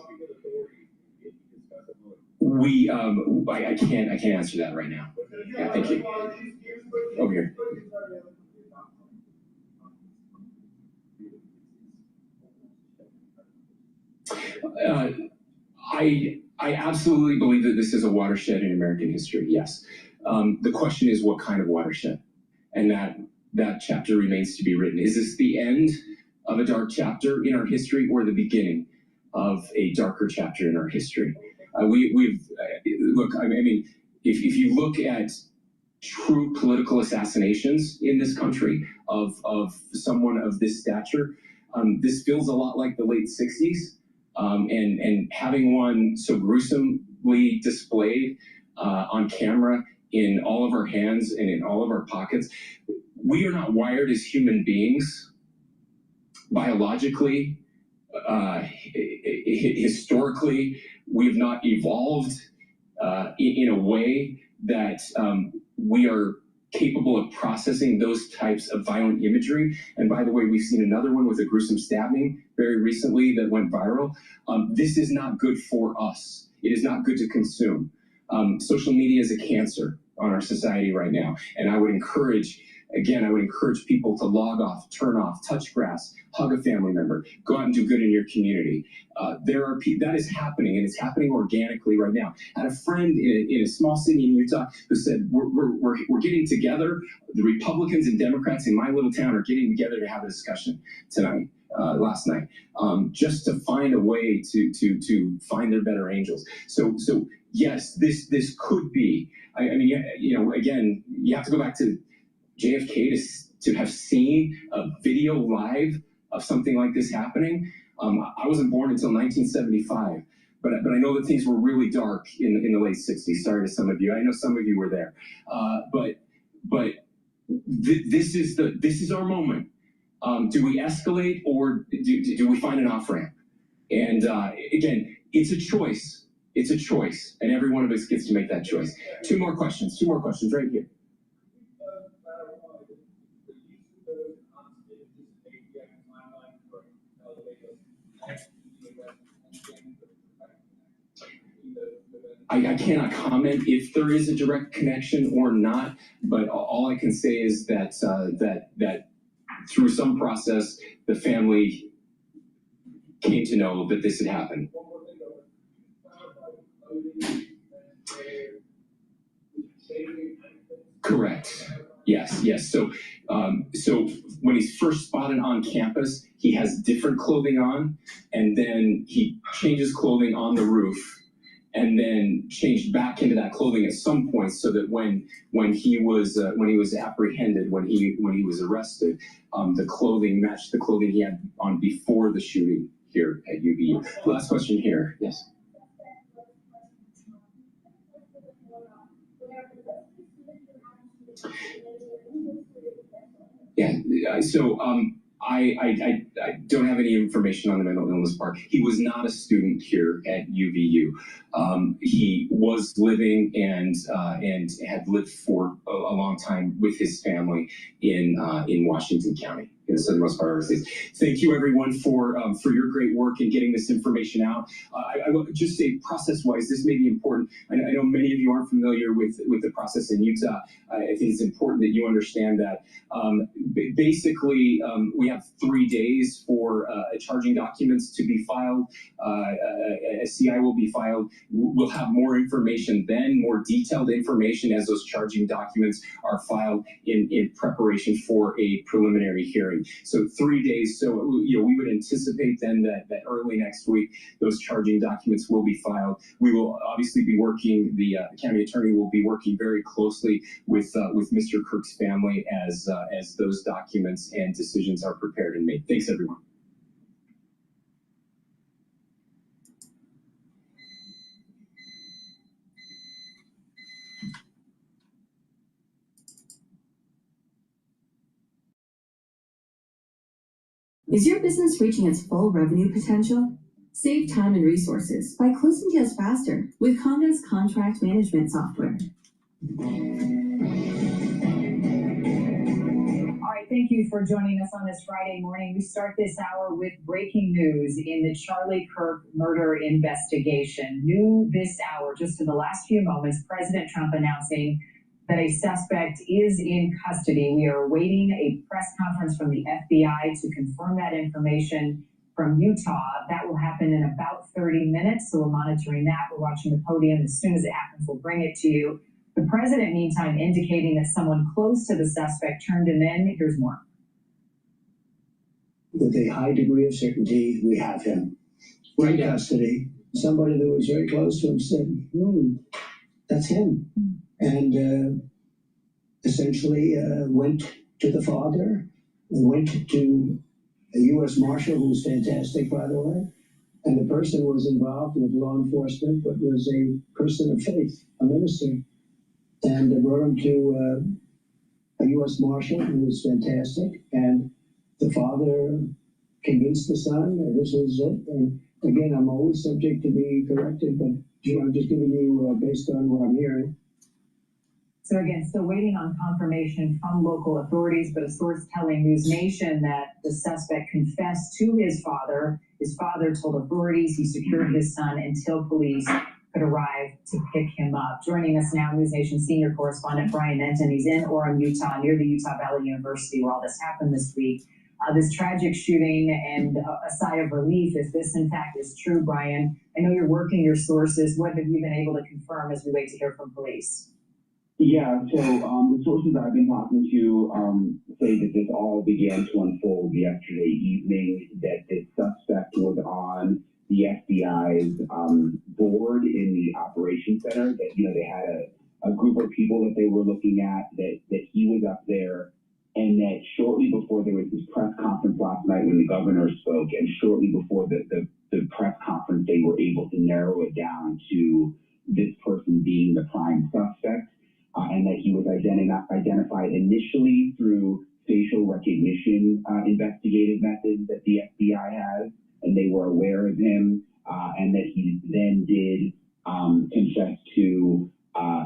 I can't answer that right now. Yeah, thank you. Over here. I absolutely believe that this is a watershed in American history. Yes. The question is, what kind of watershed? And that chapter remains to be written. Is this the end of a dark chapter in our history, or the beginning of a darker chapter in our history? Look. I mean, if you look at true political assassinations in this country of someone of this stature, this feels a lot like the late '60s, and having one so gruesomely displayed on camera in all of our hands and in all of our pockets. We are not wired as human beings biologically, historically. We have not evolved in a way that we are capable of processing those types of violent imagery. And by the way, we've seen another one with a gruesome stabbing very recently that went viral. This is not good for us. It is not good to consume. Social media is a cancer on our society right now. And I would encourage people to log off, turn off, touch grass, hug a family member, go out and do good in your community. That is happening, and it's happening organically right now. I had a friend in a small city in Utah who said, we're getting together. The Republicans and Democrats in my little town are getting together to have a discussion tonight. Last night, just to find a way to find their better angels. So yes, this could be. I mean, again, you have to go back to JFK to have seen a video live of something like this happening. I wasn't born until 1975, but I know that things were really dark in the late '60s. Sorry to some of you. I know some of you were there, but this is our moment. Do we escalate, or do we find an off-ramp? And again, it's a choice. It's a choice, and every one of us gets to make that choice. Two more questions right here. I cannot comment if there is a direct connection or not, but all I can say is that that through some process, the family came to know that this had happened. Correct. Yes. So when he's first spotted on campus, he has different clothing on, and then he changes clothing on the roof, and then changed back into that clothing at some point, so that when he was apprehended, when he was arrested, the clothing matched the clothing he had on before the shooting here at UVU. Last question here. Yes. Yeah. So I don't have any information on the mental illness part. He was not a student here at UVU. He was living and had lived for a long time with his family in Washington County, in the southernmost part of our state. Thank you, everyone, for your great work in getting this information out. I will just say, process-wise, this may be important. I know many of you aren't familiar with the process in Utah. I think it's important that you understand that. Basically, we have 3 days for charging documents to be filed. A CI will be filed. We'll have more information then, more detailed information as those charging documents are filed in preparation for a preliminary hearing. So 3 days. So we would anticipate then that early next week those charging documents will be filed. We will obviously be working. The county attorney will be working very closely with Mr. Kirk's family as those documents and decisions are prepared and made. Thanks, everyone. Is your business reaching its full revenue potential? Save time and resources by closing deals faster with Conga's contract management software. All right, thank you for joining us on this Friday morning. We start this hour with breaking news in the Charlie Kirk murder investigation. New this hour, just in the last few moments, President Trump announcing that a suspect is in custody. We are awaiting a press conference from the FBI to confirm that information from Utah. That will happen in about 30 minutes, so we're monitoring that. We're watching the podium. As soon as it happens, we'll bring it to you. The president, meantime, indicating that someone close to the suspect turned him in. Here's more. With a high degree of certainty, we have him in custody. Somebody that was very close to him said, that's him. And essentially went to the father, went to a U.S. Marshal, who's fantastic, by the way, and the person was involved with law enforcement, but was a person of faith, a minister, and brought him to a U.S. Marshal, who was fantastic, and the father convinced the son that this was it. And again, I'm always subject to be corrected, but I'm just giving you based on what I'm hearing. So again, still waiting on confirmation from local authorities, but a source telling News Nation that the suspect confessed to his father. His father told authorities he secured his son until police could arrive to pick him up. Joining us now, News Nation senior correspondent Brian Menton. He's in Orem, Utah, near the Utah Valley University, where all this happened this week. This tragic shooting, and a sigh of relief if this in fact is true, Brian. I know you're working your sources. What have you been able to confirm as we wait to hear from police? Yeah, so the sources I've been talking to say that this all began to unfold yesterday evening, that this suspect was on the FBI's board in the operations center, that, they had a group of people that they were looking at, that he was up there, and that shortly before there was this press conference last night when the governor spoke, and shortly before the press conference, they were able to narrow it down to this person being the prime suspect. And that he was identified initially through facial recognition investigative methods that the FBI has, and they were aware of him, and that he then did confess to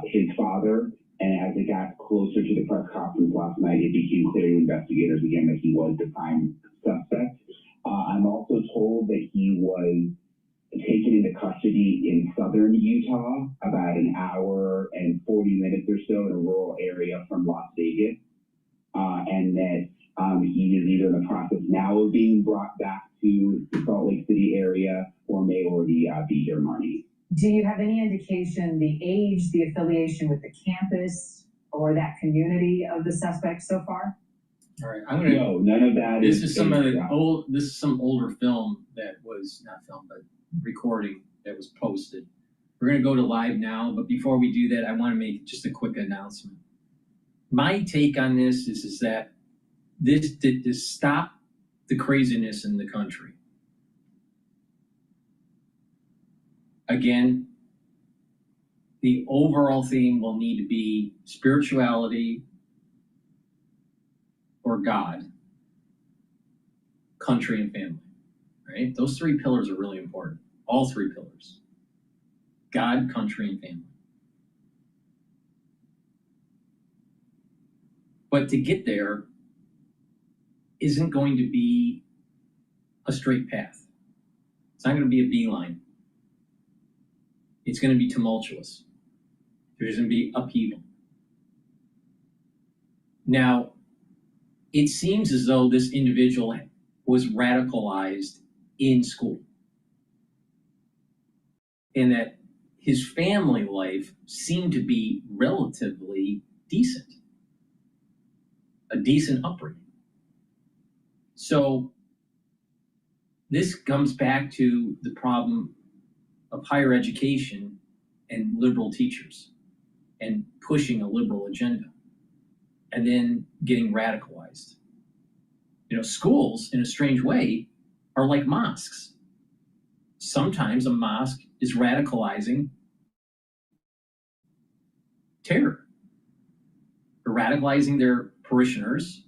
his father. And as it got closer to the press conference last night, it became clear to investigators again that he was the prime suspect. I'm also told that he was taken into custody in southern Utah, about an hour and 40 minutes or so in a rural area from Las Vegas. And that he is either in the process now of being brought back to the Salt Lake City area or may already be here, Marnie. Do you have any indication the age, the affiliation with the campus, or that community of the suspect so far? All right, I'm gonna. No, none of that This is some of the old. This is some older film that was not film, but recording that was posted. We're gonna go to live now, but before we do that, I want to make just a quick announcement. My take on this is that this to stop the craziness in the country. Again, the overall theme will need to be spirituality or God, country, and family, right? Those three pillars are really important. All three pillars: God, country, and family. But to get there isn't going to be a straight path. It's not going to be a beeline. It's going to be tumultuous. There's going to be upheaval. Now, it seems as though this individual was radicalized in school, and that his family life seemed to be relatively decent, a decent upbringing. So this comes back to the problem of higher education and liberal teachers and pushing a liberal agenda and then getting radicalized. You know, schools, in a strange way, are like mosques. Sometimes a mosque is radicalizing terror. They're radicalizing their parishioners,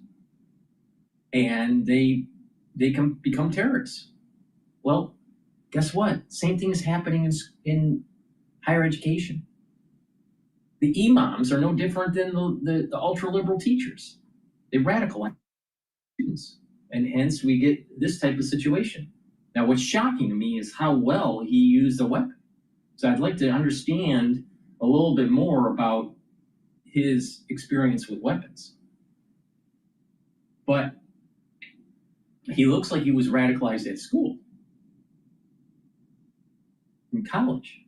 and they can become terrorists. Well, guess what? Same thing is happening in higher education. The imams are no different than the ultra-liberal teachers. They radicalize students, and hence we get this type of situation. Now, what's shocking to me is how well he used a weapon. So I'd like to understand a little bit more about his experience with weapons. But he looks like he was radicalized at school, in college.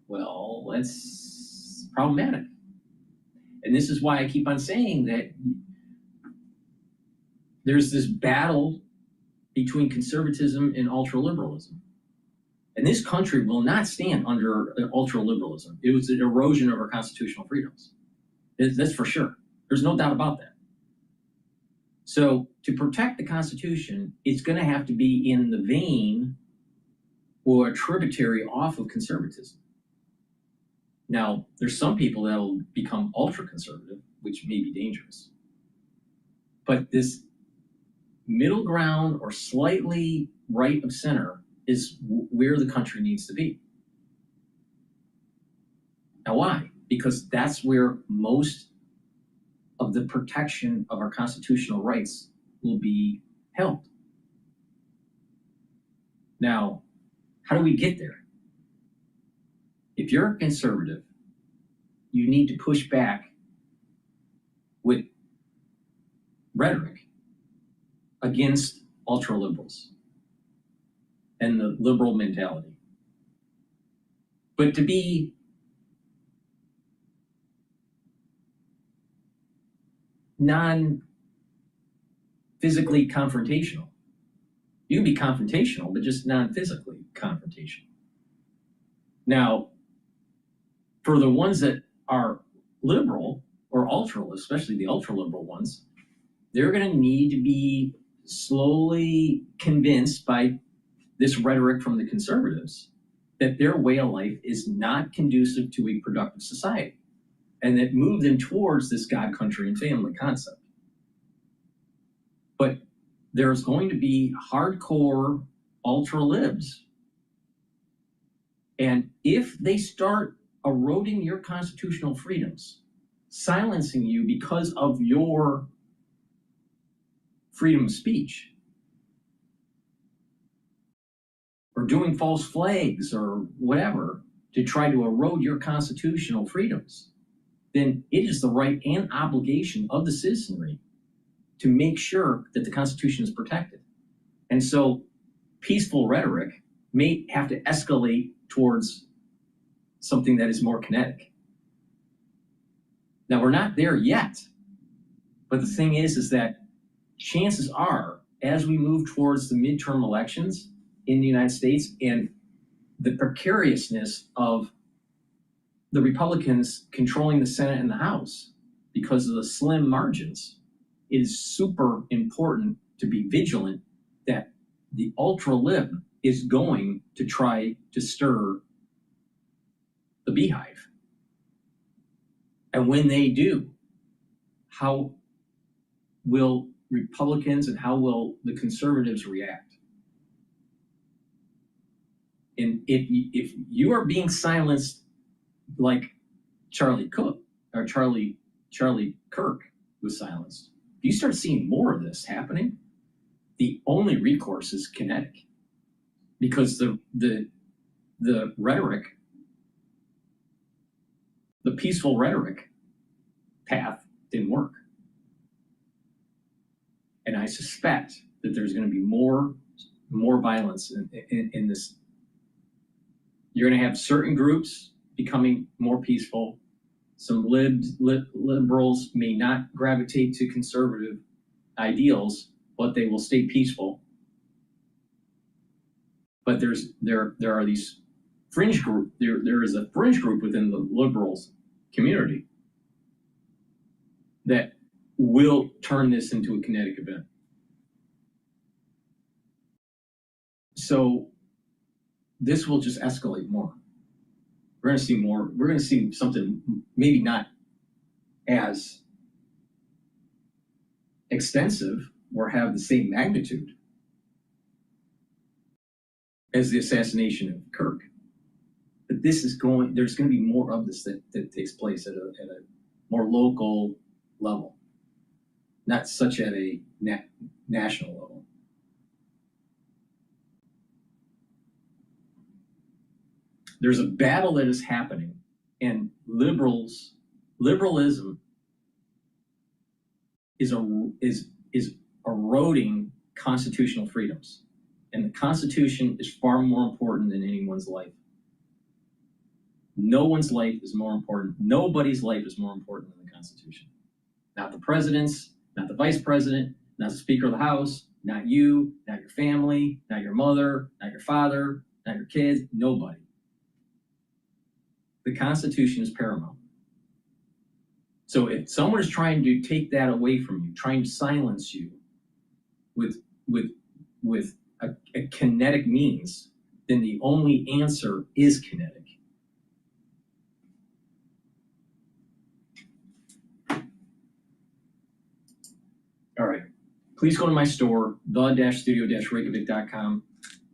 Well, that's problematic. And this is why I keep on saying that there's this battle between conservatism and ultra-liberalism. And this country will not stand under ultra-liberalism. It was an erosion of our constitutional freedoms. That's for sure. There's no doubt about that. So to protect the Constitution, it's going to have to be in the vein or a tributary off of conservatism. Now, there's some people that will become ultra-conservative, which may be dangerous. But this middle ground or slightly right of center is where the country needs to be. Now, why? Because that's where most of the protection of our constitutional rights will be held. Now, how do we get there? If you're a conservative, you need to push back with rhetoric against ultra-liberals and the liberal mentality. But to be non-physically confrontational, you can be confrontational, but just non-physically confrontational. Now, for the ones that are liberal or ultra, especially the ultra-liberal ones, they're going to need to be slowly convinced by this rhetoric from the conservatives that their way of life is not conducive to a productive society, and that move them towards this God, country, and family concept. But there's going to be hardcore ultra-libs. And if they start eroding your constitutional freedoms, silencing you because of your freedom of speech, or doing false flags or whatever to try to erode your constitutional freedoms, then it is the right and obligation of the citizenry to make sure that the Constitution is protected. And so peaceful rhetoric may have to escalate towards something that is more kinetic. Now, we're not there yet, but the thing is that chances are, as we move towards the midterm elections in the United States and the precariousness of the Republicans controlling the Senate and the House because of the slim margins, it is super important to be vigilant that the ultra-lib is going to try to stir the beehive. And when they do, how will Republicans and how will the conservatives react? And if you are being silenced like Charlie Kirk was silenced, if you start seeing more of this happening, the only recourse is kinetic, because the rhetoric, the peaceful rhetoric path didn't work. And I suspect that there's going to be more violence in this. You're going to have certain groups becoming more peaceful. Some liberals may not gravitate to conservative ideals, but they will stay peaceful. But there are these fringe group. There is a fringe group within the liberals community that will turn this into a kinetic event. So this will just escalate more. We're going to see more. We're going to see something maybe not as extensive or have the same magnitude as the assassination of Kirk. But this is there's going to be more of this that takes place at a more local level, not such at a national level. There's a battle that is happening, and liberalism is eroding constitutional freedoms, and the Constitution is far more important than anyone's life. No one's life is more important. Nobody's life is more important than the Constitution. Not the president's, not the vice president, not the Speaker of the House, not you, not your family, not your mother, not your father, not your kids, nobody. The Constitution is paramount. So if someone is trying to take that away from you, trying to silence you with a kinetic means, then the only answer is kinetic. All right, please go to my store, the-studio-reykjavik.com,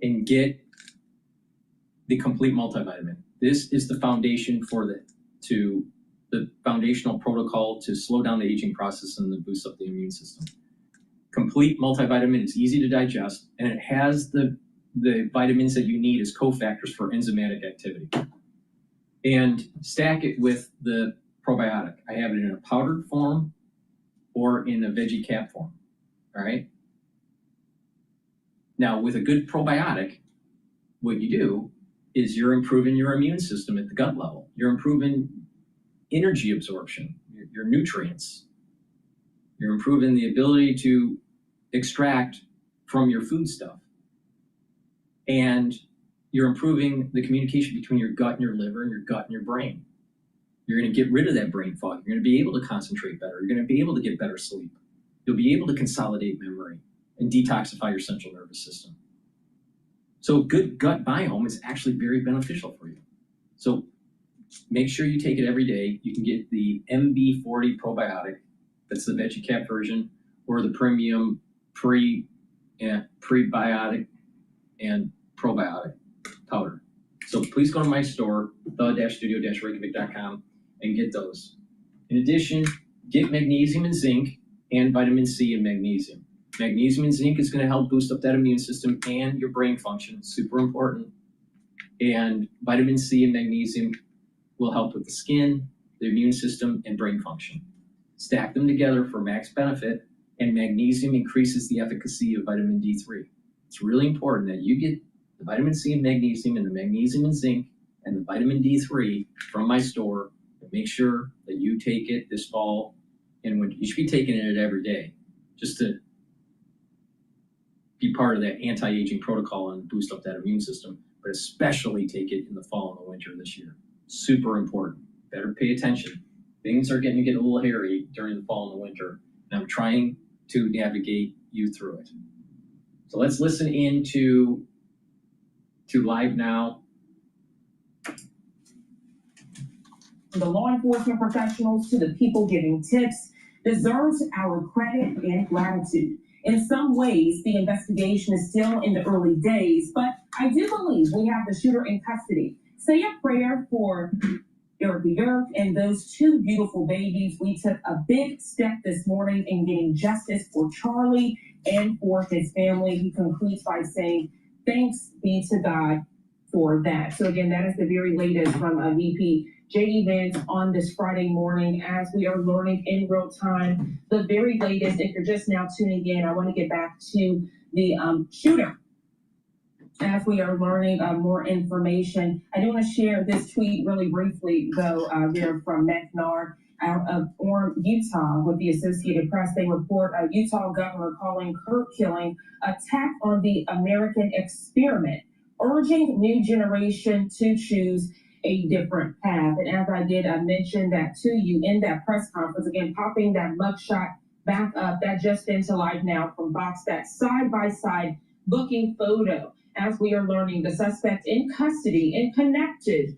and get the complete multivitamin. This is the foundation for the foundational protocol to slow down the aging process and to boost up the immune system. Complete multivitamin is easy to digest, and it has the vitamins that you need as cofactors for enzymatic activity. And stack it with the probiotic. I have it in a powdered form or in a veggie cap form, all right? Now, with a good probiotic, what you do is you're improving your immune system at the gut level. You're improving energy absorption, your nutrients. You're improving the ability to extract from your food stuff. And you're improving the communication between your gut and your liver and your gut and your brain. You're going to get rid of that brain fog. You're going to be able to concentrate better. You're going to be able to get better sleep. You'll be able to consolidate memory and detoxify your central nervous system. So good gut biome is actually very beneficial for you. So make sure you take it every day. You can get the MB40 probiotic. That's the veggie cap version, or the premium prebiotic and probiotic powder. So please go to my store, the-studio-reykjavik.com, and get those. In addition, get magnesium and zinc and vitamin C and magnesium. Magnesium and zinc is going to help boost up that immune system and your brain function. Super important. And vitamin C and magnesium will help with the skin, the immune system, and brain function. Stack them together for max benefit, and magnesium increases the efficacy of vitamin D3. It's really important that you get the vitamin C and magnesium and the magnesium and zinc and the vitamin D3 from my store, and make sure that you take it this fall. And when you should be taking it every day, just to be part of that anti-aging protocol and boost up that immune system, but especially take it in the fall and the winter this year. Super important. Better pay attention. Things are getting to get a little hairy during the fall and the winter, and I'm trying to navigate you through it. So let's listen in to Live Now. The law enforcement professionals to the people giving tips deserves our credit and gratitude. In some ways, the investigation is still in the early days, but I do believe we have the shooter in custody. Say a prayer for Kirk and those two beautiful babies. We took a big step this morning in getting justice for Charlie and for his family. He concludes by saying, thanks be to God for that. So again, that is the very latest from VP J.D. Vance on this Friday morning as we are learning in real time the very latest. If you're just now tuning in, I want to get back to the shooter as we are learning more information. I do want to share this tweet really briefly, though, here from McNair out of Orem, Utah, with the Associated Press. They report a Utah governor calling Kirk killing attack on the American experiment, urging new generation to choose a different path. And as I did mention that to you in that press conference, again, popping that mugshot back up, that just into Live Now from Fox, that side-by-side booking photo as we are learning the suspect in custody and connected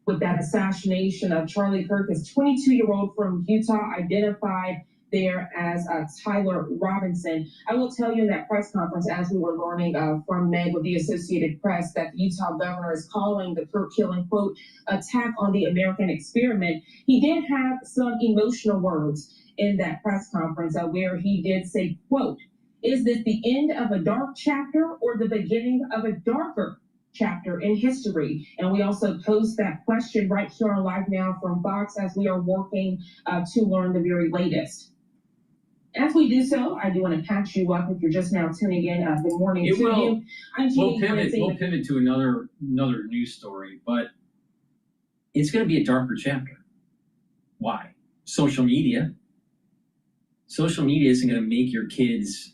with that assassination of Charlie Kirk is 22-year-old from Utah, identified there as Tyler Robinson. I will tell you in that press conference, as we were learning from Meg with the Associated Press, that the Utah governor is calling the Kirk killing, quote, attack on the American experiment. He did have some emotional words in that press conference where he did say, quote, is this the end of a dark chapter or the beginning of a darker chapter in history? And we also posed that question right here on Live Now from Fox as we are working to learn the very latest. As we do so, I do want to catch you up if you're just now tuning in. Good morning to you. We'll pivot to another news story, but it's going to be a darker chapter. Why? Social media. Social media isn't going to make your kids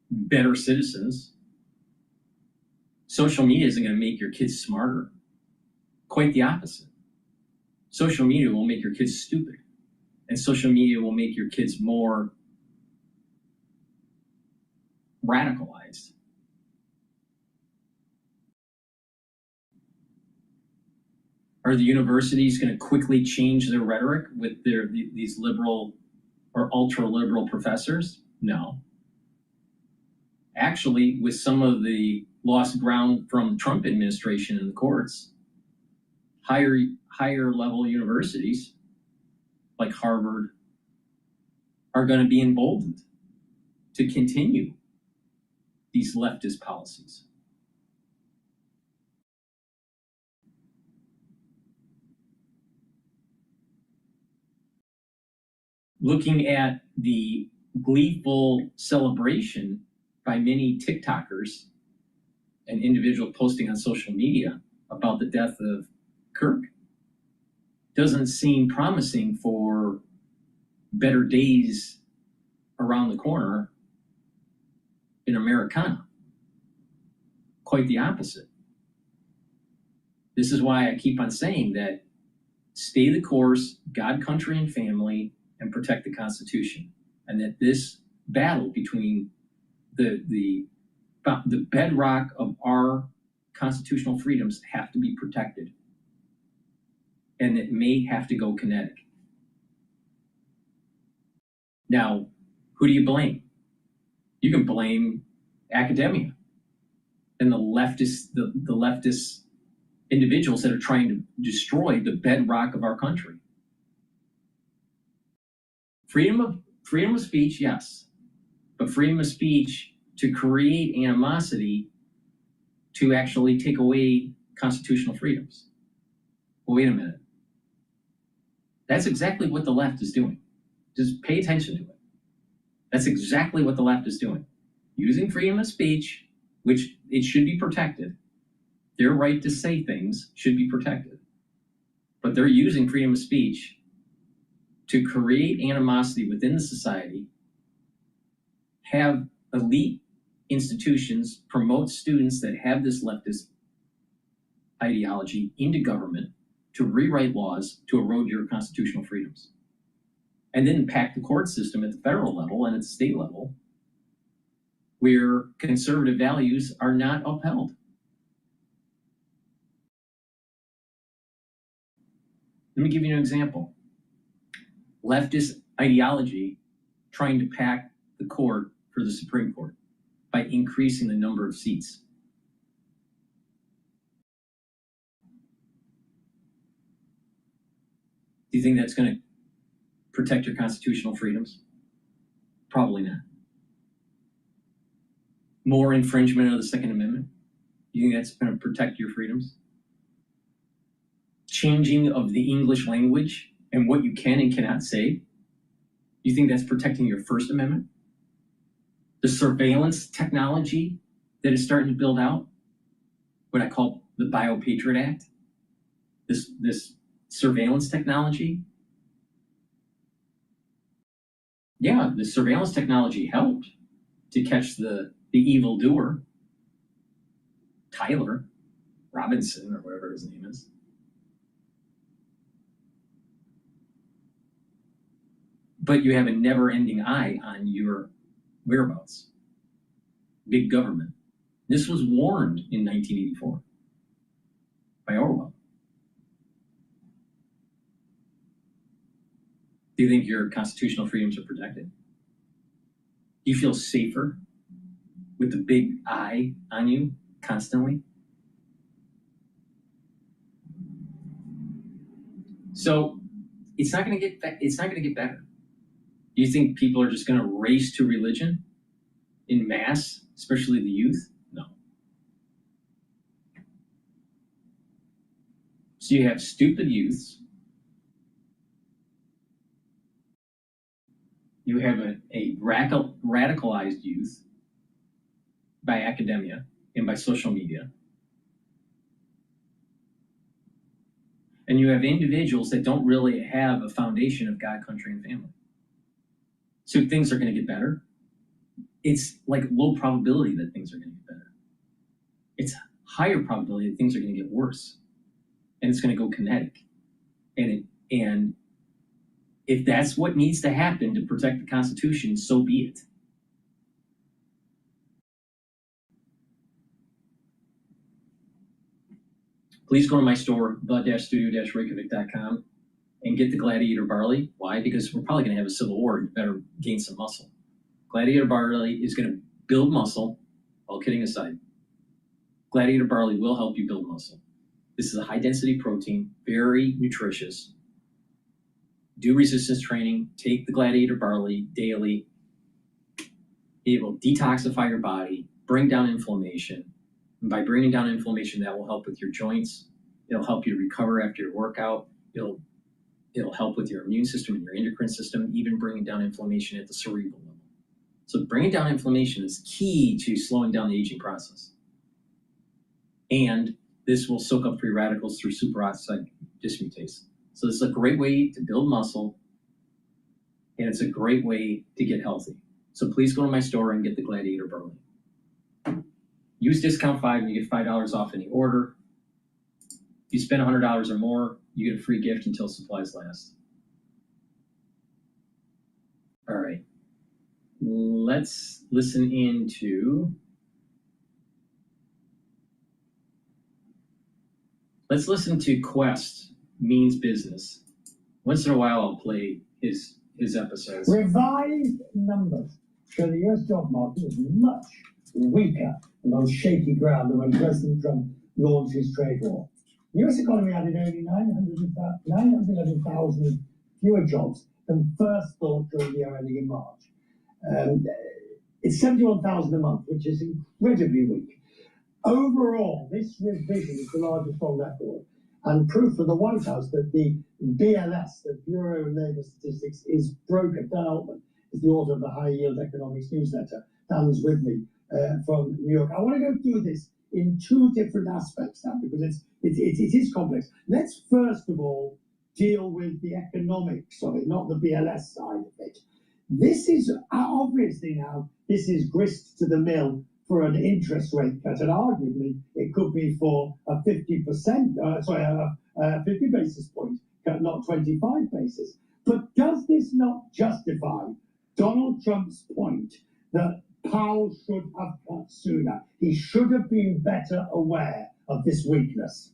better citizens. Social media isn't going to make your kids smarter. Quite the opposite. Social media will make your kids stupid. And social media will make your kids more radicalized. Are the universities going to quickly change their rhetoric with these liberal or ultra-liberal professors? No. Actually, with some of the lost ground from the Trump administration in the courts, higher level universities like Harvard are going to be emboldened to continue these leftist policies. Looking at the gleeful celebration by many TikTokers and individuals posting on social media about the death of Kirk doesn't seem promising for better days around the corner in Americana. Quite the opposite. This is why I keep on saying that stay the course, God, country, and family, and protect the Constitution. And that this battle between the bedrock of our constitutional freedoms have to be protected. And it may have to go kinetic. Now, who do you blame? You can blame academia and the leftist individuals that are trying to destroy the bedrock of our country. Freedom of speech, yes. but freedom of speech to create animosity to actually take away constitutional freedoms. Well, wait a minute. That's exactly what the left is doing. Just pay attention to it. That's exactly what the left is doing. Using freedom of speech, which it should be protected. Their right to say things should be protected. But they're using freedom of speech to create animosity within the society, have elite institutions promote students that have this leftist ideology into government to rewrite laws to erode your constitutional freedoms. And then pack the court system at the federal level and at the state level where conservative values are not upheld. Let me give you an example. Leftist ideology trying to pack the court for the Supreme Court by increasing the number of seats. Do you think that's going to protect your constitutional freedoms? Probably not. More infringement of the Second Amendment? You think that's going to protect your freedoms? Changing of the English language and what you can and cannot say? You think that's protecting your First Amendment? The surveillance technology that is starting to build out, what I call the Bio-Patriot Act, this surveillance technology. Yeah, the surveillance technology helped to catch the evildoer, Tyler Robinson, or whatever his name is. But you have a never-ending eye on your whereabouts. Big government. This was warned in 1984 by Orwell. Do you think your constitutional freedoms are protected? Do you feel safer with the big eye on you constantly? So it's not going to get better. Do you think people are just going to race to religion in mass, especially the youth? No. So you have stupid youths. You have a radicalized youth by academia and by social media. And you have individuals that don't really have a foundation of God, country, and family. So things are going to get better. It's like low probability that things are going to get better. It's higher probability that things are going to get worse. And it's going to go kinetic. And if that's what needs to happen to protect the Constitution, so be it. Please go to my store, the-studio-reykjavik.com, and get the Gladiator Barley. Why? Because we're probably going to have a civil war. You better gain some muscle. Gladiator Barley is going to build muscle, all kidding aside. Gladiator Barley will help you build muscle. This is a high-density protein, very nutritious. Do resistance training, take the Gladiator Barley daily. It will detoxify your body, bring down inflammation. And by bringing down inflammation, that will help with your joints. It'll help you recover after your workout. It'll help with your immune system and your endocrine system, even bringing down inflammation at the cerebral level. So bringing down inflammation is key to slowing down the aging process. And this will soak up free radicals through superoxide dismutase. So this is a great way to build muscle, and it's a great way to get healthy. So please go to my store and get the Gladiator Barley. Use discount 5 and you get $5 off any order. If you spend $100 or more, you get a free gift until supplies last. All right. Let's listen to Quest Means Business. Once in a while, I'll play his episodes. Revised numbers show the US job market is much weaker and on shaky ground than when President Trump launched his trade war. The US economy added only 911,000 fewer jobs than first thought during the year ending in March. It's 71,000 a month, which is incredibly weak. Overall, this revision is the largest on record, and proof for the White House that the BLS, the Bureau of Labor Statistics, is broken. Dan Altman is the author of the High Yield Economics newsletter. Dan's with me from New York. I want to go through this in two different aspects now, because it is complex. Let's first of all deal with the economics of it, not the BLS side of it. This is obviously now, this is grist to the mill for an interest rate cut, and arguably it could be for a 50 basis point cut, not 25 basis. But does this not justify Donald Trump's point that Powell should have cut sooner? He should have been better aware of this weakness.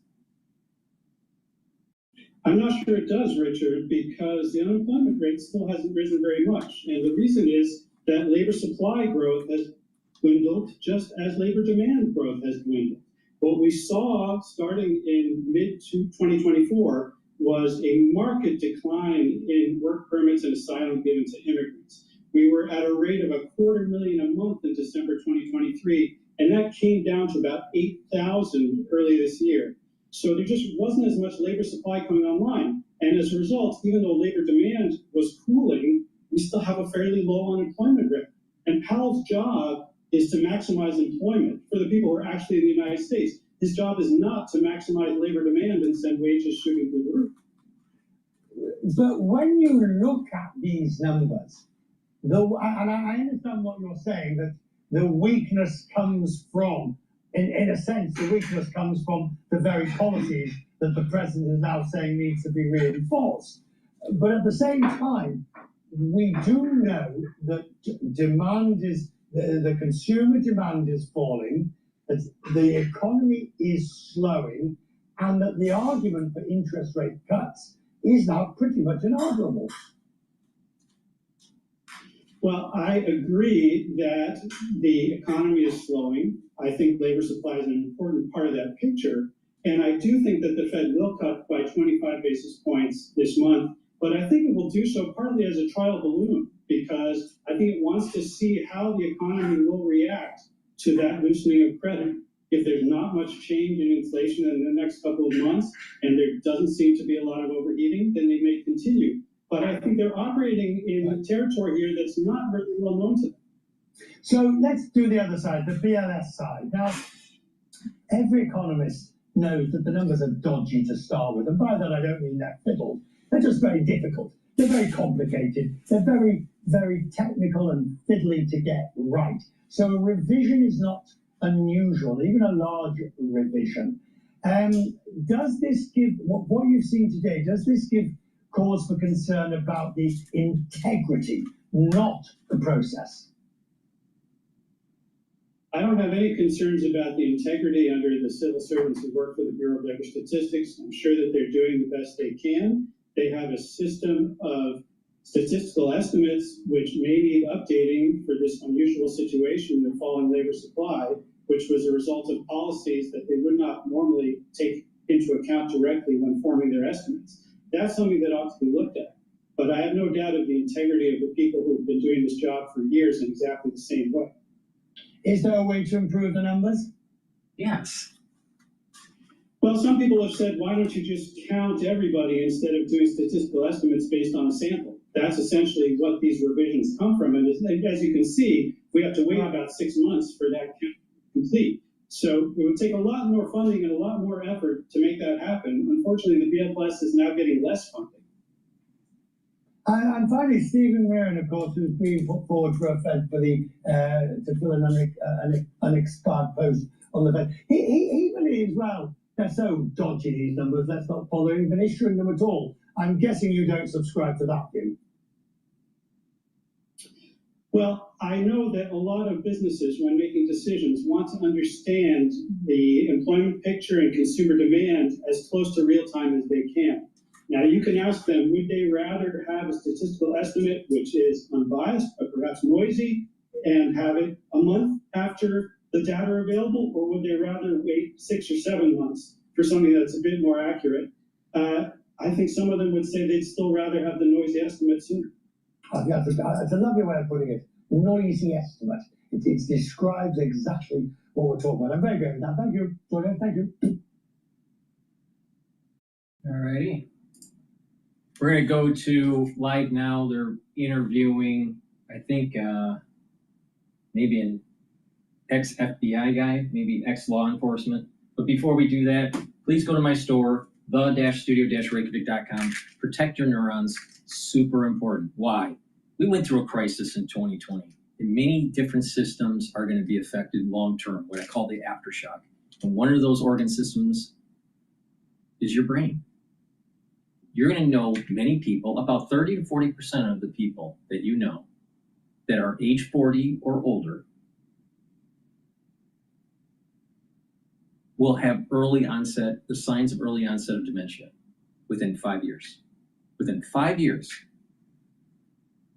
I'm not sure it does, Richard, because the unemployment rate still hasn't risen very much. And the reason is that labor supply growth has dwindled just as labor demand growth has dwindled. What we saw starting in mid-2024 was a marked decline in work permits and asylum given to immigrants. We were at a rate of 250,000 a month in December 2023, and that came down to about 8,000 early this year. So there just wasn't as much labor supply coming online. And as a result, even though labor demand was cooling, we still have a fairly low unemployment rate. And Powell's job is to maximize employment for the people who are actually in the United States. His job is not to maximize labor demand and send wages shooting through the roof. But when you look at these numbers, and I understand what you're saying, that the weakness comes from, in a sense, the weakness comes from the very policies that the president is now saying needs to be reinforced. But at the same time, we do know that demand is, the consumer demand is falling, that the economy is slowing, and that the argument for interest rate cuts is now pretty much inarguable. Well, I agree that the economy is slowing. I think labor supply is an important part of that picture. And I do think that the Fed will cut by 25 basis points this month, but I think it will do so partly as a trial balloon, because I think it wants to see how the economy will react to that loosening of credit. If there's not much change in inflation in the next couple of months, and there doesn't seem to be a lot of overheating, then they may continue. But I think they're operating in a territory here that's not really well known to them. So let's do the other side, the BLS side. Now, every economist knows that the numbers are dodgy to start with, and by that I don't mean they're fiddled. They're just very difficult. They're very complicated. They're very, very technical and fiddly to get right. So a revision is not unusual, even a large revision. Does this give, what you've seen today, does this give cause for concern about the integrity, not the process? I don't have any concerns about the integrity under the civil servants who work for the Bureau of Labor Statistics. I'm sure that they're doing the best they can. They have a system of statistical estimates which may need updating for this unusual situation of falling labor supply, which was a result of policies that they would not normally take into account directly when forming their estimates. That's something that ought to be looked at. But I have no doubt of the integrity of the people who have been doing this job for years in exactly the same way. Is there a way to improve the numbers? Yes. Well, some people have said, why don't you just count everybody instead of doing statistical estimates based on a sample? That's essentially what these revisions come from. And as you can see, we have to wait about 6 months for that count to complete. So it would take a lot more funding and a lot more effort to make that happen. Unfortunately, the BLS is now getting less funding. And finally, Stephen Meron, of course, who's being put forward for a Fed for the to fill an unexpired post on the Fed. He believes, well, they're so dodgy, these numbers, let's not bother even issuing them at all. I'm guessing you don't subscribe to that view. Well, I know that a lot of businesses, when making decisions, want to understand the employment picture and consumer demand as close to real time as they can. Now, you can ask them, would they rather have a statistical estimate which is unbiased, but perhaps noisy, and have it a month after the data are available, or would they rather wait 6 or 7 months for something that's a bit more accurate? I think some of them would say they'd still rather have the noisy estimate sooner. That's a lovely way of putting it. Noisy estimate. It describes exactly what we're talking about. I'm very good with that. Thank you, Julia. Thank you. All righty. We're going to go to live now. They're interviewing, I think, maybe an ex-FBI guy, maybe ex-law enforcement. But before we do that, please go to my store, the-studio-reykjavik.com. Protect your neurons. Super important. Why? We went through a crisis in 2020, and many different systems are going to be affected long-term, what I call the aftershock. And one of those organ systems is your brain. You're going to know many people, about 30 to 40% of the people that you know that are age 40 or older will have the signs of early onset of dementia within 5 years. Within 5 years.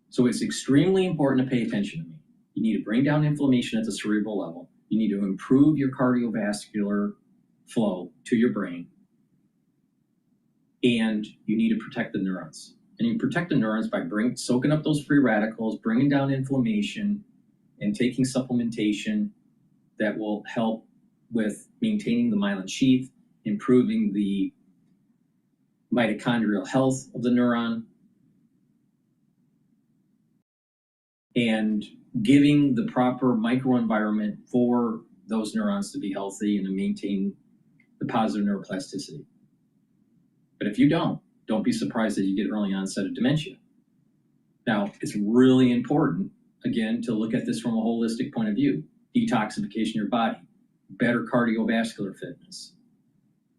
So it's extremely important to pay attention to me. You need to bring down inflammation at the cerebral level. You need to improve your cardiovascular flow to your brain. And you need to protect the neurons. And you protect the neurons by soaking up those free radicals, bringing down inflammation, and taking supplementation that will help with maintaining the myelin sheath, improving the mitochondrial health of the neuron, and giving the proper microenvironment for those neurons to be healthy and to maintain the positive neuroplasticity. But if you don't be surprised that you get early onset of dementia. Now, it's really important, again, to look at this from a holistic point of view. Detoxification of your body, better cardiovascular fitness,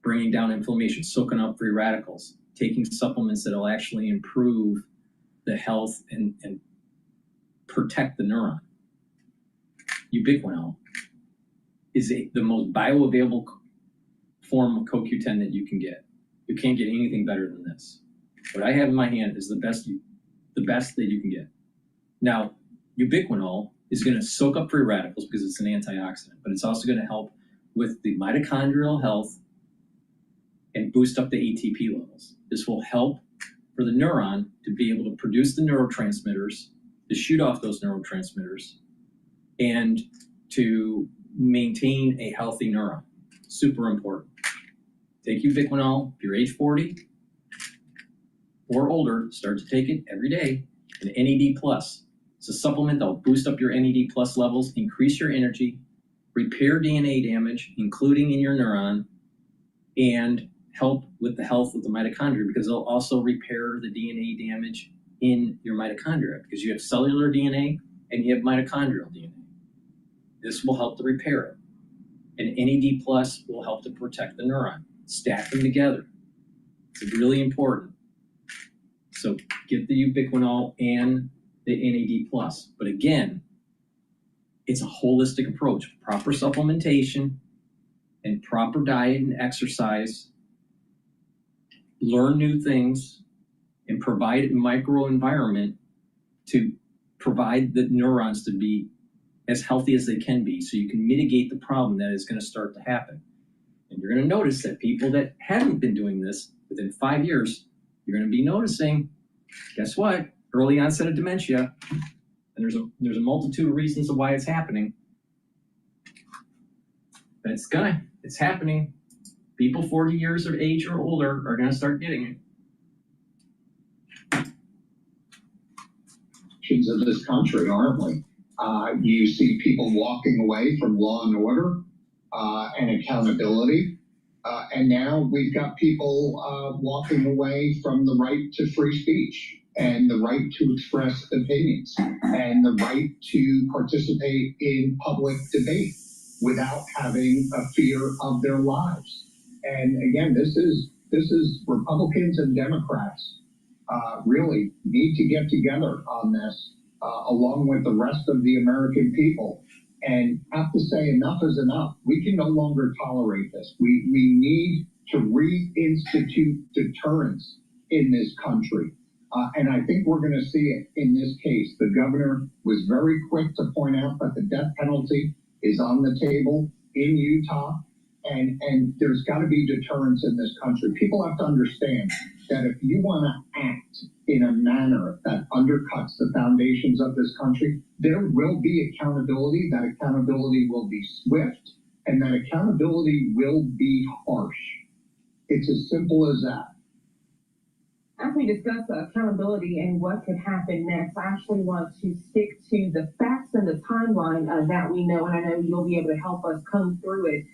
bringing down inflammation, soaking up free radicals, taking supplements that will actually improve the health and protect the neuron. Ubiquinol is the most bioavailable form of CoQ10 that you can get. You can't get anything better than this. What I have in my hand is the best that you can get. Now, ubiquinol is going to soak up free radicals because it's an antioxidant, but it's also going to help with the mitochondrial health and boost up the ATP levels. This will help for the neuron to be able to produce the neurotransmitters, to shoot off those neurotransmitters, and to maintain a healthy neuron. Super important. Take ubiquinol. If you're age 40 or older, start to take it every day. An NAD+. It's a supplement that will boost up your NAD+ levels, increase your energy, repair DNA damage, including in your neuron, and help with the health of the mitochondria, because it'll also repair the DNA damage in your mitochondria, because you have cellular DNA and you have mitochondrial DNA. This will help to repair it. And NAD+ will help to protect the neuron. Stack them together. It's really important. So get the ubiquinol and the NAD+. But again, it's a holistic approach. Proper supplementation and proper diet and exercise. Learn new things and provide a microenvironment to provide the neurons to be as healthy as they can be, so you can mitigate the problem that is going to start to happen. And you're going to notice that people that haven't been doing this within 5 years, you're going to be noticing, guess what? Early onset of dementia. And there's a multitude of reasons of why it's happening. But it's happening. People 40 years of age or older are going to start getting it. Of this country, aren't we? You see people walking away from law and order and accountability. And now we've got people walking away from the right to free speech and the right to express opinions and the right to participate in public debate without having a fear of their lives. And again, this is Republicans and Democrats really need to get together on this, along with the rest of the American people, and have to say enough is enough. We can no longer tolerate this. We need to reinstitute deterrence in this country. And I think we're going to see it in this case. The governor was very quick to point out that the death penalty is on the table in Utah. And there's got to be deterrence in this country. People have to understand that if you want to act in a manner that undercuts the foundations of this country, there will be accountability. That accountability will be swift, and that accountability will be harsh. It's as simple as that. As we discuss accountability and what could happen next, I actually want to stick to the facts and the timeline that we know, and I know you'll be able to help us come through it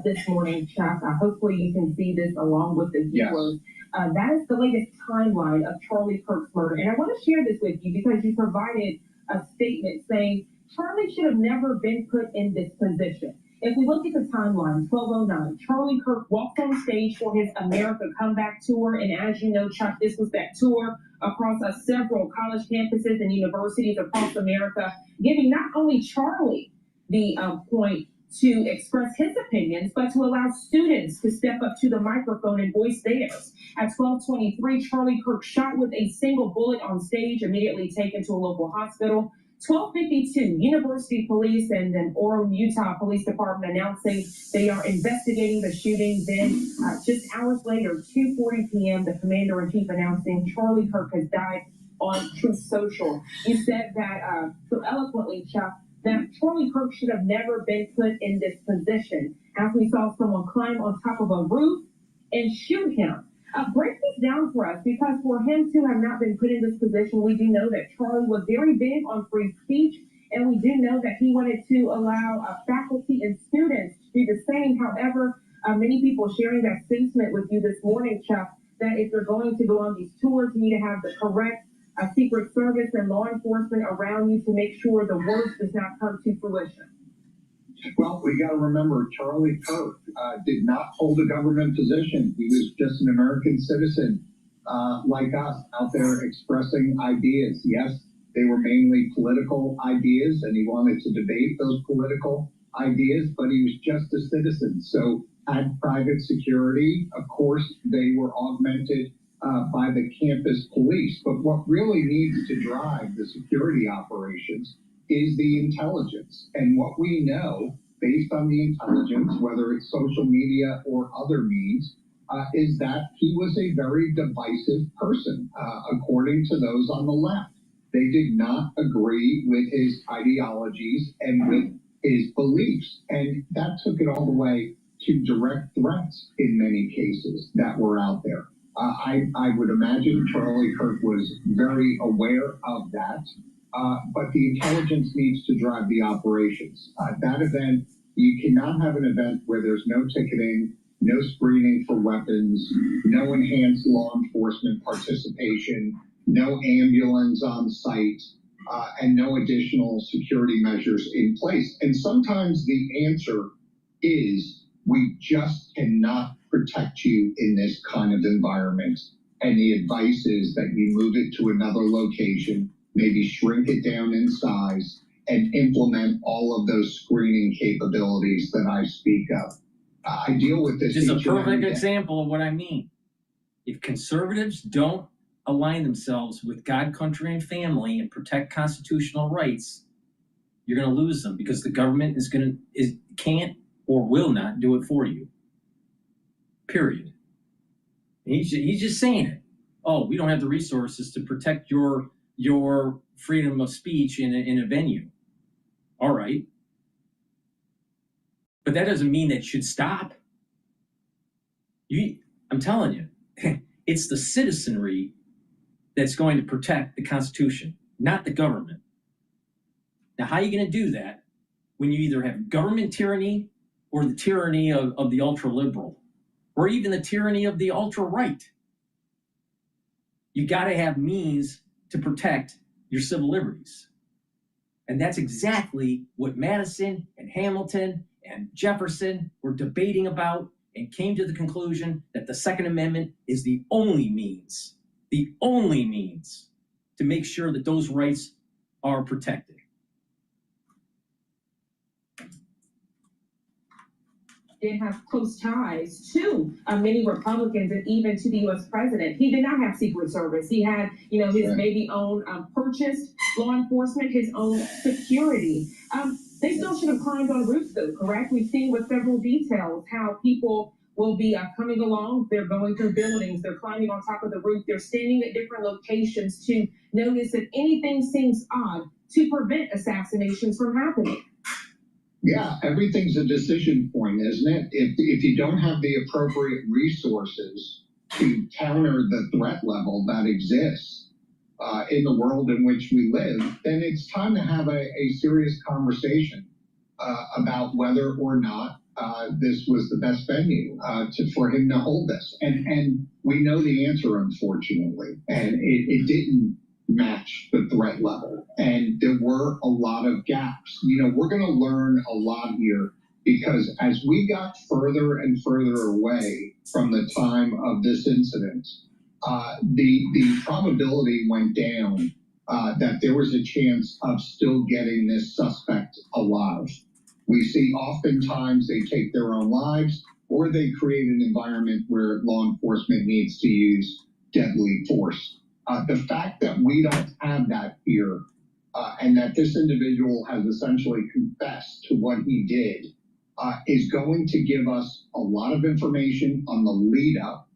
this morning, Chuck. Hopefully you can see this along with the viewers. Yes. That is the latest timeline of Charlie Kirk's murder, and I want to share this with you because you provided a statement saying Charlie should have never been put in this position. If we look at the timeline, 1209, Charlie Kirk walked on stage for his America Comeback Tour. And as you know, Chuck, this was that tour across several college campuses and universities across America, giving not only Charlie the point to express his opinions, but to allow students to step up to the microphone and voice theirs. At 12:23, Charlie Kirk shot with a single bullet on stage, immediately taken to a local hospital. 12:52, University Police and then Orem, Utah Police Department announcing they are investigating the shooting. Then just hours later, 2:40 p.m., the Commander-in-Chief announcing Charlie Kirk has died on Truth Social. You said that so eloquently, Chuck, that Charlie Kirk should have never been put in this position, as we saw someone climb on top of a roof and shoot him. Break this down for us, because for him to have not been put in this position, we do know that Charlie was very big on free speech, and we do know that he wanted to allow faculty and students to do the same. However, many people sharing that sentiment with you this morning, Chuck, that if you're going to go on these tours, you need to have the correct Secret Service and law enforcement around you to make sure the worst does not come to fruition. Well, we got to remember Charlie Kirk did not hold a government position. He was just an American citizen like us, out there expressing ideas. Yes, they were mainly political ideas, and he wanted to debate those political ideas, but he was just a citizen. So had private security. Of course, they were augmented by the campus police. But what really needs to drive the security operations is the intelligence. And what we know, based on the intelligence, whether it's social media or other means, is that he was a very divisive person, according to those on the left. They did not agree with his ideologies and with his beliefs. And that took it all the way to direct threats in many cases that were out there. I would imagine Charlie Kirk was very aware of that. But the intelligence needs to drive the operations. That event, you cannot have an event where there's no ticketing, no screening for weapons, no enhanced law enforcement participation, no ambulance on site, and no additional security measures in place. And sometimes the answer is we just cannot protect you in this kind of environment. And the advice is that you move it to another location, maybe shrink it down in size, and implement all of those screening capabilities that I speak of. I deal with this. Just a perfect example of what I mean. If conservatives don't align themselves with God, country, and family and protect constitutional rights, you're going to lose them, because the government can't or will not do it for you. Period. He's just saying it. Oh, we don't have the resources to protect your freedom of speech in a venue. All right. But that doesn't mean that should stop. I'm telling you, it's the citizenry that's going to protect the Constitution, not the government. Now, how are you going to do that when you either have government tyranny or the tyranny of the ultra-liberal, or even the tyranny of the ultra-right? You got to have means to protect your civil liberties. And that's exactly what Madison and Hamilton and Jefferson were debating about, and came to the conclusion that the Second Amendment is the only means to make sure that those rights are protected. Did have close ties to many Republicans and even to the U.S. president. He did not have Secret Service. He had, his maybe own purchased law enforcement, his own security. They still should have climbed on roofs, though, correct? We've seen with several details how people will be coming along. They're going through buildings. They're climbing on top of the roof. They're standing at different locations to notice if anything seems odd to prevent assassinations from happening. Yeah, everything's a decision point, isn't it? If you don't have the appropriate resources to counter the threat level that exists in the world in which we live, then it's time to have a serious conversation about whether or not this was the best venue for him to hold this. And we know the answer, unfortunately, and it didn't match the threat level. And there were a lot of gaps. You know, we're going to learn a lot here because as we got further and further away from the time of this incident, the probability went down that there was a chance of still getting this suspect alive. We see oftentimes they take their own lives or they create an environment where law enforcement needs to use deadly force. The fact that we don't have that here and that this individual has essentially confessed to what he did is going to give us a lot of information on the lead up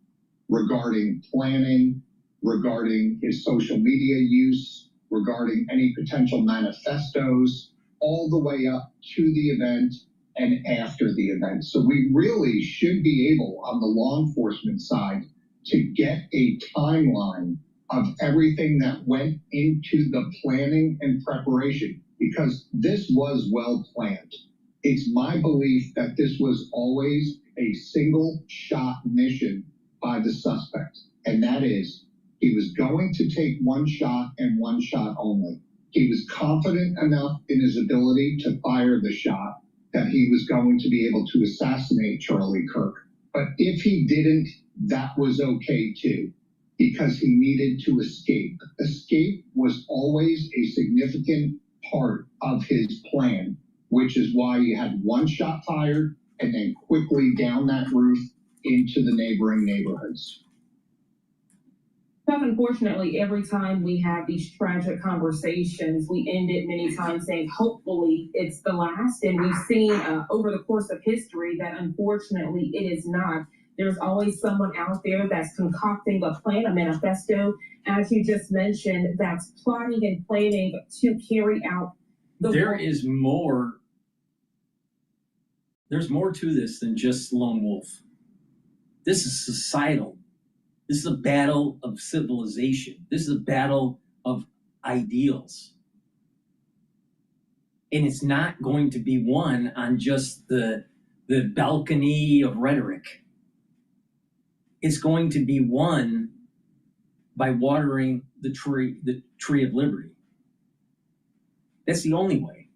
regarding planning, regarding his social media use, regarding any potential manifestos, all the way up to the event and after the event. So we really should be able, on the law enforcement side, to get a timeline of everything that went into the planning and preparation, because this was well planned. It's my belief that this was always a single shot mission by the suspect, and that is he was going to take one shot and one shot only. He was confident enough in his ability to fire the shot that he was going to be able to assassinate Charlie Kirk. But if he didn't, that was okay too, because he needed to escape. Escape was always a significant part of his plan, which is why you had one shot fired and then quickly down that roof into the neighboring neighborhoods. But unfortunately, every time we have these tragic conversations, we end it many times saying, hopefully it's the last. And we've seen over the course of history that unfortunately it is not. There's always someone out there that's concocting a plan, a manifesto, as you just mentioned, that's plotting and planning to carry out the There's more to this than just lone wolf. This is societal. This is a battle of civilization. This is a battle of ideals. And it's not going to be won on just the balcony of rhetoric. It's going to be won by watering the tree of liberty. That's the only way.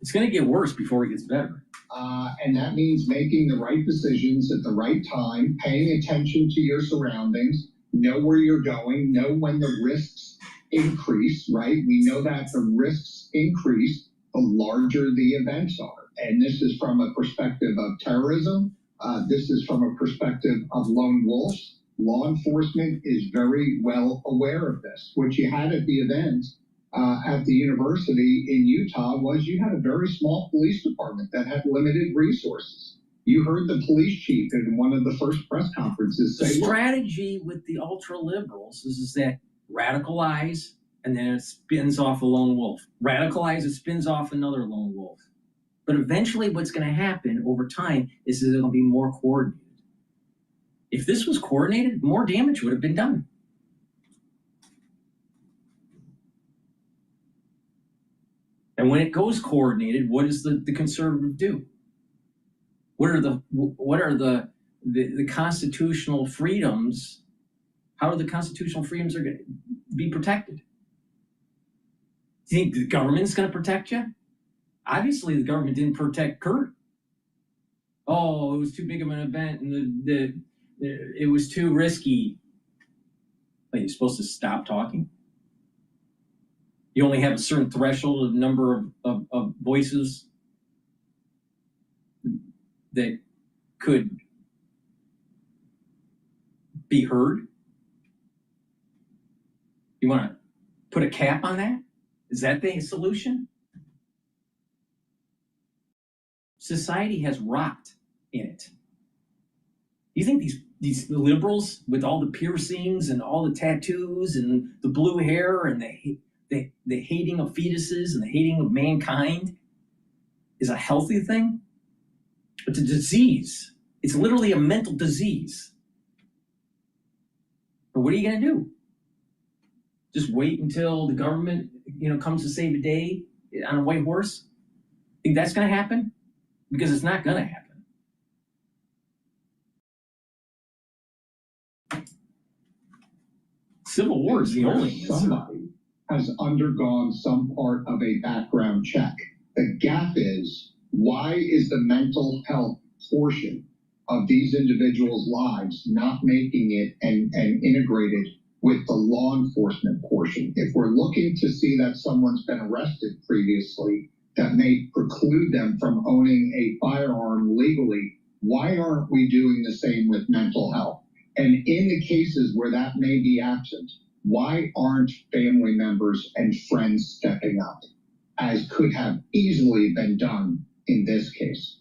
It's going to get worse before it gets better. And that means making the right decisions at the right time, paying attention to your surroundings, know where you're going, know when the risks increase, right? We know that the risks increase the larger the events are. And this is from a perspective of terrorism. This is from a perspective of lone wolves. Law enforcement is very well aware of this. What you had at the event at the university in Utah was you had a very small police department that had limited resources. You heard the police chief in one of the first press conferences say, the strategy with the ultra liberals is that radicalize and then it spins off a lone wolf. Radicalize, it spins off another lone wolf. But eventually what's going to happen over time is that it'll be more coordinated. If this was coordinated, more damage would have been done. And when it goes coordinated, what does the conservative do? What are the constitutional freedoms? How are the constitutional freedoms are going to be protected? Do you think the government's going to protect you? Obviously, the government didn't protect Kirk. Oh, it was too big of an event, and it was too risky. Wait, you're supposed to stop talking? You only have a certain threshold of number of voices that could be heard. You want to put a cap on that? Is that the solution? Society has rot in it. You think these liberals with all the piercings and all the tattoos and the blue hair and the hating of fetuses and the hating of mankind is a healthy thing? It's a disease. It's literally a mental disease. But what are you going to do? Just wait until the government, comes to save the day on a white horse? Think that's going to happen? Because it's not going to happen. Civil war is the only answer. Somebody has undergone some part of a background check. The gap is, why is the mental health portion of these individuals' lives not making it and integrated with the law enforcement portion? If we're looking to see that someone's been arrested previously, that may preclude them from owning a firearm legally, why aren't we doing the same with mental health? And in the cases where that may be absent, why aren't family members and friends stepping up, as could have easily been done in this case?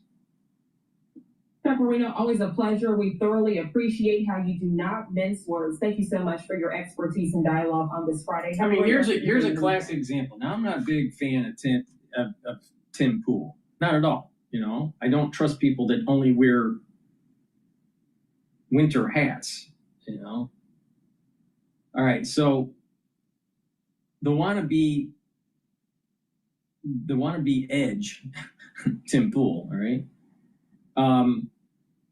Pepperino, always a pleasure. We thoroughly appreciate how you do not mince words. Thank you so much for your expertise and dialogue on this Friday. I mean, here's a classic example. Now, I'm not a big fan of Tim Pool. Not at all. I don't trust people that only wear winter hats. All right, so the wannabe edge, Tim Pool, all right,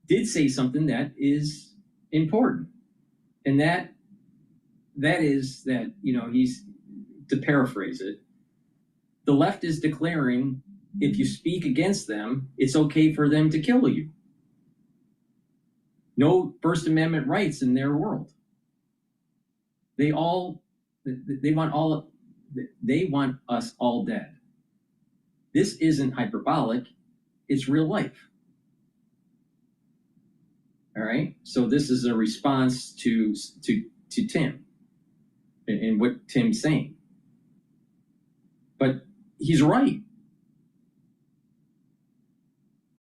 did say something that is important, and that is that he's, to paraphrase it, the left is declaring if you speak against them, it's okay for them to kill you. No First Amendment rights in their world. They want us all dead. This isn't hyperbolic, it's real life. All right, so this is a response to Tim and what Tim's saying. But he's right.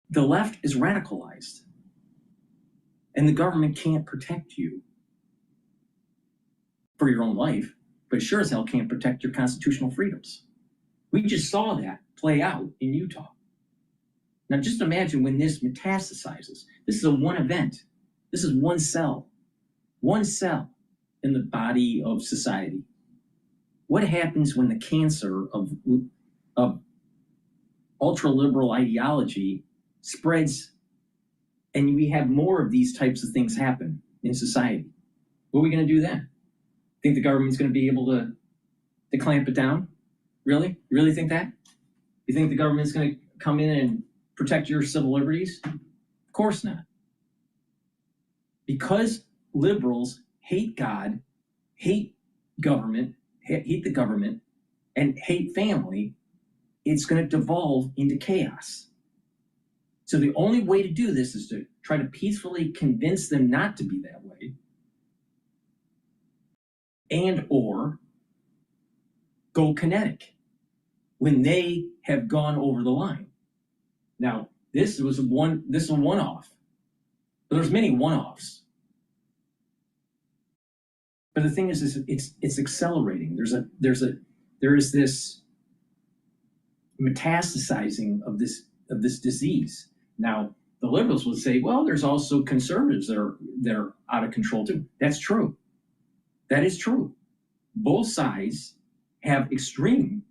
The left is radicalized, and the government can't protect you for your own life, but sure as hell can't protect your constitutional freedoms. We just saw that play out in Utah. Now just imagine when this metastasizes. This is a one event. This is one cell in the body of society. What happens when the cancer of ultra-liberal ideology spreads and we have more of these types of things happen in society? What are we going to do then? Think the government's going to be able to clamp it down? Really? You really think that? You think the government's going to come in and protect your civil liberties? Of course not. Because liberals hate God, hate government, hate the government, and hate family, it's going to devolve into chaos. So the only way to do this is to try to peacefully convince them not to be that way, and or go kinetic when they have gone over the line. Now, this is a one-off, but there's many one-offs. But the thing is it's accelerating. There is this metastasizing of this disease. Now, the liberals would say, well, there's also conservatives that are out of control too. That's true. That is true. Both sides have extreme.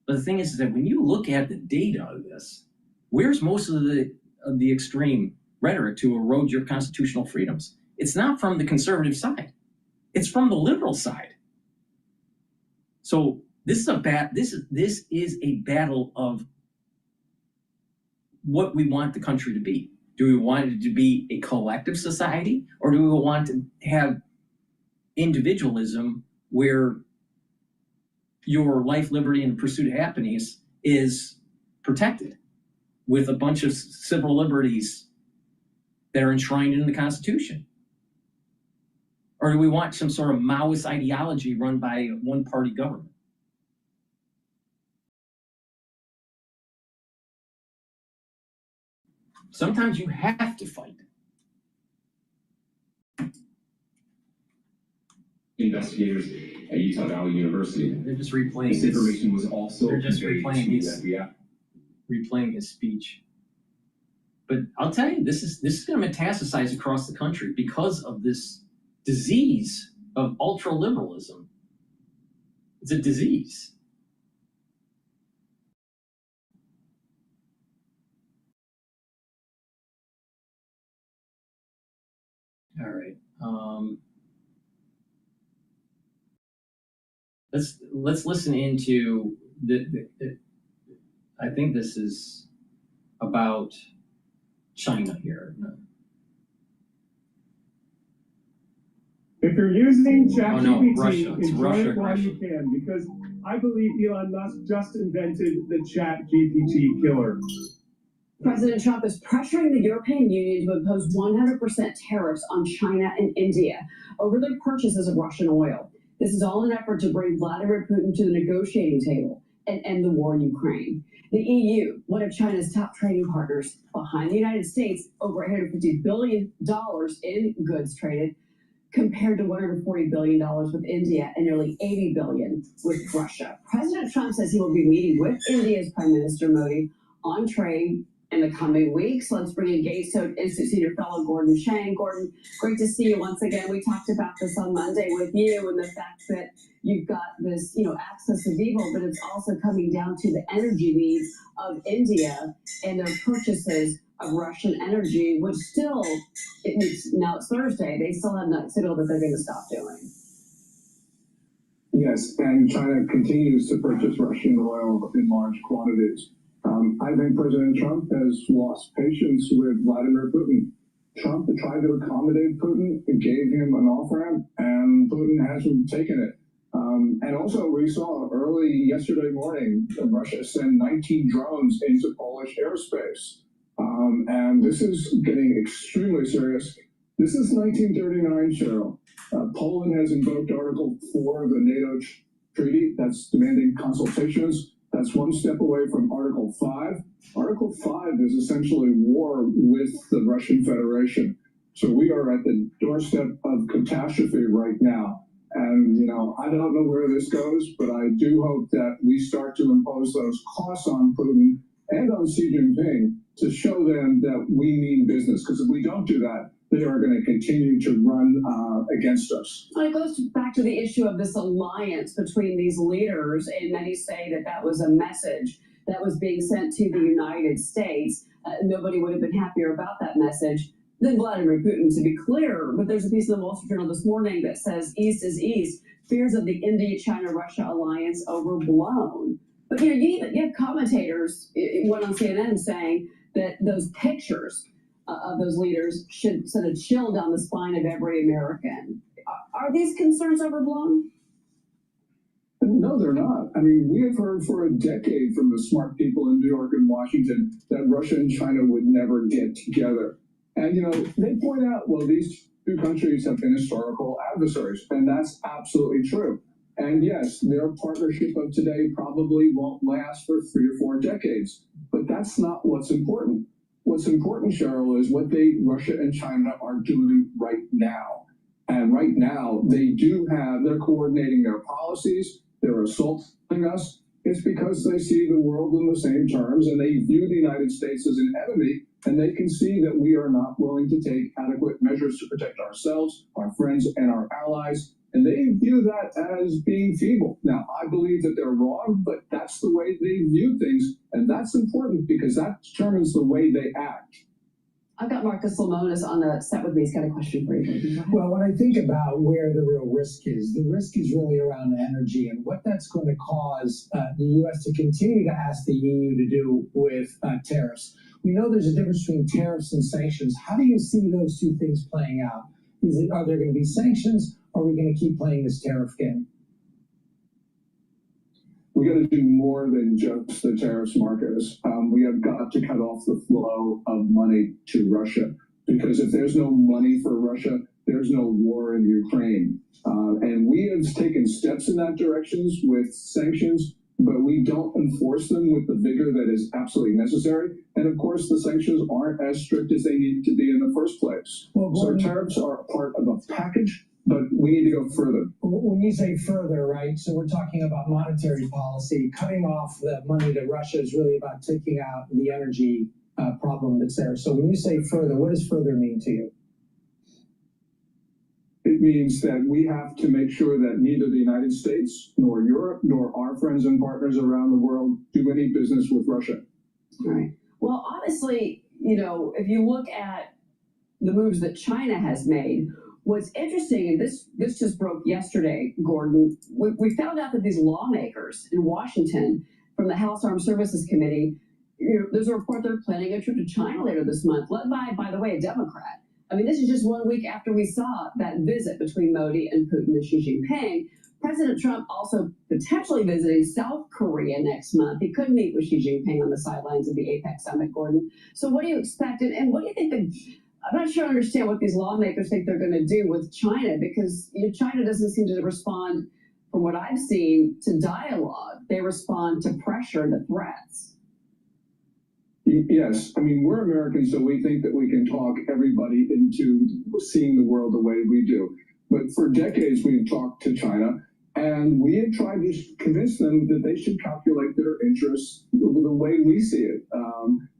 But the thing is that when you look at the data of this, where's most of the extreme rhetoric to erode your constitutional freedoms? It's not from the conservative side. It's from the liberal side. So this is a battle of what we want the country to be. Do we want it to be a collective society, or do we want to have individualism where your life, liberty, and pursuit of happiness is protected with a bunch of civil liberties that are enshrined in the Constitution? Or do we want some sort of Maoist ideology run by a one-party government? Sometimes you have to fight. Investigators at Utah Valley University. They're just replaying This information was also They're just conveyed replaying to the his FBI. replaying his speech. But I'll tell you, this is going to metastasize across the country because of this disease of ultra-liberalism. It's a disease. All right. Let's listen into I think this is about China here. If you're using ChatGPT, no, Russia. It's enjoy Russia it while aggression. you can, because I believe Elon Musk just invented the ChatGPT killer. President Trump is pressuring the European Union to impose 100% tariffs on China and India over their purchases of Russian oil. This is all in an effort to bring Vladimir Putin to the negotiating table and end the war in Ukraine. The EU, one of China's top trading partners, behind the United States, over $150 billion in goods traded, compared to $140 billion with India and nearly $80 billion with Russia. President Trump says he will be meeting with India's Prime Minister Modi on trade in the coming weeks. Let's bring in GETTR Institute Senior Fellow Gordon Chang. Gordon, great to see you once again. We talked about this on Monday with you and the fact that you've got this, axis of evil, but it's also coming down to the energy needs of India and their purchases of Russian energy, which still, now it's Thursday, they still have not signaled that they're going to stop doing. Yes, and China continues to purchase Russian oil in large quantities. I think President Trump has lost patience with Vladimir Putin. Trump tried to accommodate Putin, gave him an off-ramp, and Putin hasn't taken it. And also, we saw early yesterday morning, Russia sent 19 drones into Polish airspace. And this is getting extremely serious. This is 1939, Cheryl. Poland has invoked Article 4 of the NATO treaty that's demanding consultations. That's one step away from Article 5. Article 5 is essentially war with the Russian Federation. So we are at the doorstep of catastrophe right now. And, I don't know where this goes, but I do hope that we start to impose those costs on Putin and on Xi Jinping to show them that we mean business. Because if we don't do that, they are going to continue to run against us. Well, it goes back to the issue of this alliance between these leaders, and many say that that was a message that was being sent to the United States. Nobody would have been happier about that message than Vladimir Putin, to be clear. But there's a piece in the Wall Street Journal this morning that says East is East. Fears of the India-China-Russia alliance overblown. But you have commentators, one on CNN, saying that those pictures of those leaders should send a chill down the spine of every American. Are these concerns overblown? No, they're not. I mean, we have heard for a decade from the smart people in New York and Washington that Russia and China would never get together. And, they point out, well, these two countries have been historical adversaries, and that's absolutely true. And yes, their partnership of today probably won't last for 3 or 4 decades, but that's not what's important. What's important, Cheryl, is what Russia and China are doing right now. And right now, they're coordinating their policies, they're assaulting us. It's because they see the world in the same terms, and they view the United States as an enemy, and they can see that we are not willing to take adequate measures to protect ourselves, our friends, and our allies. And they view that as being feeble. Now, I believe that they're wrong, but that's the way they view things. And that's important because that determines the way they act. I've got Marcus Lemonis on the set with me. He's got a question for you. Well, when I think about where the real risk is really around energy and what that's going to cause the U.S. to continue to ask the EU to do with tariffs. We know there's a difference between tariffs and sanctions. How do you see those two things playing out? Are there going to be sanctions? Or are we going to keep playing this tariff game? We got to do more than just the tariffs, Marcus. We have got to cut off the flow of money to Russia, because if there's no money for Russia, there's no war in Ukraine. And we have taken steps in that direction with sanctions, but we don't enforce them with the vigor that is absolutely necessary. And of course, the sanctions aren't as strict as they need to be in the first place. Well, so tariffs are part of a package, but we need to go further. When you say further, right, so we're talking about monetary policy. Cutting off the money to Russia is really about taking out the energy problem that's there. So when you say further, what does further mean to you? It means that we have to make sure that neither the United States, nor Europe, nor our friends and partners around the world do any business with Russia. All right. Well, honestly, you know, if you look at the moves that China has made, what's interesting, and this just broke yesterday, Gordon, we found out that these lawmakers in Washington from the House Armed Services Committee, you know, there's a report they're planning a trip to China later this month, led by the way, a Democrat. I mean, this is just 1 week after we saw that visit between Modi and Putin and Xi Jinping. President Trump also potentially visiting South Korea next month. He could meet with Xi Jinping on the sidelines of the APEC summit, Gordon. So what do you expect? And what do you think I'm not sure I understand what these lawmakers think they're going to do with China, because you know, China doesn't seem to respond, from what I've seen, to dialogue. They respond to pressure and to threats. Yes, I mean, we're Americans, so we think that we can talk everybody into seeing the world the way we do. But for decades, we've talked to China, and we have tried to convince them that they should calculate their interests the way we see it.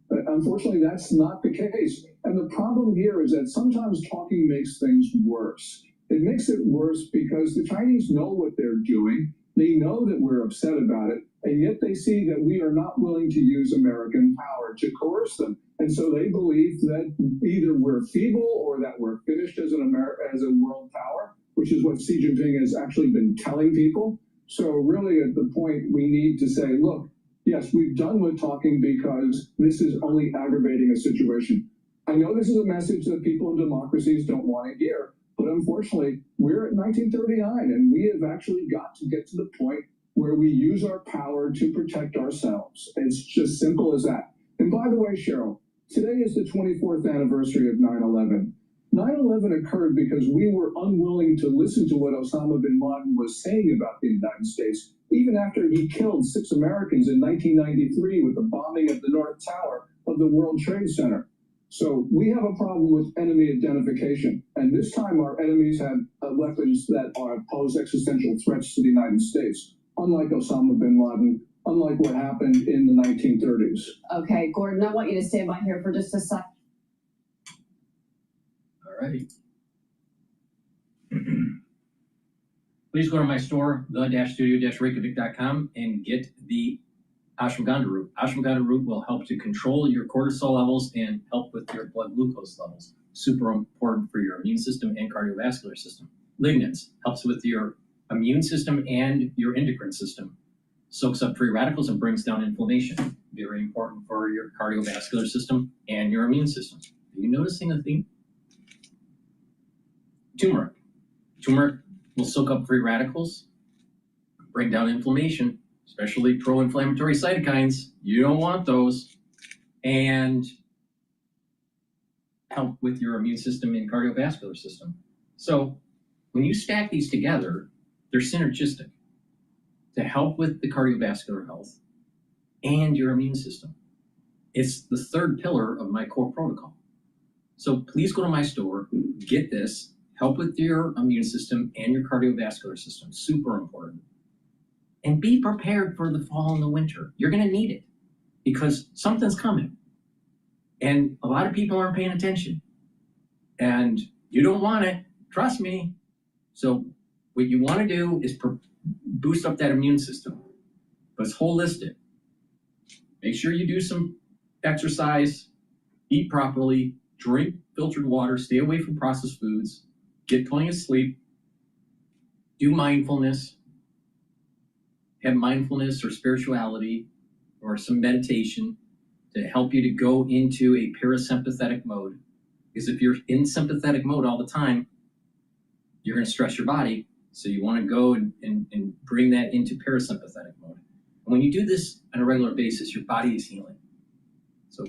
But unfortunately, that's not the case. And the problem here is that sometimes talking makes things worse. It makes it worse because the Chinese know what they're doing. They know that we're upset about it, and yet they see that we are not willing to use American power to coerce them. And so they believe that either we're feeble or that we're finished as a world power, which is what Xi Jinping has actually been telling people. So really at the point we need to say, look, yes, we've done with talking because this is only aggravating a situation. I know this is a message that people in democracies don't want to hear, but unfortunately, we're at 1939, and we have actually got to get to the point where we use our power to protect ourselves. It's just simple as that. And by the way, Cheryl, today is the 24th anniversary of 9/11. 9/11 occurred because we were unwilling to listen to what Osama bin Laden was saying about the United States, even after he killed 6 Americans in 1993 with the bombing of the North Tower of the World Trade Center. So we have a problem with enemy identification. And this time our enemies have weapons that pose existential threats to the United States, unlike Osama bin Laden, unlike what happened in the 1930s. Okay, Gordon, I want you to stand by here for just a sec. All right. Please go to my store, the-studio-reykjavik.com, and get the ashwagandha root. Ashwagandha root will help to control your cortisol levels and help with your blood glucose levels. Super important for your immune system and cardiovascular system. Lignans helps with your immune system and your endocrine system. Soaks up free radicals and brings down inflammation. Very important for your cardiovascular system and your immune system. Are you noticing a theme? Turmeric. Turmeric will soak up free radicals, bring down inflammation, especially pro-inflammatory cytokines. You don't want those. And help with your immune system and cardiovascular system. So when you stack these together, they're synergistic to help with the cardiovascular health and your immune system. It's the third pillar of my core protocol. So please go to my store, get this, help with your immune system and your cardiovascular system. Super important. And be prepared for the fall and the winter. You're going to need it because something's coming. And a lot of people aren't paying attention. And you don't want it, trust me. So what you want to do is boost up that immune system. But it's holistic. Make sure you do some exercise, eat properly, drink filtered water, stay away from processed foods, get plenty of sleep, do mindfulness, have mindfulness or spirituality or some meditation to help you to go into a parasympathetic mode. Because if you're in sympathetic mode all the time, you're going to stress your body. So you want to go and bring that into parasympathetic mode. And when you do this on a regular basis, your body is healing. So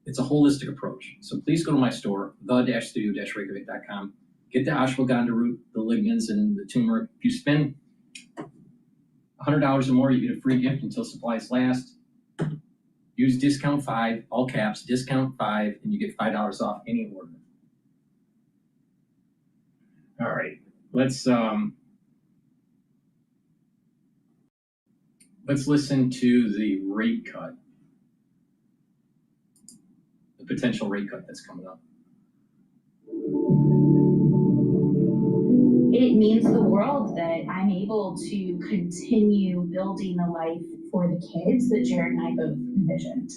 it's a holistic approach. So please go to my store, the-studio-reykjavik.com. get the ashwagandha root, the lignans, and the turmeric. If you spend $100 or more, you get a free gift until supplies last. Use discount 5, all caps, discount 5, and you get $5 off any order. All right, let's listen to the rate cut, the potential rate cut that's coming up. It means the world that I'm able to continue building the life for the kids that Jared and I both envisioned.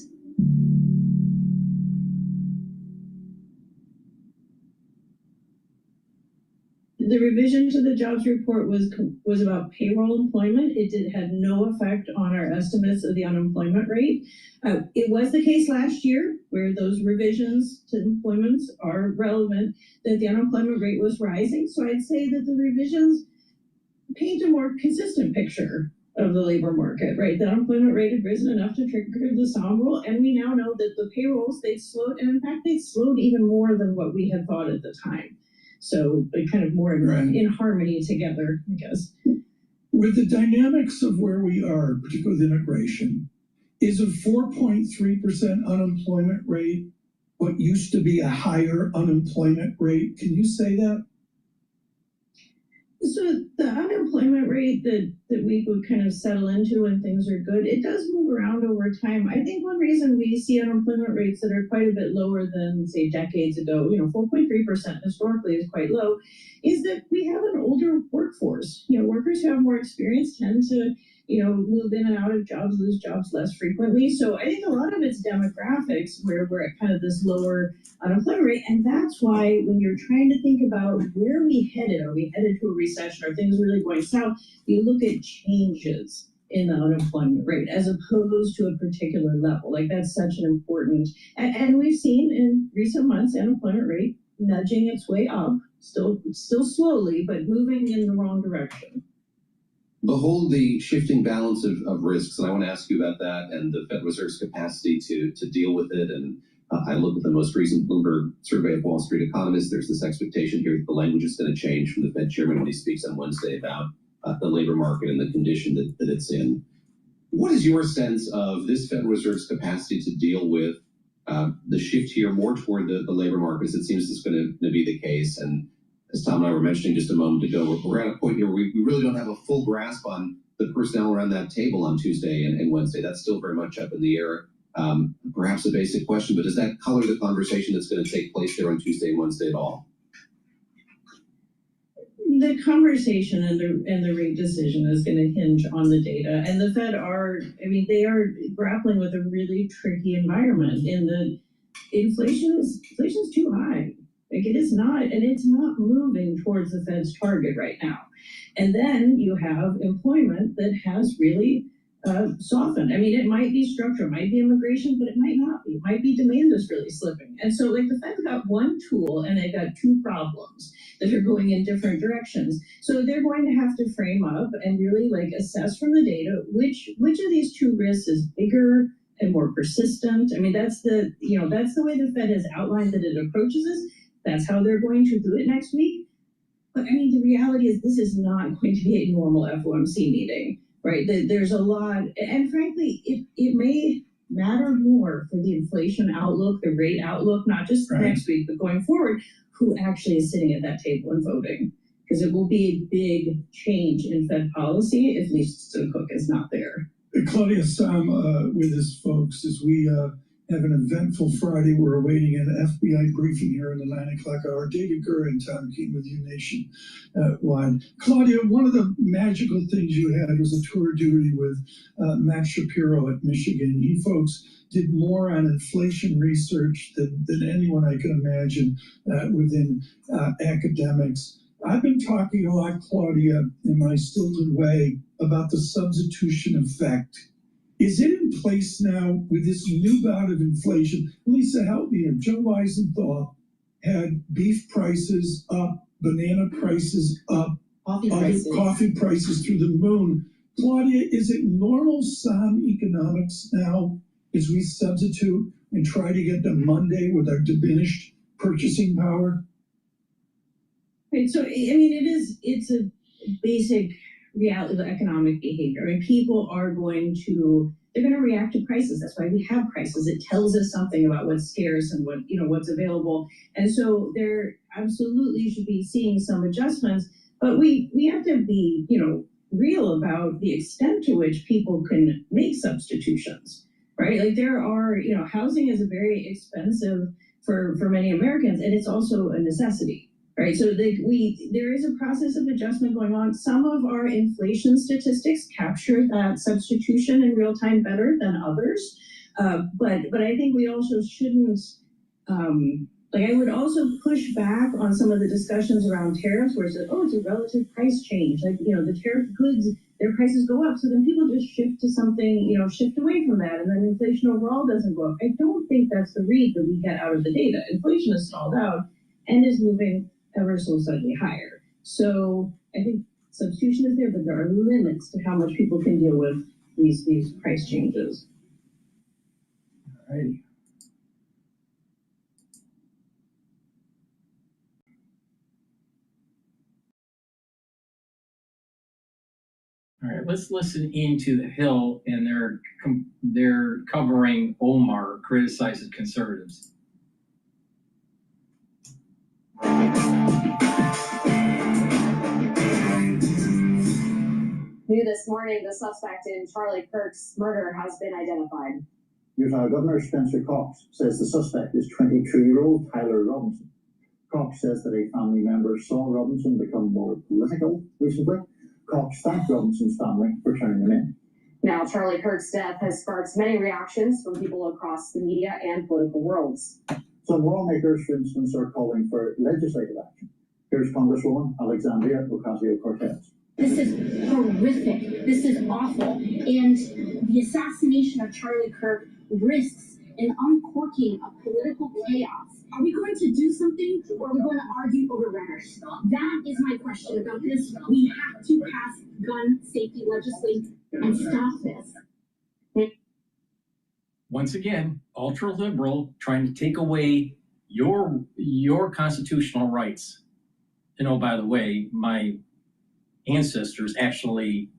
The revision to the jobs report was about payroll employment. It had no effect on our estimates of the unemployment rate. It was the case last year where those revisions to employment are relevant, that the unemployment rate was rising. So I'd say that the revisions paint a more consistent picture of the labor market, right? The unemployment rate had risen enough to trigger the Somme rule, and we now know that the payrolls, they slowed, and in fact, they slowed even more than what we had thought at the time. So they kind of more in harmony together, I guess. With the dynamics of where we are, particularly with immigration, is a 4.3% unemployment rate what used to be a higher unemployment rate? Can you say that? So the unemployment rate that we would kind of settle into when things are good, it does move around over time. I think one reason we see unemployment rates that are quite a bit lower than, say, decades ago, 4.3% historically is quite low, is that we have an older workforce. Workers who have more experience tend to, move in and out of jobs, lose jobs less frequently. So I think a lot of it's demographics where we're at kind of this lower unemployment rate. And that's why when you're trying to think about where are we headed to a recession? Are things really going south? You look at changes in the unemployment rate as opposed to a particular level. Like that's such an important, and we've seen in recent months, the unemployment rate nudging its way up, still slowly, but moving in the wrong direction. Behold the shifting balance of risks, and I want to ask you about that and the Fed Reserve's capacity to deal with it. And I look at the most recent Bloomberg survey of Wall Street economists. There's this expectation here that the language is going to change from the Fed chairman when he speaks on Wednesday about the labor market and the condition that it's in. What is your sense of this Fed Reserve's capacity to deal with the shift here more toward the labor markets? It seems it's going to be the case. And as Tom and I were mentioning just a moment ago, we're at a point here where we really don't have a full grasp on the personnel around that table on Tuesday and Wednesday. That's still very much up in the air. Perhaps a basic question, but does that color the conversation that's going to take place there on Tuesday and Wednesday at all? The conversation and the rate decision is going to hinge on the data, and the Fed they are grappling with a really tricky environment. In the inflation's too high. Like it is not, and it's not moving towards the Fed's target right now. And then you have employment that has really softened. It might be structure, it might be immigration, but it might not be. It might be demand is really slipping. And so the Fed's got one tool and they've got two problems that are going in different directions. So they're going to have to frame up and really assess from the data which of these two risks is bigger and more persistent. That's the way the Fed has outlined that it approaches this. That's how they're going to do it next week. But the reality is this is not going to be a normal FOMC meeting. Right, there's a lot, and frankly, it may matter more for the inflation outlook, the rate outlook, not just next week, but going forward, who actually is sitting at that table and voting. Because it will be a big change in Fed policy if Lisa Cook is not there. Claudia Sam with us, folks, as we have an eventful Friday. We're awaiting an FBI briefing here in the 9 o'clock hour. David Gurr and Tom Keene with you nationwide. Claudia, one of the magical things you had was a tour of duty with Matt Shapiro at Michigan. You folks did more on inflation research than anyone I could imagine within academics. I've been talking a lot, Claudia, in my stilted way, about the substitution effect. Is it in place now with this new bout of inflation? Lisa, help me here. Joe Weisenthal had beef prices up, banana prices up, coffee prices through the moon. Claudia, is it normal sound economics now as we substitute and try to get to Monday with our diminished purchasing power? Right, so, I mean, it's a basic reality of economic behavior. I mean, people are they're going to react to prices. That's why we have prices. It tells us something about what's scarce and what's available. And so there absolutely should be seeing some adjustments, but we have to be, real about the extent to which people can make substitutions, right? Like there are, housing is a very expensive for many Americans, and it's also a necessity. Right, so there is a process of adjustment going on. Some of our inflation statistics capture that substitution in real time better than others, but I think we also shouldn't. I would also push back on some of the discussions around tariffs, where it's like, oh, it's a relative price change. Like the tariff goods, their prices go up, so then people just shift to something, shift away from that, and then inflation overall doesn't go up. I don't think that's the read that we get out of the data. Inflation is stalled out and is moving ever so slightly higher. So I think substitution is there, but there are limits to how much people can deal with these price changes. All righty. All right, let's listen into the Hill, and they're covering Omar criticizes conservatives. New this morning, the suspect in Charlie Kirk's murder has been identified. Utah Governor Spencer Cox says the suspect is 22-year-old Tyler Robinson. Cox says that a family member saw Robinson become more political recently. Cox thanked Robinson's family for turning him in. Now, Charlie Kirk's death has sparked many reactions from people across the media and political worlds. Some lawmakers, for instance, are calling for legislative action. Here's Congresswoman Alexandria Ocasio-Cortez. This is horrific. This is awful. And the assassination of Charlie Kirk risks an uncorking of political chaos. Are we going to do something, or are we going to argue over rhetoric? That is my question about this. We have to pass gun safety legislation and stop this. Once again, ultra-liberal trying to take away your constitutional rights. And oh, by the way, my ancestors actually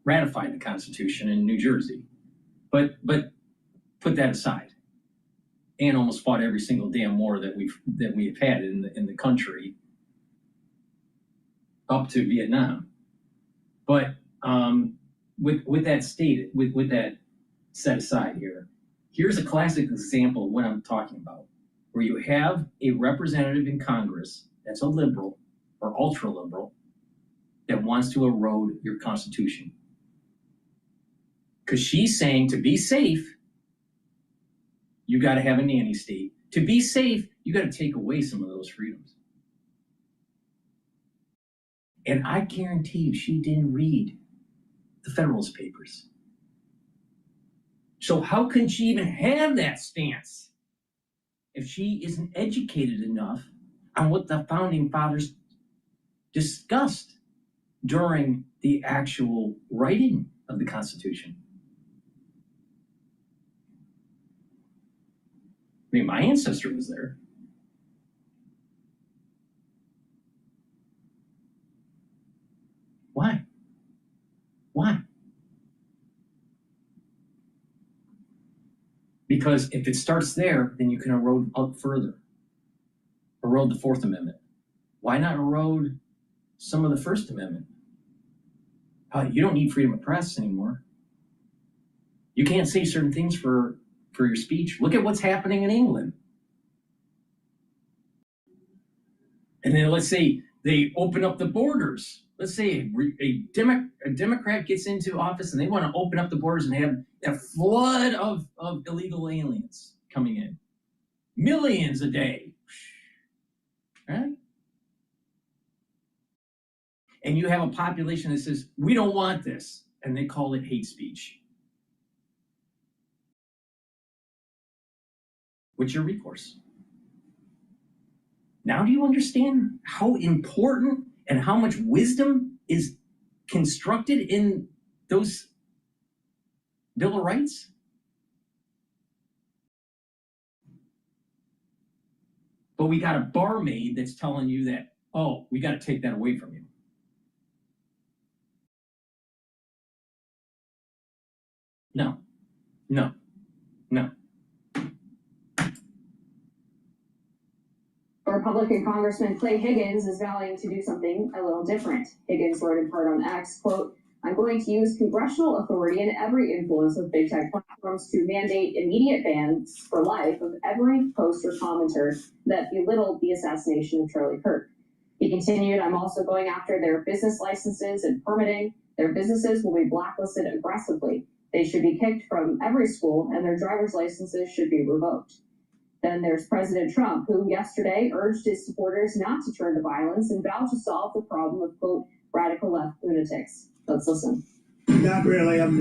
ratified the Constitution in New Jersey. But put that aside, and almost fought every single damn war that we've had in the country up to Vietnam. But with that stated, with that set aside here's a classic example of what I'm talking about, where you have a representative in Congress that's a liberal or ultra liberal that wants to erode your Constitution. Because she's saying to be safe, you got to have a nanny state. To be safe, you got to take away some of those freedoms. And I guarantee you, she didn't read the Federalist Papers. So how can she even have that stance if she isn't educated enough on what the Founding Fathers discussed during the actual writing of the Constitution? I mean, my ancestor was there. Why? Why? Because if it starts there, then you can erode up further. Erode the Fourth Amendment. Why not erode some of the First Amendment? You don't need freedom of press anymore. You can't say certain things for your speech. Look at what's happening in England. And then let's say they open up the borders. Let's say a Democrat gets into office and they want to open up the borders and have a flood of illegal aliens coming in. Millions a day. Right? And you have a population that says, we don't want this. And they call it hate speech. What's your recourse? Now do you understand how important and how much wisdom is constructed in those Bill of Rights? but we got a barmaid that's telling you that, oh, we got to take that away from you. No, no, no. Republican Congressman Clay Higgins is vowing to do something a little different. Higgins wrote in part on X, quote, "I'm going to use congressional authority and every influence with big tech platforms to mandate immediate bans for life of every post or commenter that belittled the assassination of Charlie Kirk." He continued, "I'm also going after their business licenses and permitting. Their businesses will be blacklisted aggressively. They should be kicked from every school and their driver's licenses should be revoked." Then there's President Trump, who yesterday urged his supporters not to turn to violence and vowed to solve the problem of, quote, radical left lunatics. Let's listen. Not really. I'm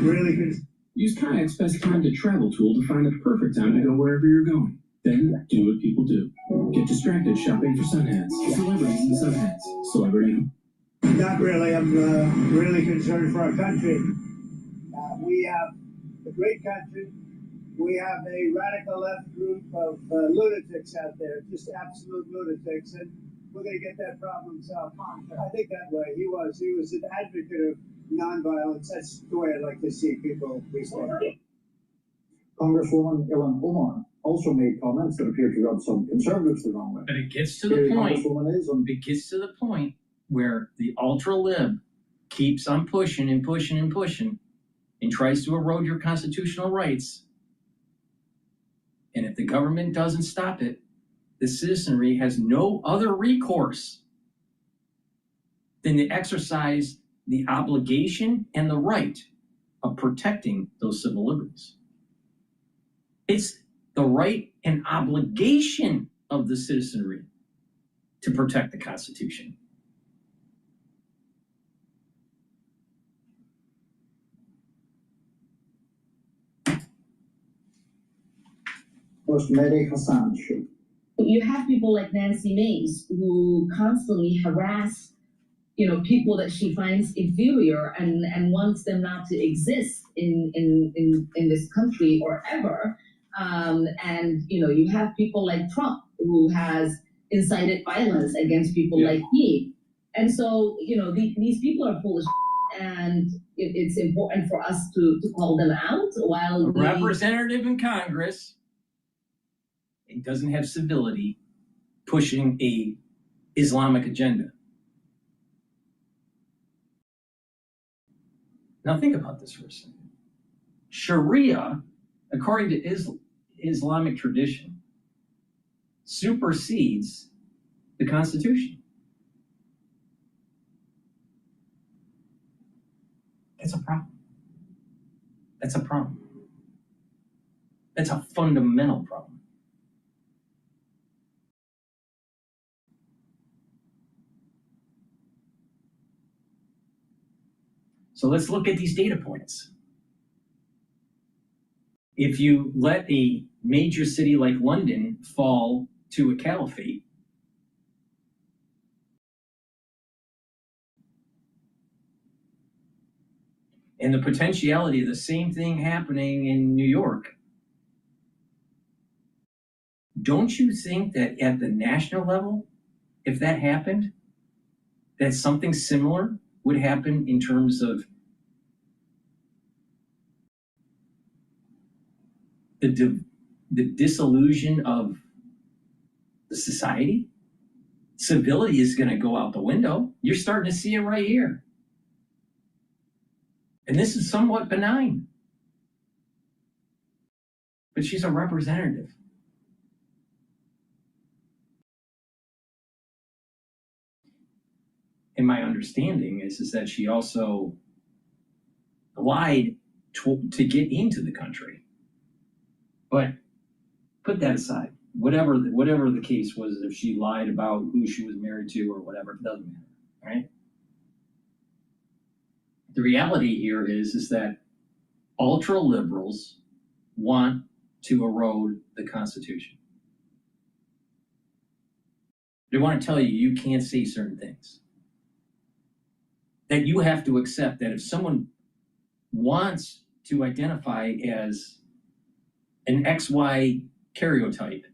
really good. Use Kayak's best time to travel tool to find the perfect time to go wherever you're going. Then do what people do. Get distracted shopping for sun hats, celebrities and sun hats, celebrity. Not really. I'm really concerned for our country. We have a great country. We have a radical left group of lunatics out there, just absolute lunatics, and we're going to get that problem solved. I think that way. He was an advocate of nonviolence. That's the way I'd like to see people respond. Congresswoman Ilhan Omar also made comments that appear to rub some conservatives the wrong way. But it gets to the point. It gets to the point where the ultra lib keeps on pushing and pushing and pushing, and tries to erode your constitutional rights. And if the government doesn't stop it, the citizenry has no other recourse than to exercise the obligation and the right of protecting those civil liberties. It's the right and obligation of the citizenry to protect the Constitution. You have people like Nancy Mace who constantly harass, people that she finds inferior and wants them not to exist in this country or ever. And you have people like Trump who has incited violence against people like me. And so, these people are full of shit, and it's important for us to call them out while a representative in Congress, it doesn't have civility, pushing a Islamic agenda. Now think about this for a second. Sharia, according to Islamic tradition, supersedes the Constitution. That's a problem. That's a problem. That's a fundamental problem. So let's look at these data points. If you let a major city like London fall to a caliphate, and the potentiality of the same thing happening in New York, don't you think that at the national level, if that happened, that something similar would happen in terms of the disillusion of the society? Civility is going to go out the window. You're starting to see it right here. And this is somewhat benign. But she's a representative. And my understanding is that she also lied to get into the country. But put that aside. Whatever the case was, if she lied about who she was married to or whatever, it doesn't matter, right? The reality here is that ultra liberals want to erode the Constitution. They want to tell you you can't say certain things. That you have to accept that if someone wants to identify as an XY karyotype,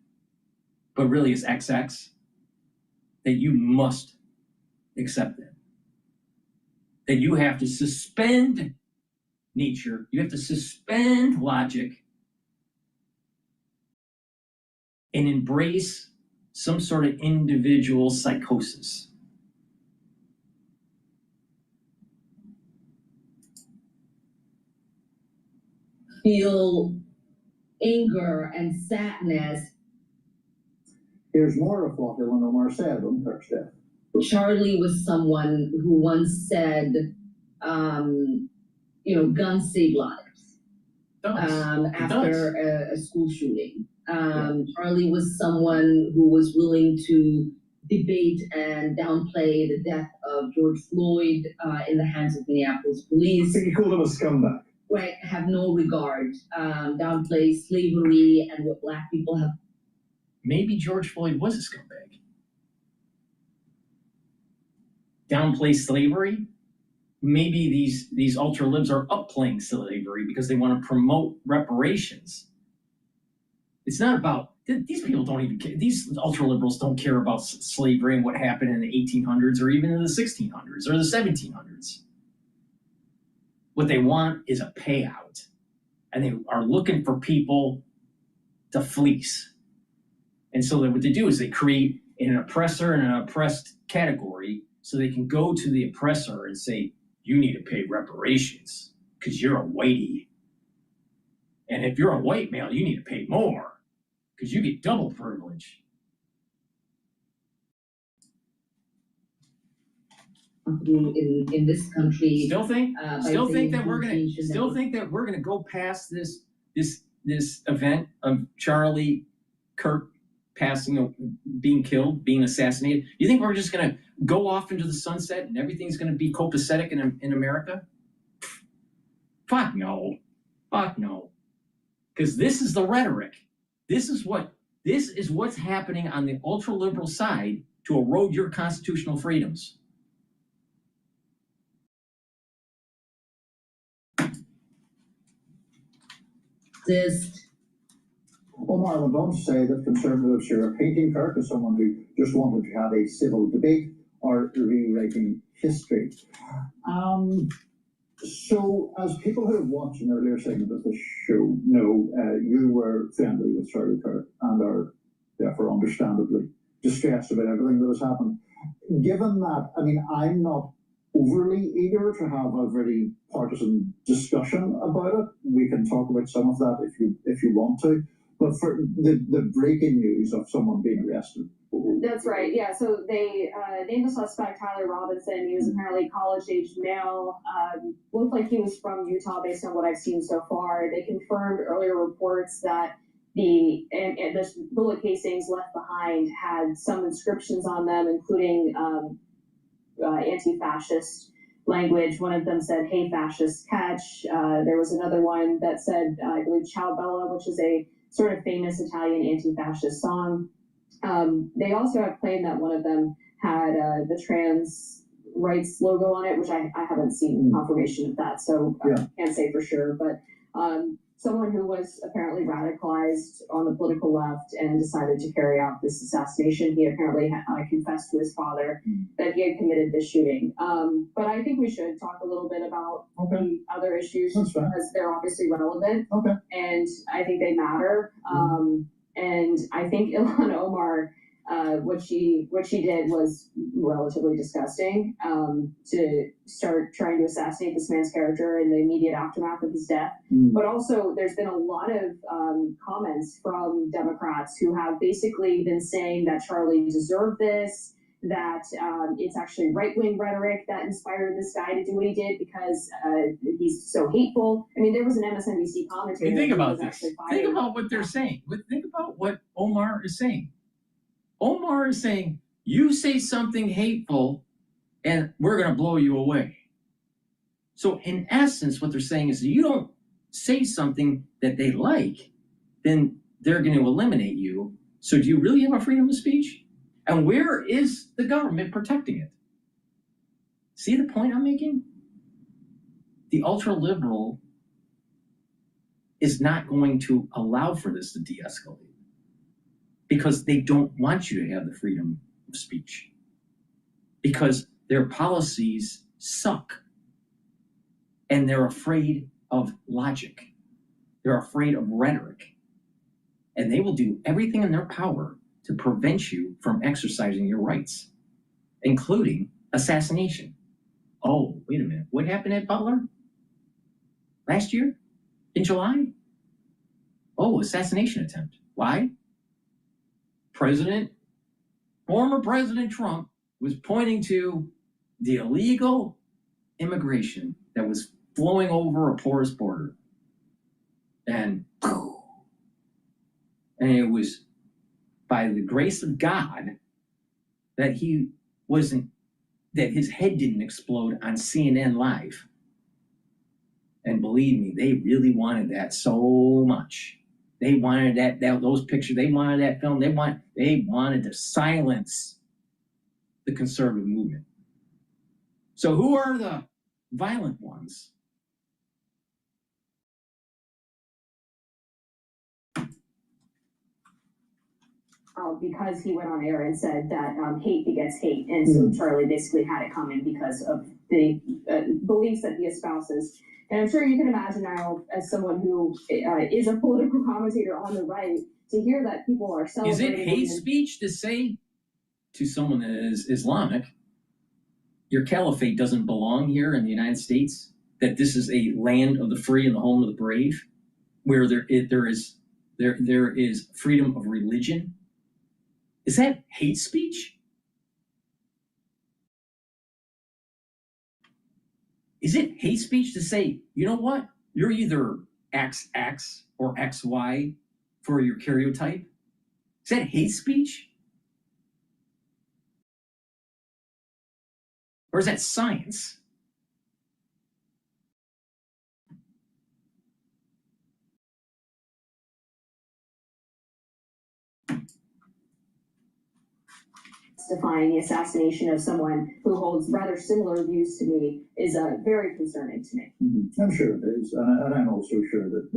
but really is XX, that you must accept that. That you have to suspend nature, you have to suspend logic, and embrace some sort of individual psychosis. Feel anger and sadness. Here's more of what Ilhan Omar said on Kirk's death. Charlie was someone who once said, guns save lives. After a school shooting. Charlie was someone who was willing to debate and downplay the death of George Floyd in the hands of Minneapolis police. I think he called him a scumbag. Right, have no regard, downplay slavery and what Black people have. Maybe George Floyd was a scumbag. Downplay slavery. Maybe these ultra libs are upplaying slavery because they want to promote reparations. It's not about, these people don't even care. These ultra liberals don't care about slavery and what happened in the 1800s or even in the 1600s or the 1700s. What they want is a payout, and they are looking for people to fleece. And so what they do is they create an oppressor and an oppressed category so they can go to the oppressor and say, you need to pay reparations because you're a whitey. And if you're a white male, you need to pay more because you get double privilege. In this country, Still think that we're gonna go past this event of Charlie Kirk being killed, being assassinated. You think we're just gonna go off into the sunset and everything's gonna be copacetic in America? Fuck no. Because this is the rhetoric. This is what's happening on the ultra liberal side to erode your constitutional freedoms. Omar went on to say that conservatives who are painting Kirk as someone who just wanted to have a civil debate are rewriting history. So, as people who have watched an earlier segment of the show know, you were friendly with Charlie Kirk and are therefore understandably distressed about everything that has happened. Given that, I'm not overly eager to have a very partisan discussion about it. We can talk about some of that if you want to. But for the breaking news of someone being arrested. That's right. Yeah. So they named the suspect Tyler Robinson. He was apparently a college-aged male. Looked like he was from Utah based on what I've seen so far. They confirmed earlier reports that the bullet casings left behind had some inscriptions on them, including anti-fascist language. One of them said, "Hey, fascist, catch." There was another one that said, I believe, "Ciao Bella," which is a sort of famous Italian anti-fascist song. They also have claimed that one of them had the trans rights logo on it, which I haven't seen confirmation of that, so I can't say for sure. But someone who was apparently radicalized on the political left and decided to carry out this assassination. He apparently confessed to his father that he had committed this shooting. But I think we should talk a little bit about the other issues because they're obviously relevant. And I think they matter. And I think Ilhan Omar, what she did was relatively disgusting. To start trying to assassinate this man's character in the immediate aftermath of his death. But also, there's been a lot of comments from Democrats who have basically been saying that Charlie deserved this, that it's actually right-wing rhetoric that inspired this guy to do what he did because he's so hateful. I mean, there was an MSNBC commentator. And think about this. Think about what they're saying. Think about what Omar is saying. Omar is saying, you say something hateful and we're going to blow you away. So in essence, what they're saying is you don't say something that they like, then they're going to eliminate you. So do you really have a freedom of speech? And where is the government protecting it? See the point I'm making? The ultra-liberal is not going to allow for this to de-escalate. because they don't want you to have the freedom of speech, because their policies suck, and they're afraid of logic. They're afraid of rhetoric, and they will do everything in their power to prevent you from exercising your rights, including assassination. Oh, wait a minute. What happened at Butler last year in July? Oh, assassination attempt. Why? Former President Trump was pointing to the illegal immigration that was flowing over a porous border. And it was by the grace of God that that his head didn't explode on CNN Live. And believe me, they really wanted that so much. They wanted those pictures, they wanted that film, they wanted to silence the conservative movement. So who are the violent ones? Because he went on air and said that hate begets hate, and so Charlie basically had it coming because of the beliefs that he espouses. And I'm sure you can imagine now, as someone who is a political commentator on the right, to hear that people are celebrating. Is it hate speech to say to someone that is Islamic, your caliphate doesn't belong here in the United States, that this is a land of the free and the home of the brave, where there is freedom of religion? Is that hate speech? Is it hate speech to say, you know what? You're either XX or XY for your karyotype? Is that hate speech? Or is that science? Justifying the assassination of someone who holds rather similar views to me is very concerning to me. I'm sure it is, and I'm also sure that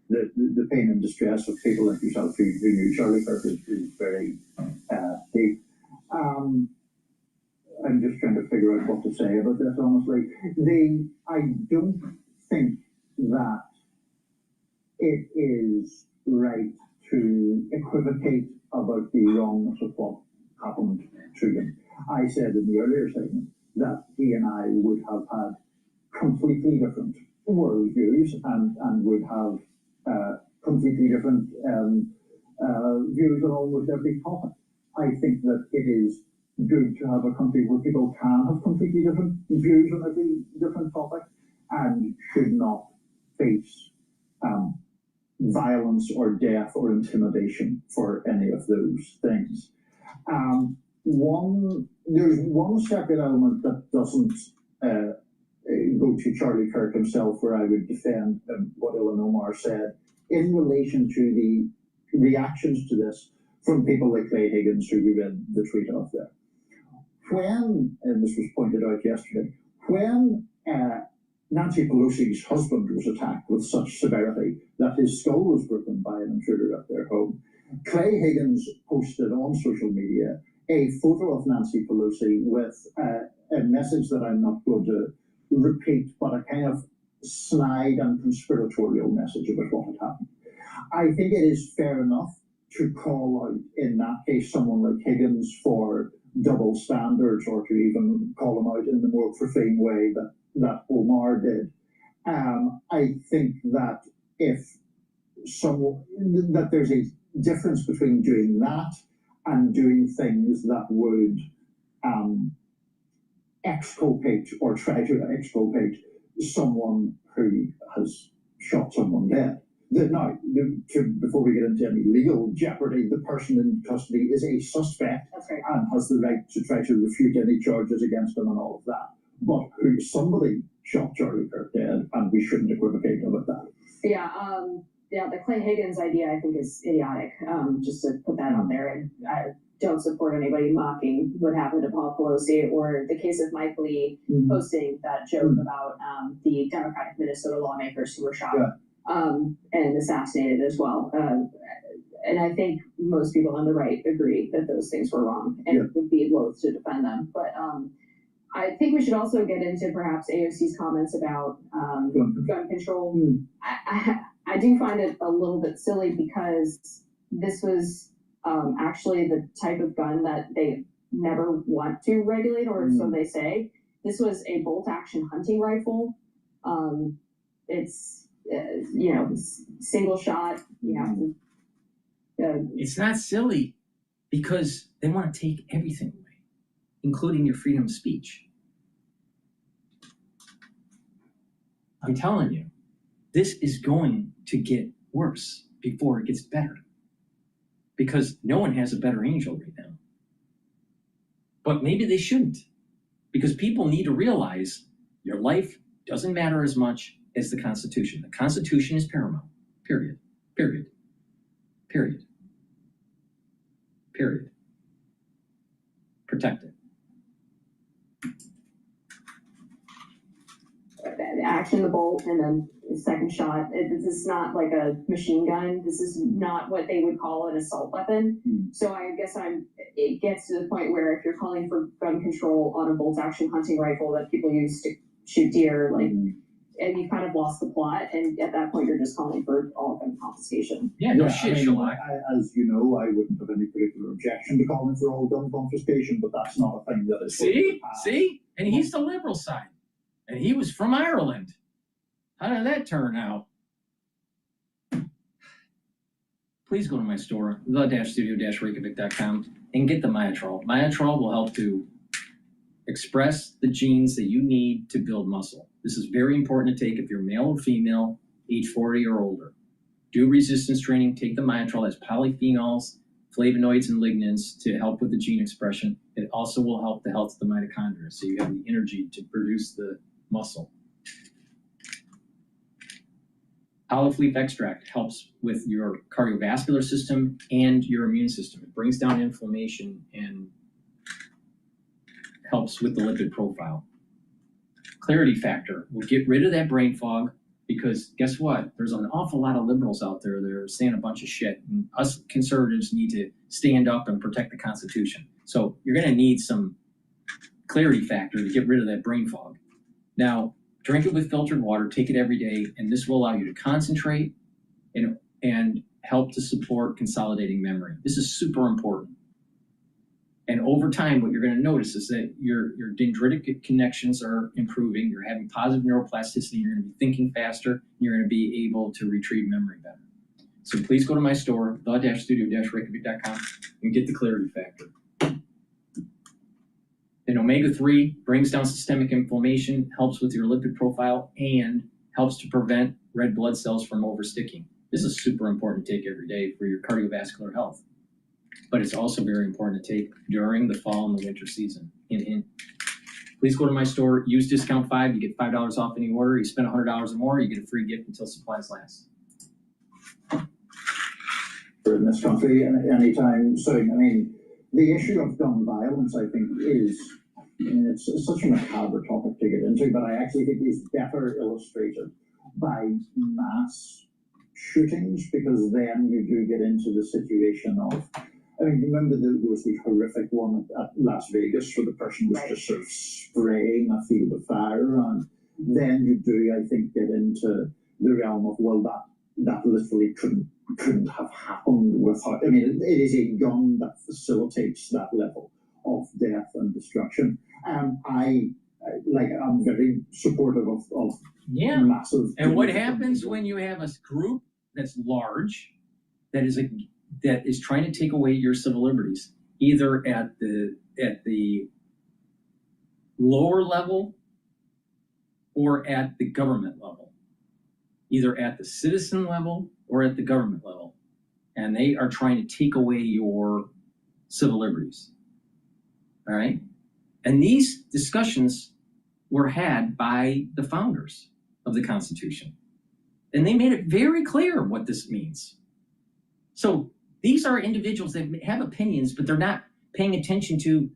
the pain and distress of people like yourself who knew Charlie Kirk is very deep. I'm just trying to figure out what to say about this, honestly. I don't think that it is right to equivocate about the wrongness of what happened to him. I said in the earlier segment that he and I would have had completely different worldviews and would have completely different views on almost every topic. I think that it is good to have a country where people can have completely different views on every different topic and should not face violence or death or intimidation for any of those things. There's one separate element that doesn't go to Charlie Kirk himself, where I would defend what Ilhan Omar said in relation to the reactions to this from people like Clay Higgins, who we read the tweet of there. When, and this was pointed out yesterday, when Nancy Pelosi's husband was attacked with such severity that his skull was broken by an intruder at their home, Clay Higgins posted on social media a photo of Nancy Pelosi with a message that I'm not going to repeat, but a kind of snide and conspiratorial message about what had happened. I think it is fair enough to call out, in that case, someone like Higgins for double standards, or to even call him out in the more profane way that Omar did. I think that that there's a difference between doing that and doing things that would exculpate or try to exculpate someone who has shot someone dead. Now, before we get into any legal jeopardy, the person in custody is a suspect and has the right to try to refute any charges against them and all of that. But somebody shot Charlie Kirk dead, and we shouldn't equivocate about that. Yeah, the Clay Higgins idea I think is idiotic. Just to put that out there, and I don't support anybody mocking what happened to Paul Pelosi, or the case of Mike Lee posting that joke about the Democratic Minnesota lawmakers who were shot and assassinated as well. and I think most people on the right agree that those things were wrong and would be loath to defend them. But I think we should also get into perhaps AOC's comments about gun control. I do find it a little bit silly because this was actually the type of gun that they never want to regulate, or so they say. This was a bolt-action hunting rifle. It's single shot. It's not silly because they want to take everything away, including your freedom of speech. I'm telling you, this is going to get worse before it gets better, because no one has a better angel right now. But maybe they shouldn't, because people need to realize your life doesn't matter as much as the Constitution. The Constitution is paramount, period, period, period, period. Protect it. Action the bolt and then the second shot. This is not like a machine gun. This is not what they would call an assault weapon. So I guess it gets to the point where if you're calling for gun control on a bolt action hunting rifle that people use to shoot deer, and you kind of lost the plot, and at that point you're just calling for all gun confiscation. As you know, I wouldn't have any particular objection to calling for all gun confiscation, but that's not a thing that is. See? And he's the liberal side. And he was from Ireland. How did that turn out? Please go to my store, the-studio-reykjavik.com, and get the Myotrol. Myotrol will help to express the genes that you need to build muscle. This is very important to take if you're male or female, age 40 or older. Do resistance training, take the Myotrol. It has polyphenols, flavonoids, and lignans to help with the gene expression. It also will help the health of the mitochondria, so you have the energy to produce the muscle. Olive leaf extract helps with your cardiovascular system and your immune system. It brings down inflammation and helps with the lipid profile. Clarity factor will get rid of that brain fog, because guess what? There's an awful lot of liberals out there that are saying a bunch of shit, and us conservatives need to stand up and protect the Constitution. So you're going to need some clarity factor to get rid of that brain fog. Now, drink it with filtered water, take it every day, and this will allow you to concentrate and help to support consolidating memory. This is super important. And over time, what you're going to notice is that your dendritic connections are improving, you're having positive neuroplasticity, you're going to be thinking faster, and you're going to be able to retrieve memory better. So please go to my store, the-studio-reykjavik.com, and get the clarity factor. And omega-3 brings down systemic inflammation, helps with your lipid profile, and helps to prevent red blood cells from oversticking. This is super important to take every day for your cardiovascular health. But it's also very important to take during the fall and the winter season. Hint, hint. Please go to my store, use discount 5, you get $5 off any order. You spend $100 or more, you get a free gift until supplies last. In this country, anytime soon. I mean, the issue of gun violence, I think, it's such a macabre topic to get into, but I actually think is better illustrated by mass shootings, because then you do get into the situation of, I mean, remember there was the horrific one at Las Vegas where the person was just sort of spraying a field of fire, and then you do, I think, get into the realm of, well, that literally couldn't have happened without, I mean, it is a gun that facilitates that level of death and destruction. And I'm very supportive of massive. And what happens when you have a group that's large, that is trying to take away your civil liberties, either at the lower level or at the government level, either at the citizen level or at the government level, and they are trying to take away your civil liberties. All right? And these discussions were had by the founders of the Constitution. And they made it very clear what this means. So these are individuals that have opinions, but they're not paying attention to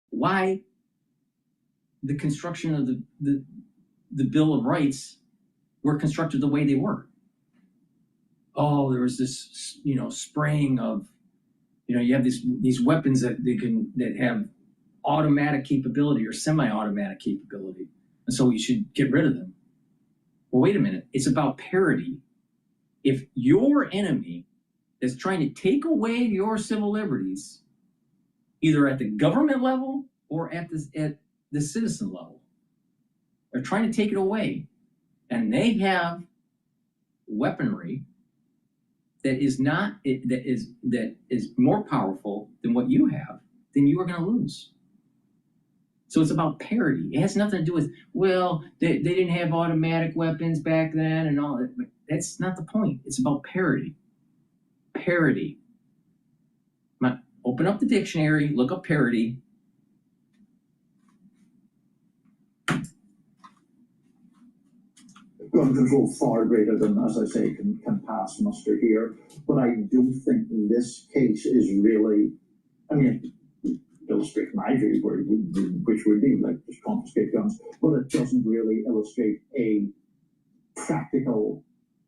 why the construction of the Bill of Rights were constructed the way they were. oh, there was this, spraying of, you have these weapons that have automatic capability or semi-automatic capability, and so we should get rid of them. Well, wait a minute. It's about parity. If your enemy is trying to take away your civil liberties, either at the government level or at the citizen level, they're trying to take it away, and they have weaponry that is more powerful than what you have, then you are going to lose. So it's about parity. It has nothing to do with, well, they didn't have automatic weapons back then and all that. That's not the point. It's about parity. Parity. Open up the dictionary, look up parity. Gun control far greater than, as I say, can pass muster here. But I do think this case is really, illustrate my view, which would be like just confiscate guns, but it doesn't really illustrate a practical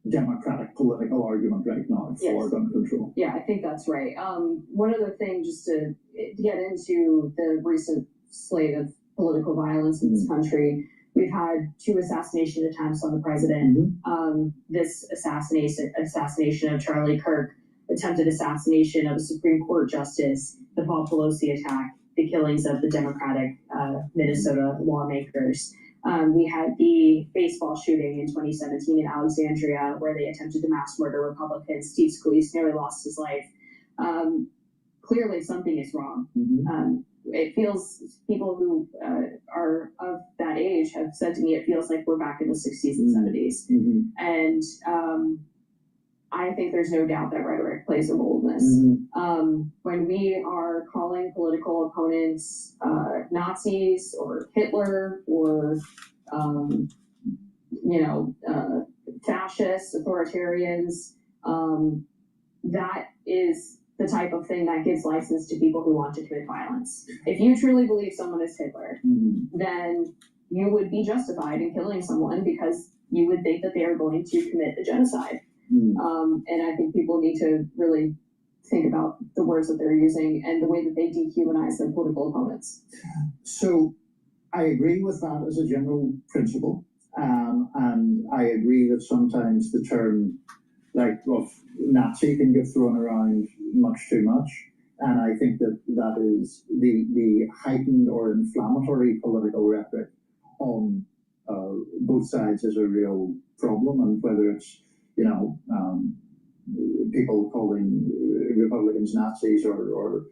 democratic political argument right now for gun control. Yeah, I think that's right. One other thing, just to get into the recent slate of political violence in this country, we've had 2 assassination attempts on the president. This assassination of Charlie Kirk, attempted assassination of a Supreme Court justice, the Paul Pelosi attack, the killings of the Democratic Minnesota lawmakers. We had the baseball shooting in 2017 in Alexandria, where they attempted to mass murder Republicans. Steve Scalise nearly lost his life. Clearly, something is wrong. It feels, people who are of that age have said to me, it feels like we're back in the 60s and 70s. And I think there's no doubt that rhetoric plays a role in this. When we are calling political opponents Nazis or Hitler or, fascists, authoritarians, that is the type of thing that gives license to people who want to commit violence. If you truly believe someone is Hitler, then you would be justified in killing someone because you would think that they are going to commit a genocide. And I think people need to really think about the words that they're using and the way that they dehumanize their political opponents. So I agree with that as a general principle. And I agree that sometimes the term of Nazi can get thrown around much too much. And I think that is the heightened or inflammatory political rhetoric on both sides is a real problem. And whether it's, people calling Republicans Nazis or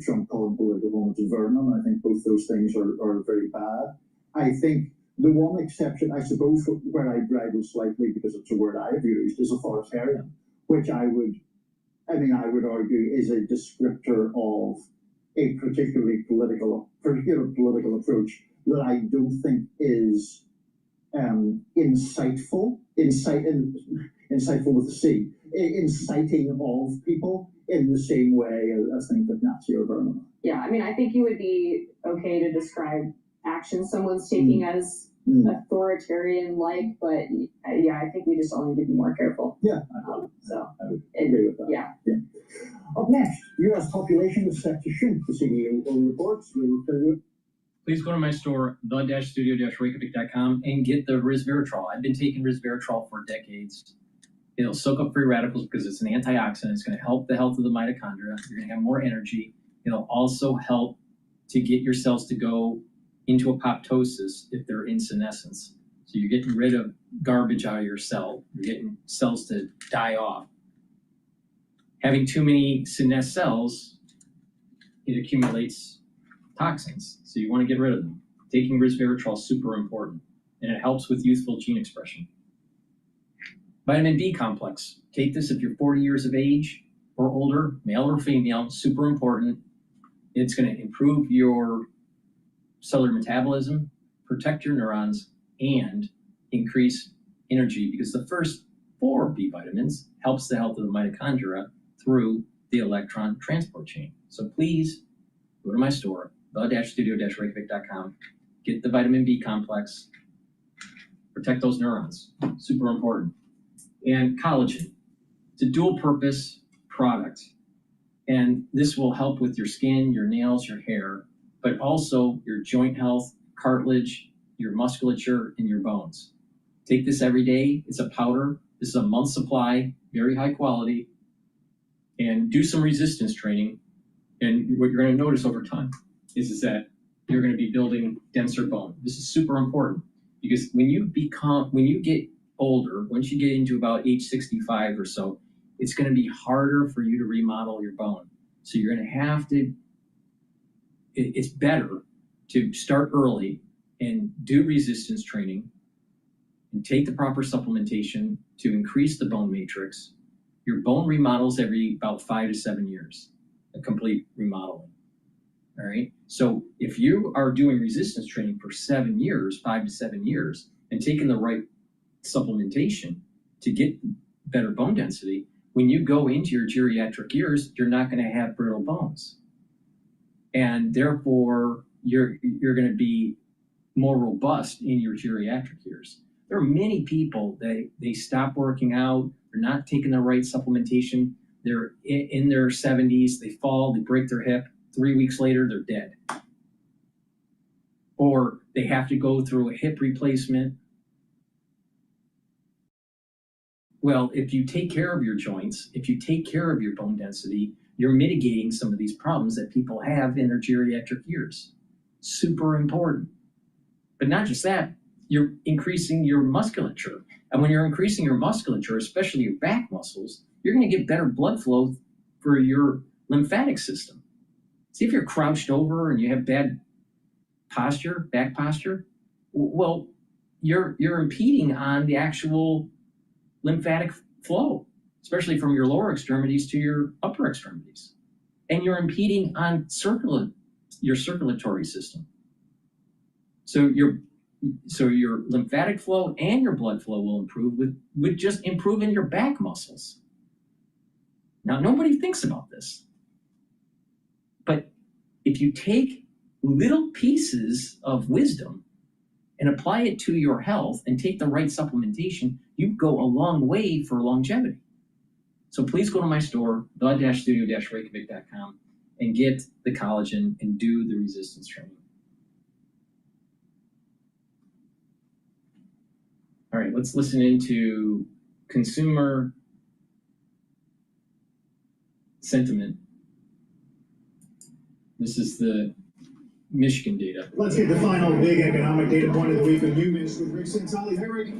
Trump calling political opponents vermin, I think both those things are very bad. I think the one exception, I suppose, where I bridle slightly because it's a word I've used, is authoritarian, which I would argue is a descriptor of a particular political approach that I don't think is insightful with a C, inciting of people in the same way as things like Nazi or vermin. Yeah, I think you would be okay to describe actions someone's taking as authoritarian-like, but I think we just all need to be more careful. Yeah, I would agree with that. Yeah. Up next, U.S. population is set to shrink. The CEO reports. Please go to my store, the-studio-reykjavik.com, and get the resveratrol. I've been taking resveratrol for decades. It'll soak up free radicals because it's an antioxidant. It's going to help the health of the mitochondria. You're going to have more energy. It'll also help to get your cells to go into apoptosis if they're in senescence. So you're getting rid of garbage out of your cell. You're getting cells to die off. Having too many senesced cells, it accumulates toxins. So you want to get rid of them. Taking resveratrol is super important, and it helps with youthful gene expression. Vitamin B complex. Take this if you're 40 years of age or older, male or female, super important. It's going to improve your cellular metabolism, protect your neurons, and increase energy because the first 4 B vitamins helps the health of the mitochondria through the electron transport chain. So please go to my store, the-studio-reykjavik.com, get the vitamin B complex, protect those neurons, super important. and collagen. It's a dual purpose product. And this will help with your skin, your nails, your hair, but also your joint health, cartilage, your musculature, and your bones. Take this every day. It's a powder. This is a month supply, very high quality. And do some resistance training. And what you're going to notice over time is that you're going to be building denser bone. This is super important because when you get older, once you get into about age 65 or so, it's going to be harder for you to remodel your bone. So you're going to have to, it's better to start early and do resistance training and take the proper supplementation to increase the bone matrix. Your bone remodels every about 5 to 7 years, a complete remodeling. All right. So if you are doing resistance training for 7 years, 5 to 7 years, and taking the right supplementation to get better bone density, when you go into your geriatric years, you're not going to have brittle bones. And therefore, you're going to be more robust in your geriatric years. There are many people that they stop working out, they're not taking the right supplementation, they're in their 70s, they fall, they break their hip, 3 weeks later, they're dead. Or they have to go through a hip replacement. Well, if you take care of your joints, if you take care of your bone density, you're mitigating some of these problems that people have in their geriatric years. Super important. But not just that, you're increasing your musculature. And when you're increasing your musculature, especially your back muscles, you're going to get better blood flow for your lymphatic system. See, if you're crouched over and you have bad posture, back posture, well, you're impeding on the actual lymphatic flow, especially from your lower extremities to your upper extremities. And you're impeding on your circulatory system. So your lymphatic flow and your blood flow will improve with just improving your back muscles. Now, nobody thinks about this. But if you take little pieces of wisdom and apply it to your health and take the right supplementation, you go a long way for longevity. So please go to my store, the-studio-reykjavik.com, and get the collagen and do the resistance training. All right, let's listen into consumer sentiment. This is the Michigan data. Let's get the final big economic data point of the week with you, Minister Rick Santali. Hey, Rick.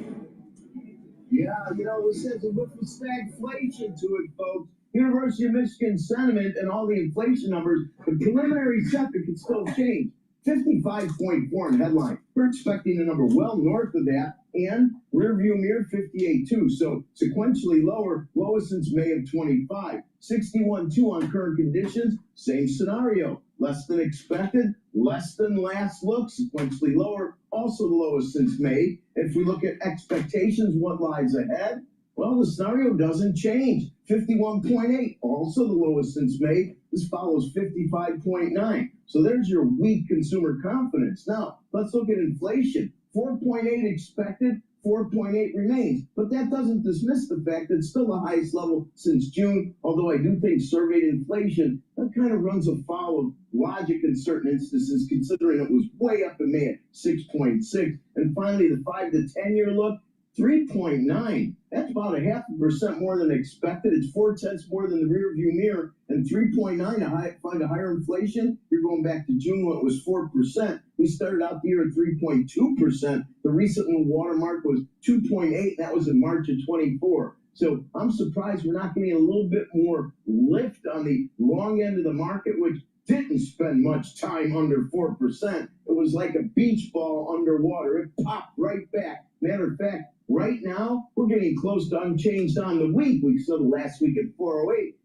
Yeah, this has a look with stagflation to it, folks. University of Michigan sentiment and all the inflation numbers, the preliminary sector could still change. 55.4 in headline. We're expecting a number well north of that, and rear view mirror 58.2. So sequentially lower, lowest since May of 25. 61.2 on current conditions, same scenario. Less than expected, less than last look, sequentially lower, also the lowest since May. If we look at expectations, what lies ahead? Well, the scenario doesn't change. 51.8, also the lowest since May. This follows 55.9. So there's your weak consumer confidence. Now, let's look at inflation. 4.8 expected, 4.8 remains. But that doesn't dismiss the fact that it's still the highest level since June, although I do think surveyed inflation, that kind of runs afoul of logic in certain instances, considering it was way up in May at 6.6. And finally, the 5 to 10 year look, 3.9. That's about 0.5% more than expected. It's 0.4 more than the rear view mirror, and 3.9 to find a higher inflation. You're going back to June when it was 4%. We started out the year at 3.2%. The recent watermark was 2.8. That was in March of 24. So I'm surprised we're not getting a little bit more lift on the long end of the market, which didn't spend much time under 4%. It was like a beach ball underwater. It popped right back. Matter of fact, right now, we're getting close to unchanged on the week. We saw the last week at 408.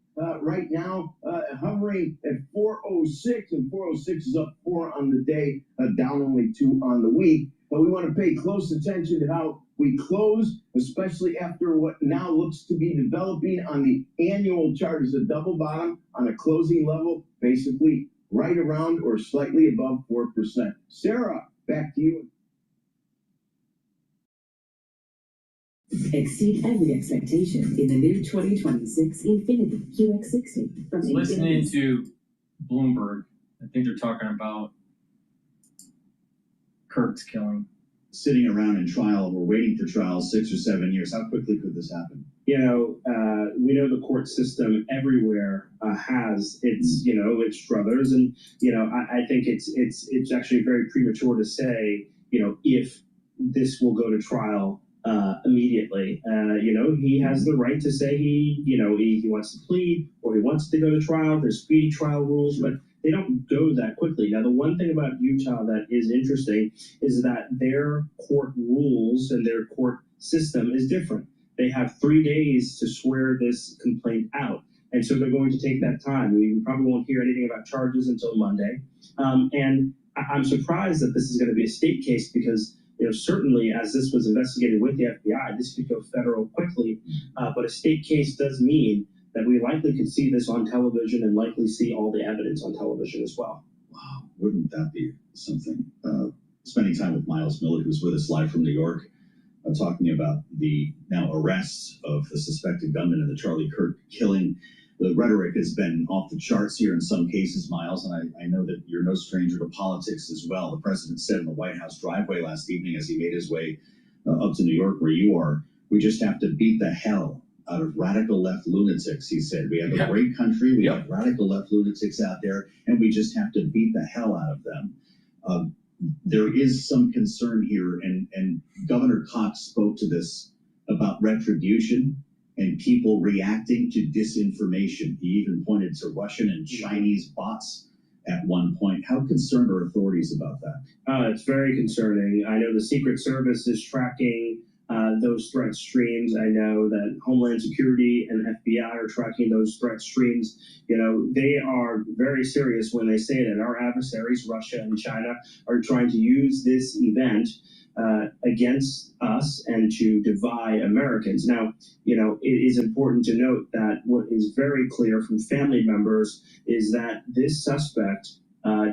Right now, hovering at 406, and 406 is up 4 on the day, down only 2 on the week. But we want to pay close attention to how we close, especially after what now looks to be developing on the annual chart as a double bottom on a closing level, basically right around or slightly above 4%. Sarah, back to you. exceed every expectation in the new 2026 Infiniti QX60 from Listening Infiniti. to Bloomberg, I think they're talking about Kirk's killing. Sitting around in trial, we're waiting for trial 6 or 7 years. How quickly could this happen? We know the court system everywhere has its, its druthers, and I think it's actually very premature to say, if this will go to trial immediately. He has the right to say he wants to plead or he wants to go to trial. There's speedy trial rules, but they don't go that quickly. Now, the one thing about Utah that is interesting is that their court rules and their court system is different. They have 3 days to swear this complaint out. And so they're going to take that time. We probably won't hear anything about charges until Monday. And I'm surprised that this is going to be a state case because, certainly as this was investigated with the FBI, this could go federal quickly. But a state case does mean that we likely could see this on television and likely see all the evidence on television as well. Wow, wouldn't that be something? Spending time with Miles Miller, who's with us live from New York, talking about the now arrests of the suspected gunman in the Charlie Kirk killing. The rhetoric has been off the charts here in some cases, Miles, and I know that you're no stranger to politics as well. The president said in the White House driveway last evening as he made his way up to New York where you are, we just have to beat the hell out of radical left lunatics, he said. We have a great country, we have radical left lunatics out there, and we just have to beat the hell out of them. There is some concern here, and Governor Cox spoke to this about retribution and people reacting to disinformation. He even pointed to Russian and Chinese bots at one point. How concerned are authorities about that? It's very concerning. I know the Secret Service is tracking those threat streams. I know that Homeland Security and FBI are tracking those threat streams. They are very serious when they say that our adversaries, Russia and China, are trying to use this event against us and to divide Americans. Now, it is important to note that what is very clear from family members is that this suspect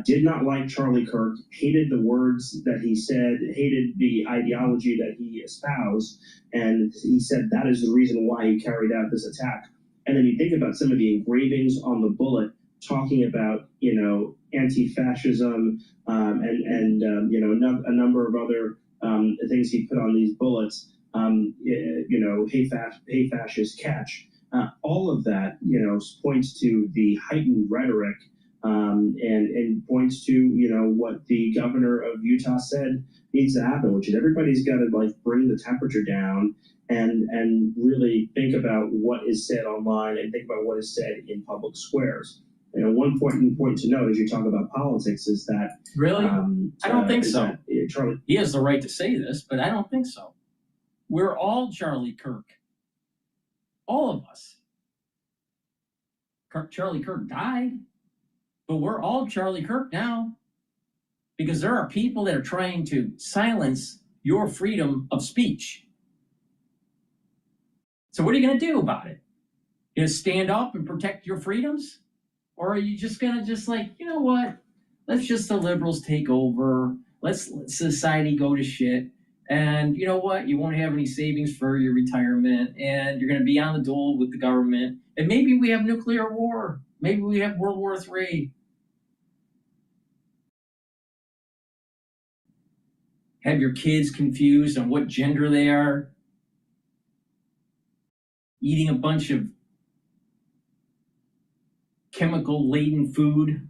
did not like Charlie Kirk, hated the words that he said, hated the ideology that he espoused, and he said that is the reason why he carried out this attack. And then you think about some of the engravings on the bullet talking about, anti-fascism and a number of other things he put on these bullets, hey fascist catch. All of that, points to the heightened rhetoric and points to, what the governor of Utah said needs to happen, which is everybody's got to bring the temperature down and really think about what is said online and think about what is said in public squares. One important point to note as you talk about politics is that really, I don't think so. Charlie, he has the right to say this, but I don't think so. We're all Charlie Kirk, all of us. Charlie Kirk died, but we're all Charlie Kirk now because there are people that are trying to silence your freedom of speech. So what are you going to do about it? You going to stand up and protect your freedoms? Or are you just going to you know what? Let's just the liberals take over. Let's let society go to shit. And you know what? You won't have any savings for your retirement. And you're going to be on the dole with the government. And maybe we have nuclear war. Maybe we have World War III. Have your kids confused on what gender they are. Eating a bunch of chemical-laden food.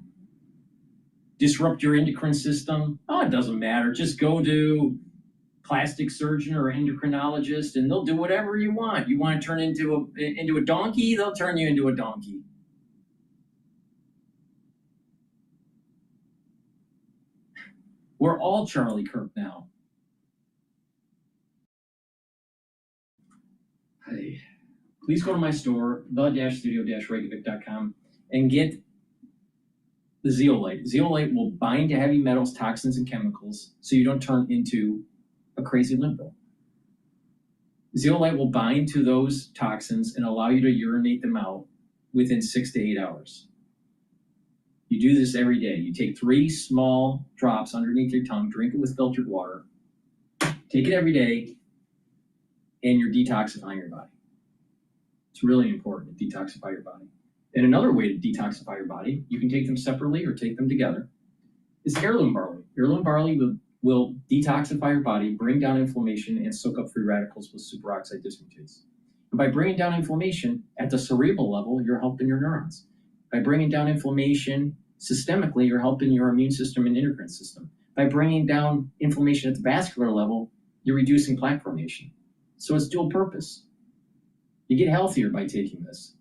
Disrupt your endocrine system. Oh, it doesn't matter. Just go to plastic surgeon or endocrinologist and they'll do whatever you want. You want to turn into a donkey, they'll turn you into a donkey. We're all Charlie Kirk now. Hey, please go to my store, the-studio-reykjavik.com, and get the zeolite. Zeolite will bind to heavy metals, toxins, and chemicals so you don't turn into a crazy liberal. Zeolite will bind to those toxins and allow you to urinate them out within 6 to 8 hours. You do this every day. You take 3 small drops underneath your tongue, drink it with filtered water, take it every day, and you're detoxifying your body. It's really important to detoxify your body. And another way to detoxify your body, you can take them separately or take them together, is heirloom barley. Heirloom barley will detoxify your body, bring down inflammation, and soak up free radicals with superoxide dismutase. And by bringing down inflammation at the cerebral level, you're helping your neurons. By bringing down inflammation systemically, you're helping your immune system and endocrine system. By bringing down inflammation at the vascular level, you're reducing plaque formation. So it's dual purpose. You get healthier by taking this.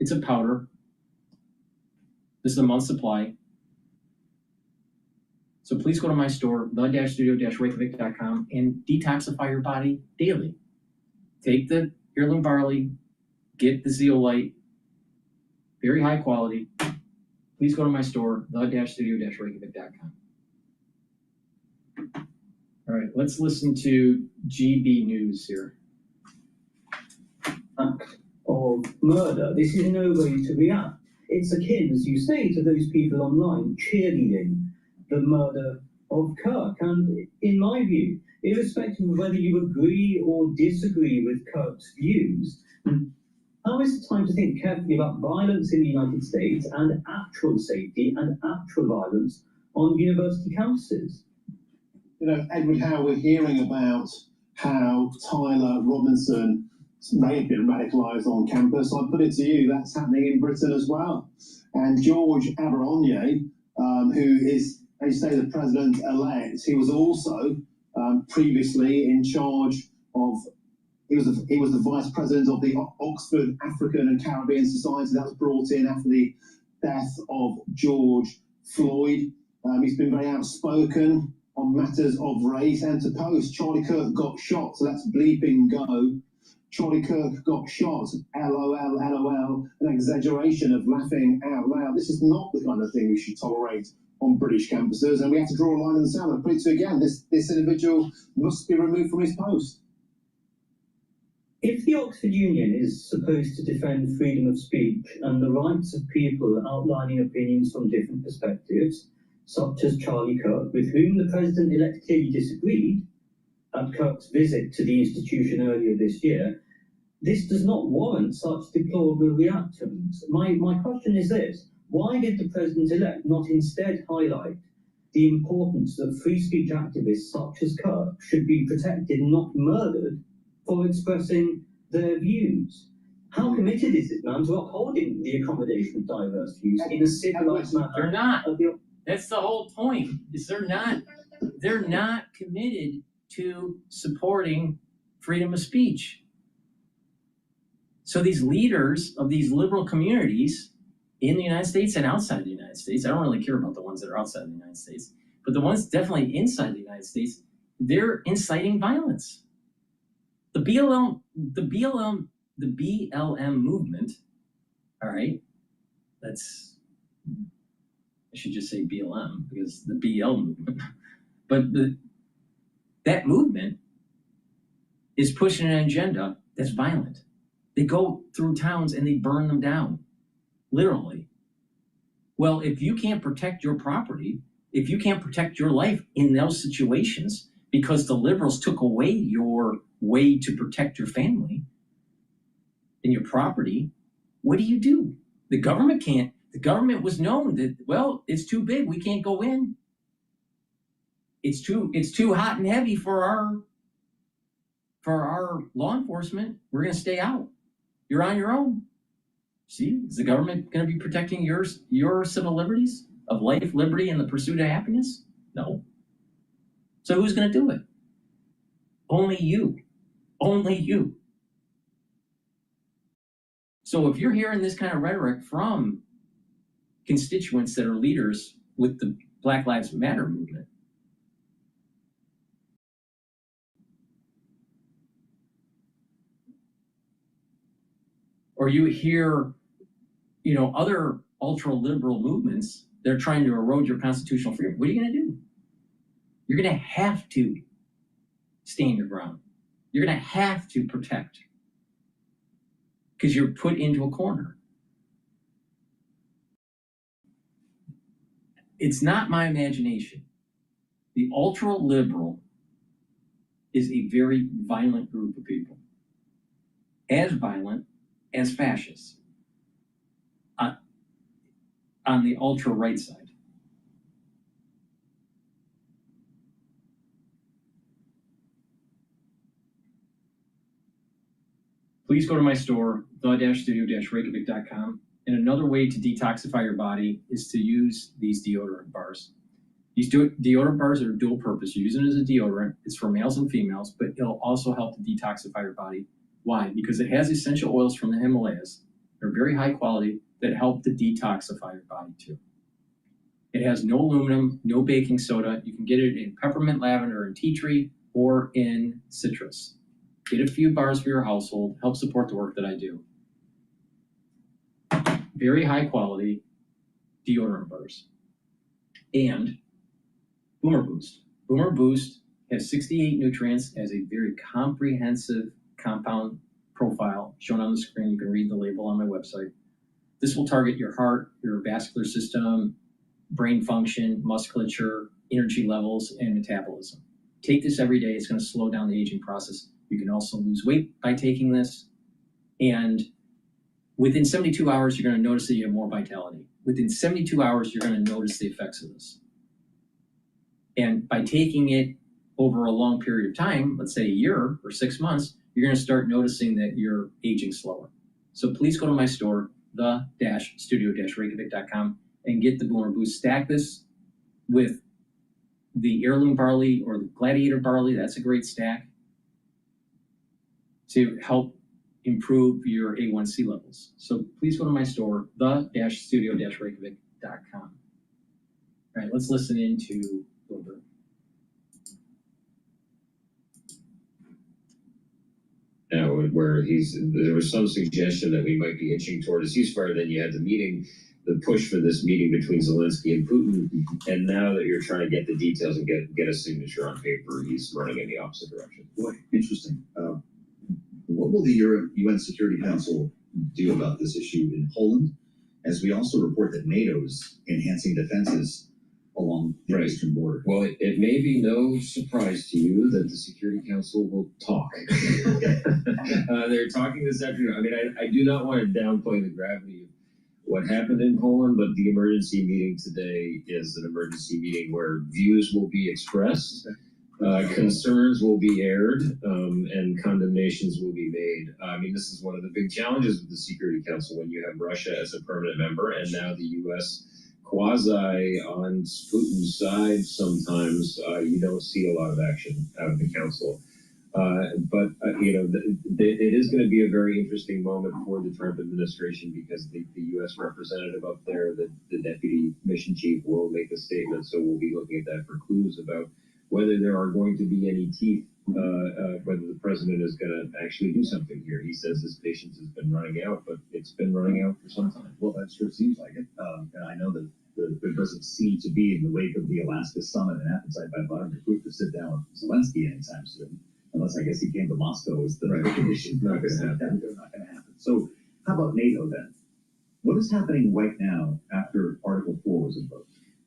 It's a powder. This is a month's supply. So please go to my store, the-studio-reykjavik.com, and detoxify your body daily. Take the heirloom barley, get the zeolite, very high quality. Please go to my store, the-studio-reykjavik.com. All right, let's listen to GB News here. Of murder, this is no way to react. It's akin, as you say, to those people online cheerleading the murder of Kirk. And in my view, irrespective of whether you agree or disagree with Kirk's views, now is the time to think carefully about violence in the United States and actual safety and actual violence on university campuses. You know, Edward, how we're hearing about how Tyler Robinson may have been radicalised on campus, I put it to you, that's happening in Britain as well. And George Aberonier, who is, as you say, the president-elect, he was also previously in charge of, he was the vice president of the Oxford African and Caribbean Society that was brought in after the death of George Floyd. He's been very outspoken on matters of race, and to post, Charlie Kirk got shot, so that's bleeping go. Charlie Kirk got shot, LOL, LOL, an exaggeration of laughing out loud. This is not the kind of thing we should tolerate on British campuses, and we have to draw a line in the sand. I put it to you again, this individual must be removed from his post. If the Oxford Union is supposed to defend freedom of speech and the rights of people outlining opinions from different perspectives, such as Charlie Kirk, with whom the president-elect clearly disagreed at Kirk's visit to the institution earlier this year, this does not warrant such deplorable reactions. My question is this: why did the president-elect not instead highlight the importance that free speech activists such as Kirk should be protected and not murdered for expressing their views? How committed is this man to upholding the accommodation of diverse views in a civilized manner? They're not. That's the whole point. Is they're not committed to supporting freedom of speech. So these leaders of these liberal communities in the United States and outside the United States, I don't really care about the ones that are outside the United States, but the ones definitely inside the United States, they're inciting violence. The BLM movement, all right, I should just say BLM because the BL movement, but that movement is pushing an agenda that's violent. They go through towns and they burn them down, literally. Well, if you can't protect your property, if you can't protect your life in those situations because the liberals took away your way to protect your family and your property, what do? The government can't. The government was known that, well, it's too big, we can't go in. It's too hot and heavy for our law enforcement. We're going to stay out. You're on your own. See, is the government going to be protecting your civil liberties of life, liberty, and the pursuit of happiness? No. So who's going to do it? Only you. Only you. So if you're hearing this kind of rhetoric from constituents that are leaders with the Black Lives Matter movement, or you hear, other ultra-liberal movements, they're trying to erode your constitutional freedom, what are you going to do? You're going to have to stand your ground. You're going to have to protect because you're put into a corner. It's not my imagination. The ultra-liberal is a very violent group of people. as violent as fascists on the ultra-right side. Please go to my store, the-studio-reykjavik.com. And another way to detoxify your body is to use these deodorant bars. These deodorant bars are dual purpose. You're using it as a deodorant. It's for males and females, but it'll also help to detoxify your body. Why? Because it has essential oils from the Himalayas. They're very high quality that help to detoxify your body too. It has no aluminum, no baking soda. You can get it in peppermint, lavender, and tea tree, or in citrus. Get a few bars for your household. Help support the work that I do. Very high quality deodorant bars. And Boomer Boost. Boomer Boost has 68 nutrients, has a very comprehensive compound profile shown on the screen. You can read the label on my website. This will target your heart, your vascular system, brain function, musculature, energy levels, and metabolism. Take this every day. It's going to slow down the aging process. You can also lose weight by taking this. And within 72 hours, you're going to notice that you have more vitality. Within 72 hours, you're going to notice the effects of this. And by taking it over a long period of time, let's say a year or 6 months, you're going to start noticing that you're aging slower. So please go to my store, the-studio-reykjavik.com, and get the Boomer Boost. Stack this with the heirloom barley or the gladiator barley. That's a great stack to help improve your A1C levels. So please go to my store, the-studio-reykjavik.com. All right, let's listen into Wilbur. Now, where there was some suggestion that we might be inching toward a ceasefire. Then you had the meeting, the push for this meeting between Zelensky and Putin, and now that you're trying to get the details and get a signature on paper, he's running in the opposite direction. Boy, interesting. What will the UN Security Council do about this issue in Poland, as we also report that NATO is enhancing defenses along the eastern border? Well, it may be no surprise to you that the Security Council will talk. They're talking this afternoon. I mean, I do not want to downplay the gravity of what happened in Poland, but the emergency meeting today is an emergency meeting where views will be expressed, concerns will be aired, and condemnations will be made. I mean, this is one of the big challenges with the Security Council when you have Russia as a permanent member and now the U.S. quasi on Putin's side. Sometimes you don't see a lot of action out of the council. It is going to be a very interesting moment for the Trump administration because the U.S. representative up there, the deputy mission chief, will make a statement. So we'll be looking at that for clues about whether there are going to be any teeth, whether the president is going to actually do something here. He says his patience has been running out, but it's been running out for some time. Well, that sure seems like it. And I know that there doesn't seem to be, in the wake of the Alaska summit, an appetite by Vladimir Putin to sit down with Zelensky anytime soon, unless I guess he came to Moscow as the recognition. Not going to happen. They're not going to happen. So how about NATO then? What is happening right now after Article 4 was invoked?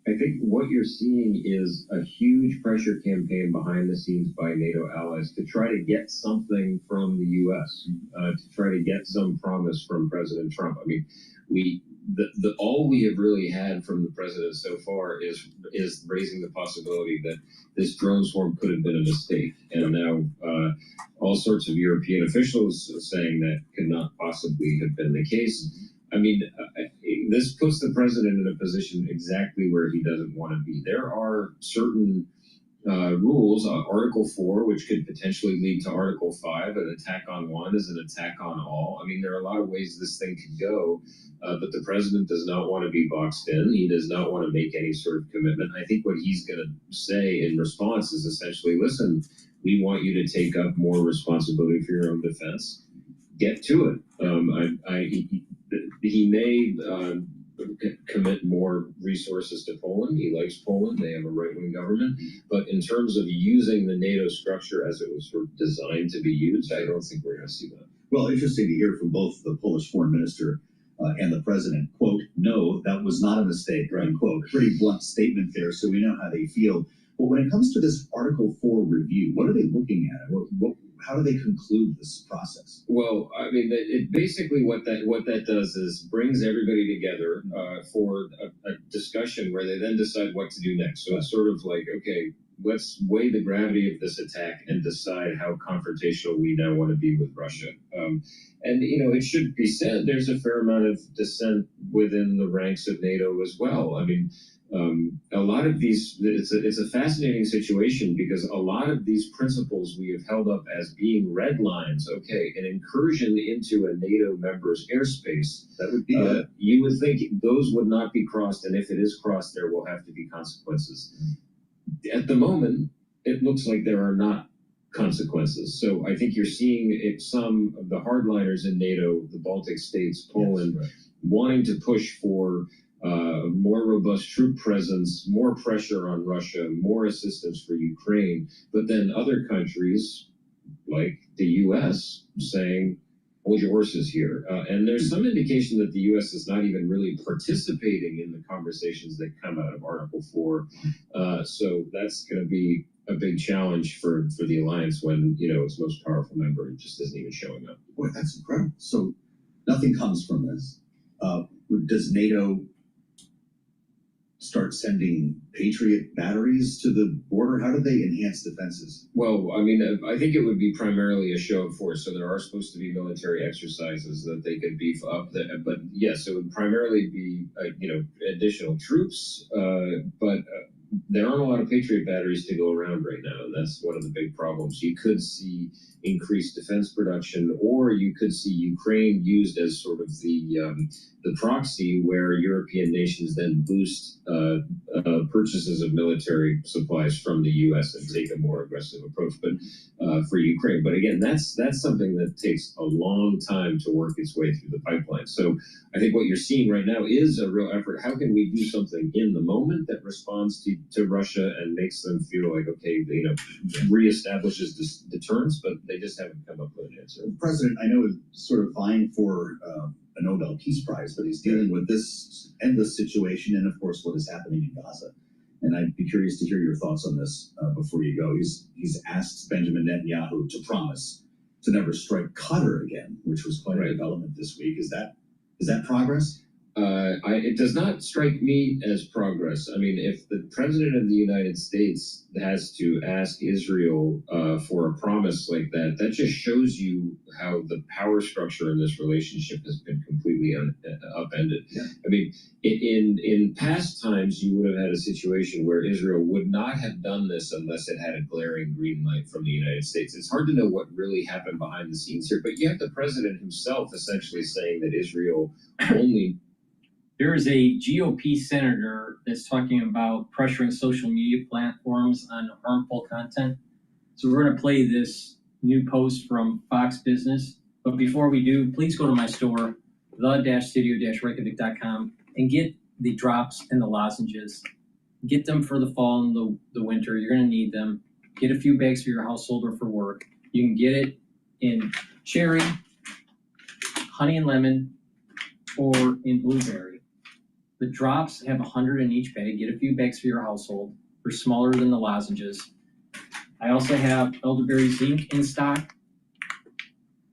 I think what you're seeing is a huge pressure campaign behind the scenes by NATO allies to try to get something from the U.S., to try to get some promise from President Trump. I mean, all we have really had from the president so far is raising the possibility that this drone swarm could have been a mistake, and now all sorts of European officials saying that could not possibly have been the case. I mean, this puts the president in a position exactly where he doesn't want to be. There are certain rules, Article 4, which could potentially lead to Article 5. An attack on one is an attack on all. I mean, there are a lot of ways this thing could go, but the president does not want to be boxed in. He does not want to make any sort of commitment. I think what he's going to say in response is essentially, listen, we want you to take up more responsibility for your own defense. Get to it. He may commit more resources to Poland. He likes Poland. They have a right-wing government. But in terms of using the NATO structure as it was sort of designed to be used, I don't think we're going to see that. Well, interesting to hear from both the Polish foreign minister and the president, quote, no, that was not a mistake, unquote. Pretty blunt statement there, so we know how they feel. But when it comes to this Article 4 review, what are they looking at? how do they conclude this process? Well, I mean, it basically what that does is brings everybody together for a discussion where they then decide what to do next. So it's sort of like, okay, let's weigh the gravity of this attack and decide how confrontational we now want to be with Russia. And, you know, it should be said, there's a fair amount of dissent within the ranks of NATO as well. I mean, a lot of these, it's a fascinating situation because a lot of these principles we have held up as being red lines. Okay, an incursion into a NATO member's airspace, that would be you would think those would not be crossed, and if it is crossed, there will have to be consequences. At the moment, it looks like there are not consequences. So I think you're seeing some of the hardliners in NATO, the Baltic states, Poland, wanting to push for more robust troop presence, more pressure on Russia, more assistance for Ukraine, but then other countries like the U.S. saying, hold your horses here. And there's some indication that the U.S. is not even really participating in the conversations that come out of Article 4. So that's going to be a big challenge for the alliance when, you know, its most powerful member just isn't even showing up. Boy, that's incredible. So nothing comes from this. Does NATO start sending Patriot batteries to the border? How do they enhance defenses? Well, I mean, I think it would be primarily a show of force. So there are supposed to be military exercises that they could beef up. But yes, it would primarily be, you know, additional troops. But there aren't a lot of Patriot batteries to go around right now. And that's one of the big problems. You could see increased defense production, or you could see Ukraine used as sort of the proxy where European nations then boost purchases of military supplies from the U.S. and take a more aggressive approach. But for Ukraine, but again, that's something that takes a long time to work its way through the pipeline. So I think what you're seeing right now is a real effort. How can we do something in the moment that responds to Russia and makes them feel like, okay, you know, reestablishes deterrence, but they just haven't come up with an answer. The president, I know, is sort of vying for a Nobel Peace Prize, but he's dealing with this endless situation and, of course, what is happening in Gaza. And I'd be curious to hear your thoughts on this before you go. He's asked Benjamin Netanyahu to promise to never strike Qatar again, which was quite a development this week. Is that progress? It does not strike me as progress. I mean, if the president of the United States has to ask Israel for a promise like that, that just shows you how the power structure in this relationship has been completely upended. Yeah. I mean, in past times, you would have had a situation where Israel would not have done this unless it had a glaring green light from the United States. It's hard to know what really happened behind the scenes here, but you have the president himself essentially saying that Israel only... There is a GOP senator that's talking about pressuring social media platforms on harmful content. So we're going to play this new post from Fox Business. But before we do, please go to my store, the-studio-reykjavik.com, and get the drops and the lozenges. Get them for the fall and the winter. You're going to need them. Get a few bags for your household or for work. You can get it in cherry, honey and lemon, or in blueberry. The drops have 100 in each bag. Get a few bags for your household. They're smaller than the lozenges. I also have elderberry zinc in stock.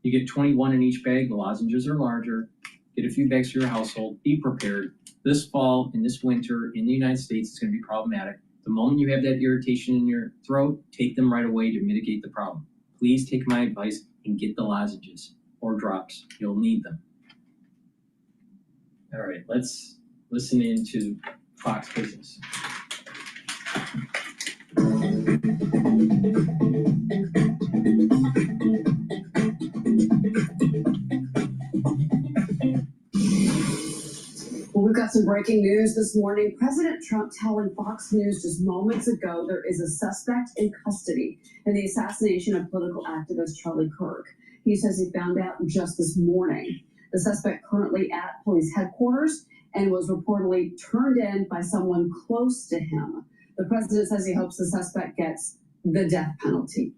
You get 21 in each bag. The lozenges are larger. Get a few bags for your household. Be prepared. This fall and this winter in the United States, it's going to be problematic. The moment you have that irritation in your throat, take them right away to mitigate the problem. Please take my advice and get the lozenges or drops. You'll need them. All right, let's listen in to Fox Business. Well, we've got some breaking news this morning. President Trump telling Fox News just moments ago there is a suspect in custody in the assassination of political activist Charlie Kirk. He says he found out just this morning. The suspect currently at police headquarters and was reportedly turned in by someone close to him. The president says he hopes the suspect gets the death penalty.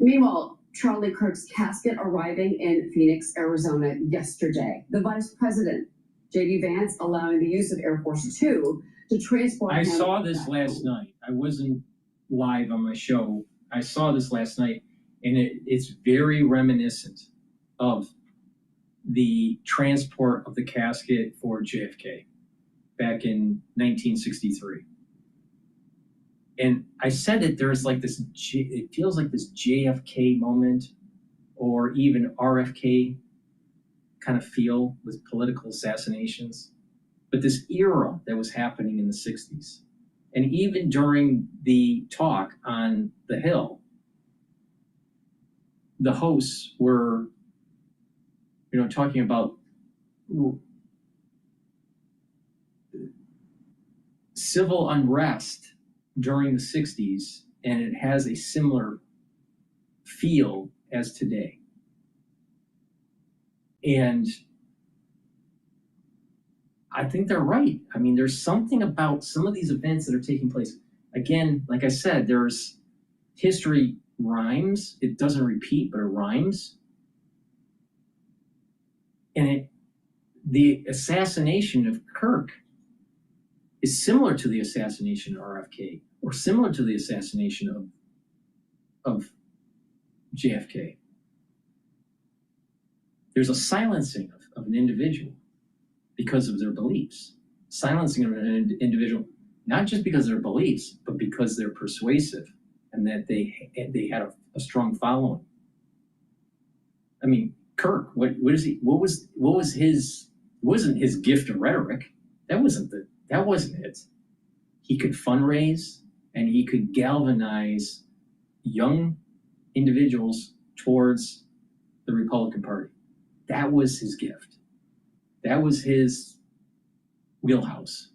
Meanwhile, Charlie Kirk's casket arriving in Phoenix, Arizona yesterday. The vice president, J.D. Vance, allowing the use of Air Force Two to transport him. I saw this last night. I wasn't live on my show. I saw this last night. And it's very reminiscent of the transport of the casket for JFK back in 1963. And I said that there's like this, it feels like this JFK moment or even RFK kind of feel with political assassinations, but this era that was happening in the 60s. And even during the talk on the Hill, the hosts were, talking about civil unrest during the 60s, and it has a similar feel as today. And I think they're right. I mean, there's something about some of these events that are taking place. Again, like I said, there's history rhymes. It doesn't repeat, but it rhymes. And the assassination of Kirk is similar to the assassination of RFK, or similar to the assassination of JFK. There's a silencing of an individual because of their beliefs. Silencing of an individual, not just because of their beliefs, but because they're persuasive and that they had a strong following. I mean, Kirk, what was his, wasn't his gift of rhetoric. That wasn't it. He could fundraise and he could galvanize young individuals towards the Republican Party. That was his gift. That was his wheelhouse.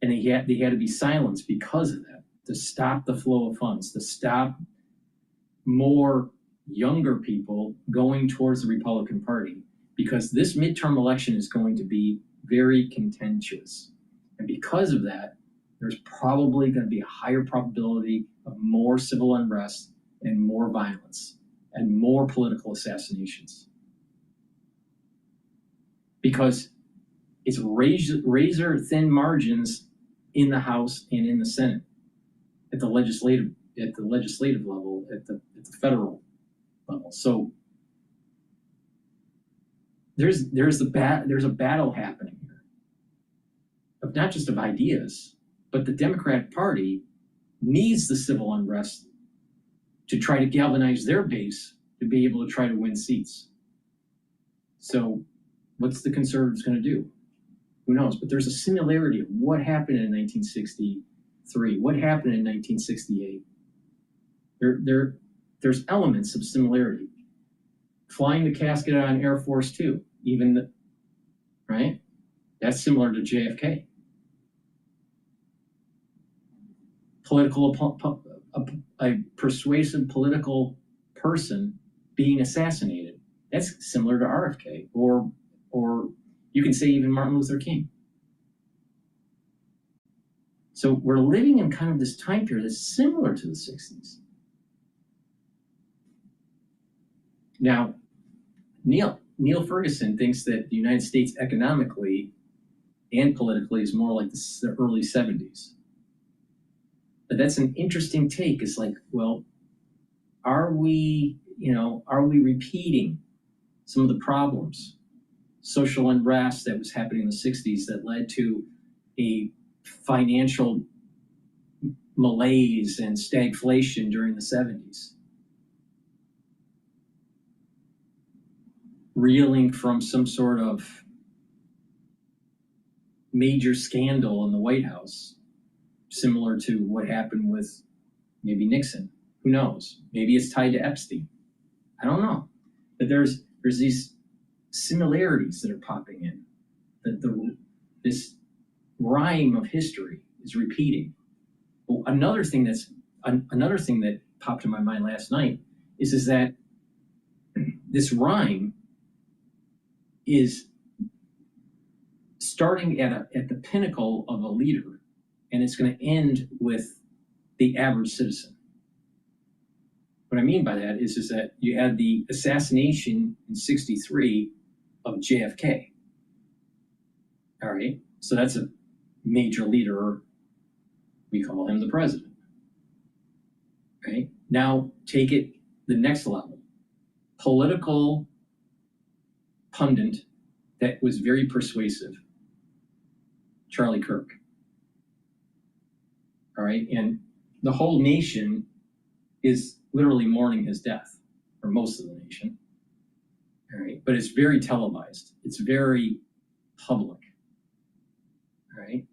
And they had to be silenced because of that, to stop the flow of funds, to stop more younger people going towards the Republican Party, because this midterm election is going to be very contentious. And because of that, there's probably going to be a higher probability of more civil unrest and more violence and more political assassinations. Because it's razor thin margins in the House and in the Senate, at the legislative level, at the federal level. So there's a battle happening here, of not just of ideas, but the Democratic Party needs the civil unrest to try to galvanize their base to be able to try to win seats. So what's the conservatives going to do? Who knows? But there's a similarity of what happened in 1963, what happened in 1968. There's elements of similarity. Flying the casket on Air Force Two, right? That's similar to JFK. A persuasive political person being assassinated. That's similar to RFK, or you can say even Martin Luther King. So we're living in kind of this time period that's similar to the 60s. Now, Neil Ferguson thinks that the United States economically and politically is more like the early 70s. But that's an interesting take. It's like, well, are we repeating some of the problems, social unrest that was happening in the 60s that led to a financial malaise and stagflation during the 70s? Reeling from some sort of major scandal in the White House, similar to what happened with maybe Nixon. Who knows? Maybe it's tied to Epstein. I don't know. But there's these similarities that are popping in. This rhyme of history is repeating. Well, another thing that popped in my mind last night is that this rhyme is starting at the pinnacle of a leader, and it's going to end with the average citizen. What I mean by that is that you had the assassination in '63 of JFK. All right, so that's a major leader, We call him the president. Right? Now take it the next level. Political pundit that was very persuasive, Charlie Kirk. All right, and the whole nation is literally mourning his death, or most of the nation. All right, but it's very televised. It's very public. All right,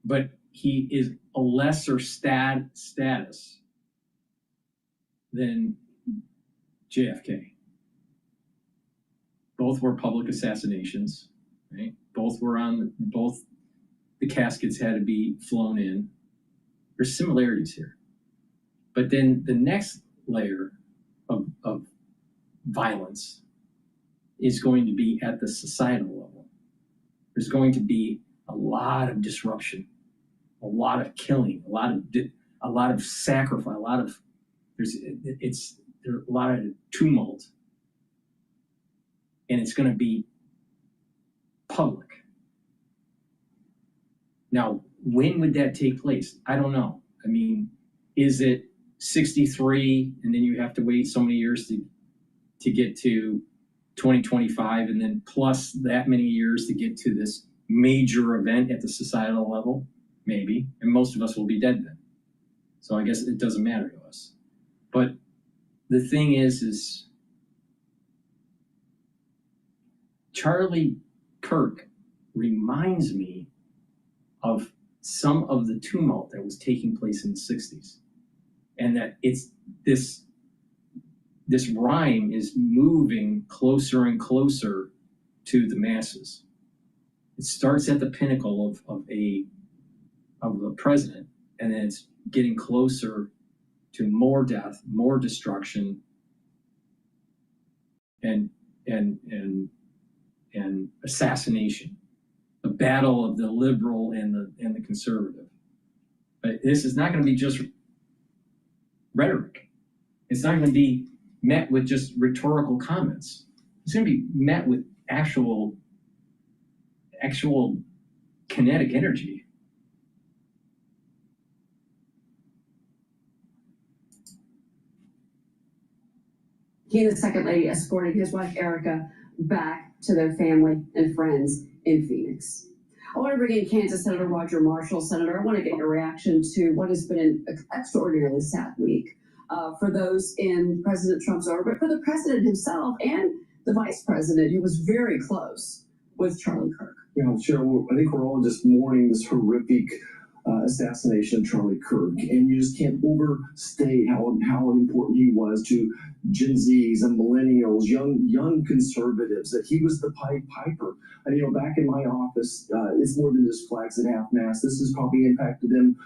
but he is a lesser status than JFK. Both were public assassinations, right? Both the caskets had to be flown in. There's similarities here. But then the next layer of violence is going to be at the societal level. There's going to be a lot of disruption, a lot of killing, a lot of sacrifice, there's a lot of tumult, and it's going to be public. Now, when would that take place? I don't know. I mean, is it 63 and then you have to wait so many years to get to 2025 and then plus that many years to get to this major event at the societal level? Maybe. And most of us will be dead then. So I guess it doesn't matter to us. But the thing is Charlie Kirk reminds me of some of the tumult that was taking place in the 60s. And that it's this rhyme is moving closer and closer to the masses. It starts at the pinnacle of the president, and then it's getting closer to more death, more destruction, and assassination. The battle of the liberal and the conservative. But this is not going to be just rhetoric. It's not going to be met with just rhetorical comments. It's going to be met with actual kinetic energy. He and the second lady escorted his wife Erica back to their family and friends in Phoenix. I want to bring in Kansas Senator Roger Marshall. Senator, I want to get your reaction to what has been an extraordinarily sad week for those in President Trump's orbit, for the president himself and the vice president, who was very close with Charlie Kirk. Yeah, Cheryl, I think we're all just mourning this horrific assassination of Charlie Kirk, and you just can't overstate how important he was to Gen Zs and millennials, young conservatives. That he was the Pied Piper. And back in my office, it's more than just flags at half-mast. This has probably impacted them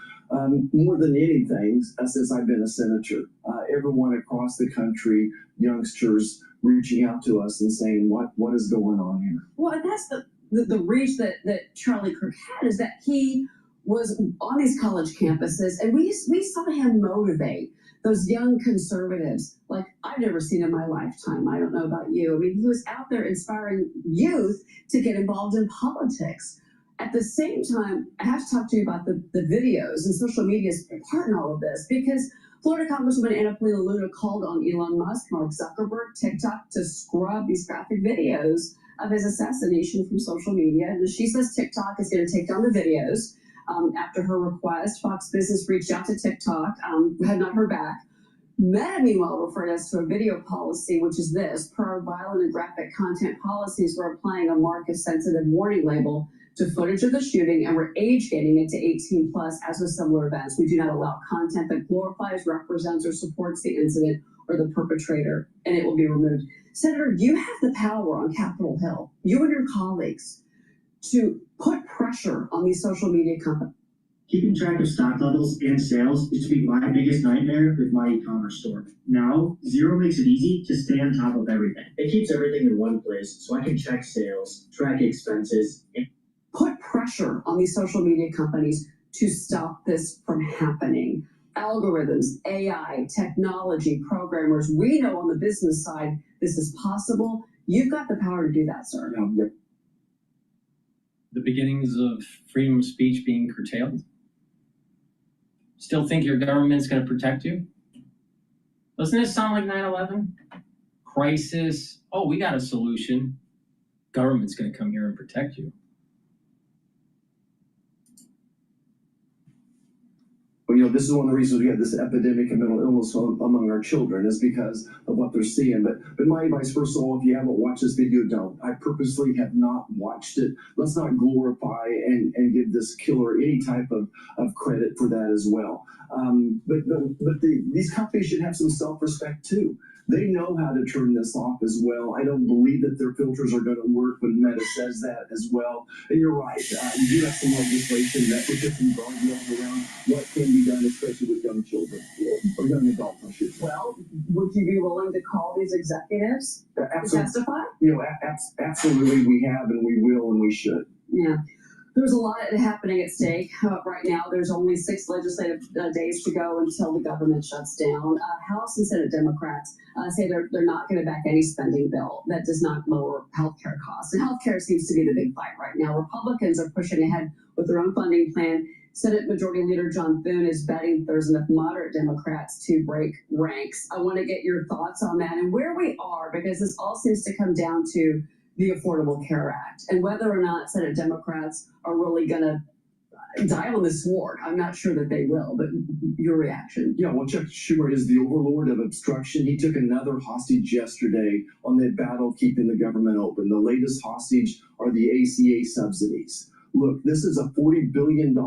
more than anything since I've been a senator. Everyone across the country, youngsters reaching out to us and saying, what is going on here? Well, and that's the reach that Charlie Kirk had, is that he was on these college campuses, and we saw him motivate those young conservatives like I've never seen in my lifetime. I don't know about you. I mean, he was out there inspiring youth to get involved in politics. At the same time, I have to talk to you about the videos, and social media is part in all of this, because Florida Congresswoman Anna Polina Luna called on Elon Musk, Mark Zuckerberg, TikTok to scrub these graphic videos of his assassination from social media. And she says TikTok is going to take down the videos. After her request, Fox Business reached out to TikTok, had not heard back. Meta, meanwhile, referred us to a video policy, which is this: per our violent and graphic content policies, we're applying a mark-sensitive warning label to footage of the shooting, and we're age gating it to 18 plus, as with similar events. We do not allow content that glorifies, represents, or supports the incident or the perpetrator, and it will be removed. Senator, you have the power on Capitol Hill, you and your colleagues, to put pressure on these social media companies. Keeping track of stock levels and sales used to be my biggest nightmare with my e-commerce store. Now, Xero makes it easy to stay on top of everything. It keeps everything in one place so I can check sales, track expenses, and put pressure on these social media companies to stop this from happening. Algorithms, AI, technology, programmers, we know on the business side this is possible. You've got the power to do that, sir. Yep. The beginnings of freedom of speech being curtailed. Still think your government's going to protect you? Doesn't this sound like 9/11? Crisis. Oh, we got a solution. Government's going to come here and protect you. Well, this is one of the reasons we have this epidemic of mental illness among our children is because of what they're seeing. But my advice, first of all, if you haven't watched this video, don't. I purposely have not watched it. Let's not glorify and give this killer any type of credit for that as well. But these companies should have some self-respect too. They know how to turn this off as well. I don't believe that their filters are going to work when Meta says that as well. And you're right. We do have some legislation that would put some guardrails around what can be done, especially with young children or young adults, I should say. Well, would you be willing to call these executives to testify? Absolutely, we have and we will and we should. Yeah. There's a lot happening at stake right now. There's only 6 legislative days to go until the government shuts down. House and Senate Democrats say they're not going to back any spending bill that does not lower healthcare costs. And healthcare seems to be the big fight right now. Republicans are pushing ahead with their own funding plan. Senate Majority Leader John Thune is betting there's enough moderate Democrats to break ranks. I want to get your thoughts on that and where we are, because this all seems to come down to the Affordable Care Act and whether or not Senate Democrats are really going to die on the sword. I'm not sure that they will, but your reaction. Yeah, well, Chuck Schumer is the overlord of obstruction. He took another hostage yesterday on the battle keeping the government open. The latest hostage are the ACA subsidies. Look, this is a $40 billion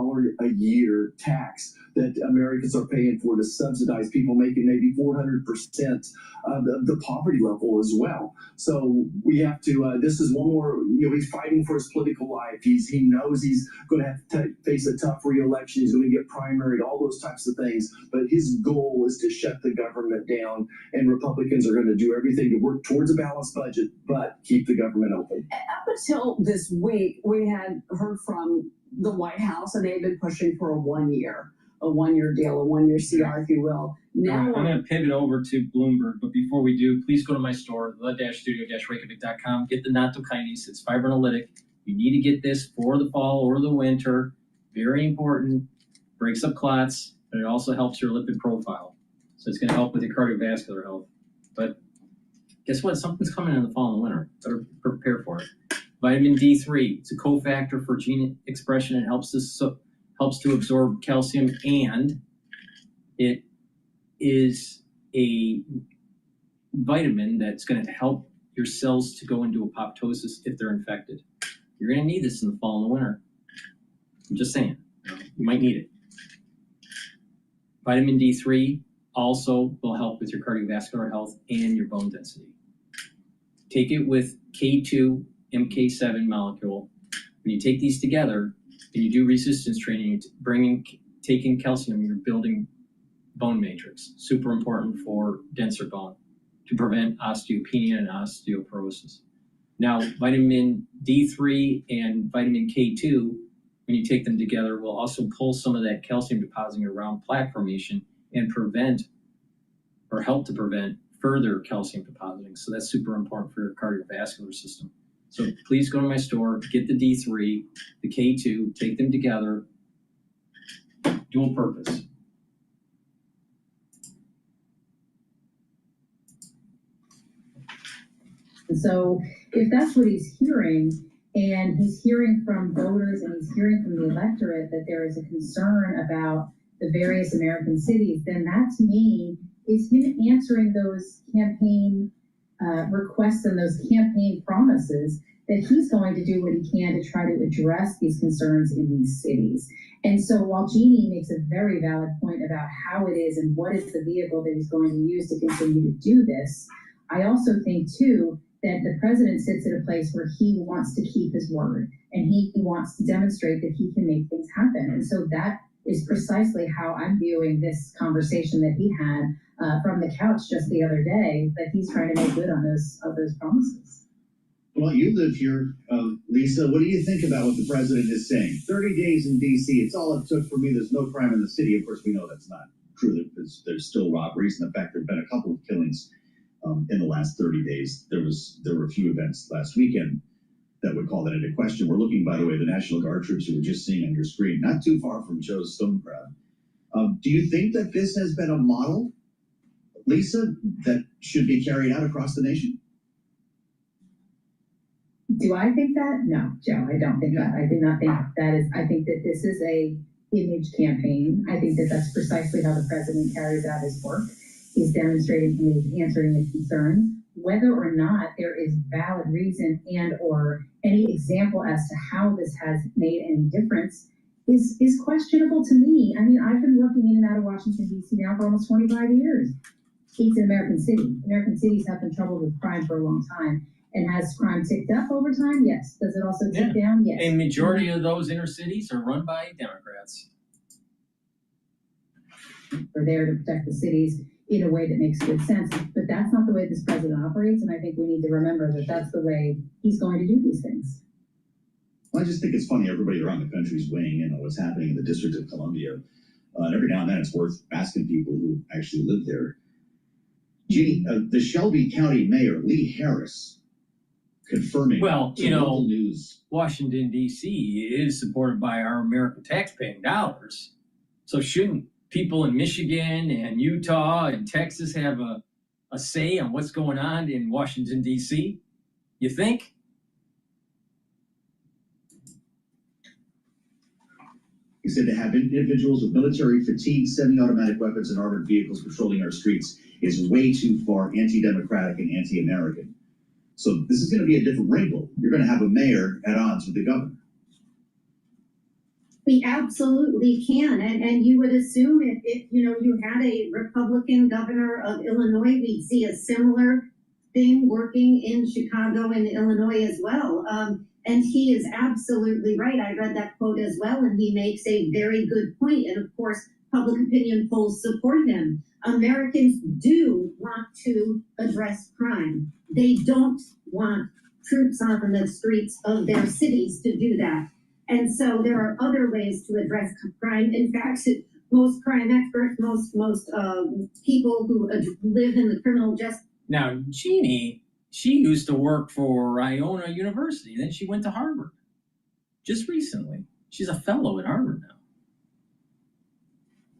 a year tax that Americans are paying for to subsidize people making maybe 400% of the poverty level as well. So we have to, this is one more, he's fighting for his political life. He knows he's going to have to face a tough re-election. He's going to get primaried, all those types of things. But his goal is to shut the government down, and Republicans are going to do everything to work towards a balanced budget, but keep the government open. Up until this week, we had heard from the White House, and they've been pushing for a one-year deal, a one-year CR, if you will. Now I'm going to pivot over to Bloomberg, but before we do, please go to my store, the-studio-reykjavik.com. Get the nattokinase. It's fibrinolytic. You need to get this for the fall or the winter. Very important. Breaks up clots, but it also helps your lipid profile. So it's going to help with your cardiovascular health. But guess what? Something's coming in the fall and winter. Better prepare for it. Vitamin D3. It's a cofactor for gene expression. It helps to absorb calcium, and it is a vitamin that's going to help your cells to go into apoptosis if they're infected. You're going to need this in the fall and the winter. I'm just saying, you might need it. Vitamin D3 also will help with your cardiovascular health and your bone density. Take it with K2 MK7 molecule. When you take these together and you do resistance training, taking calcium, you're building bone matrix. Super important for denser bone to prevent osteopenia and osteoporosis. Now, vitamin D3 and vitamin K2, when you take them together, will also pull some of that calcium depositing around plaque formation and prevent or help to prevent further calcium depositing. So that's super important for your cardiovascular system. So please go to my store, get the D3, the K2, take them together, dual purpose. So if that's what he's hearing, and he's hearing from voters and he's hearing from the electorate that there is a concern about the various American cities, then that to me is him answering those campaign requests and those campaign promises that he's going to do what he can to try to address these concerns in these cities. And so while Jeannie makes a very valid point about how it is and what is the vehicle that he's going to use to continue to do this, I also think too that the president sits at a place where he wants to keep his word and he wants to demonstrate that he can make things happen. And so that is precisely how I'm viewing this conversation that he had from the couch just the other day, that he's trying to make good on those promises. Well, you live here, Lisa. What do you think about what the president is saying? 30 days in D.C., it's all it took for me. There's no crime in the city. Of course, we know that's not true. There's still robberies. And in fact, there have been a couple of killings in the last 30 days. There were a few events last weekend that would call that into question. We're looking, by the way, the National Guard troops you were just seeing on your screen, not too far from Joe's Stone Crowd. Do you think that this has been a model, Lisa, that should be carried out across the nation? Do I think that? No, Joe, I don't think that. I do not think that is. I think that this is a image campaign. I think that that's precisely how the president carries out his work. He's demonstrating he is answering the concerns. Whether or not there is valid reason and or any example as to how this has made any difference is questionable to me. I mean, I've been working in and out of Washington, D.C. now for almost 25 years. It's an American city. American cities have been troubled with crime for a long time. And has crime ticked up over time? Yes. Does it also tick down? Yes. A majority of those inner cities are run by Democrats. We're there to protect the cities in a way that makes good sense. But that's not the way this president operates. And I think we need to remember that that's the way he's going to do these things. Well, I just think it's funny. Everybody around the country is weighing in on what's happening in the District of Columbia. And every now and then it's worth asking people who actually live there. Jeannie, the Shelby County Mayor, Lee Harris, confirming local news. Washington, D.C. is supported by our American taxpaying dollars. So shouldn't people in Michigan and Utah and Texas have a say on what's going on in Washington, D.C.? You think? He said to have individuals with military fatigue, semi-automatic weapons, and armored vehicles patrolling our streets is way too far anti-democratic and anti-American. So this is going to be a different wrinkle. You're going to have a mayor at odds with the governor. We absolutely can, and you would assume if you had a Republican governor of Illinois, we'd see a similar thing working in Chicago and Illinois as well. And he is absolutely right. I read that quote as well, and he makes a very good point. And of course, public opinion polls support him. Americans do want to address crime. They don't want troops on the streets of their cities to do that. And so there are other ways to address crime. In fact, most crime experts, most people who live in the criminal justice. Now, Jeannie, she used to work for Iona University, then she went to Harvard. Just recently. She's a fellow at Harvard now.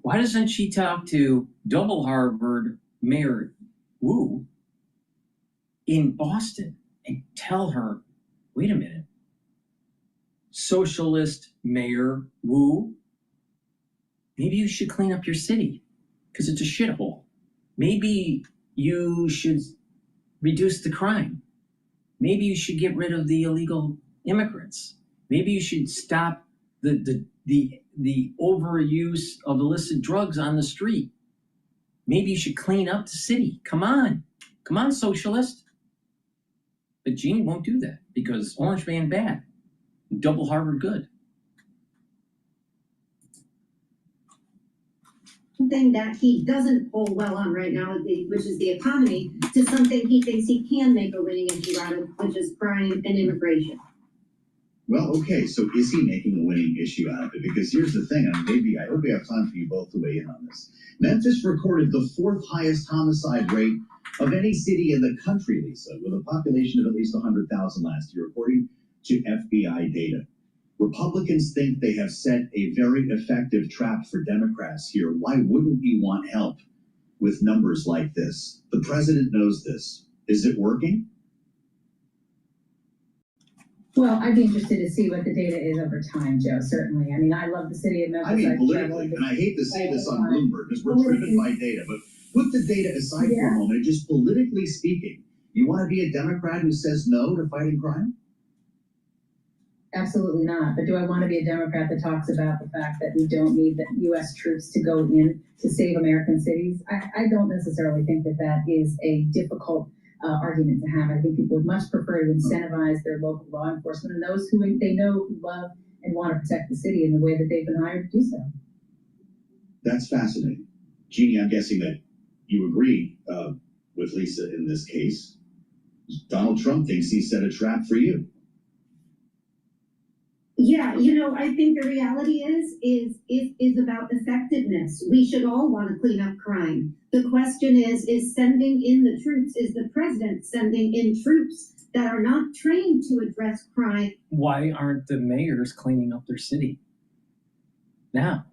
Why doesn't she talk to double Harvard Mayor Wu in Boston and tell her, wait a minute, socialist Mayor Wu, maybe you should clean up your city because it's a shithole. Maybe you should reduce the crime. Maybe you should get rid of the illegal immigrants. Maybe you should stop the overuse of illicit drugs on the street. Maybe you should clean up the city. Come on, socialist. But Jeannie won't do that because Orange Man bad, double Harvard good. Something that he doesn't poll well on right now, which is the economy, to something he thinks he can make a winning issue out of, which is crime and immigration. Well, okay, so is he making a winning issue out of it? Because here's the thing, I hope we have time for you both to weigh in on this. Memphis recorded the 4th highest homicide rate of any city in the country, Lisa, with a population of at least 100,000 last year, according to FBI data. Republicans think they have set a very effective trap for Democrats here. Why wouldn't you want help with numbers like this? The president knows this. Is it working? Well, I'd be interested to see what the data is over time, Joe, certainly. I mean, I love the city of Memphis. I mean, politically, and I hate to say this on Bloomberg because we're driven by data, but put the data aside for a moment, just politically speaking, you want to be a Democrat who says no to fighting crime? Absolutely not. But do I want to be a Democrat that talks about the fact that we don't need the U.S. troops to go in to save American cities? I don't necessarily think that that is a difficult argument to have. I think people would much prefer to incentivize their local law enforcement and those who they know who love and want to protect the city in the way that they've been hired to do so. That's fascinating. Jeannie, I'm guessing that you agree with Lisa in this case. Donald Trump thinks he set a trap for you. Yeah, I think the reality is about effectiveness. We should all want to clean up crime. The question is sending in the troops, is the president sending in troops that are not trained to address crime? Why aren't the mayors cleaning up their city now?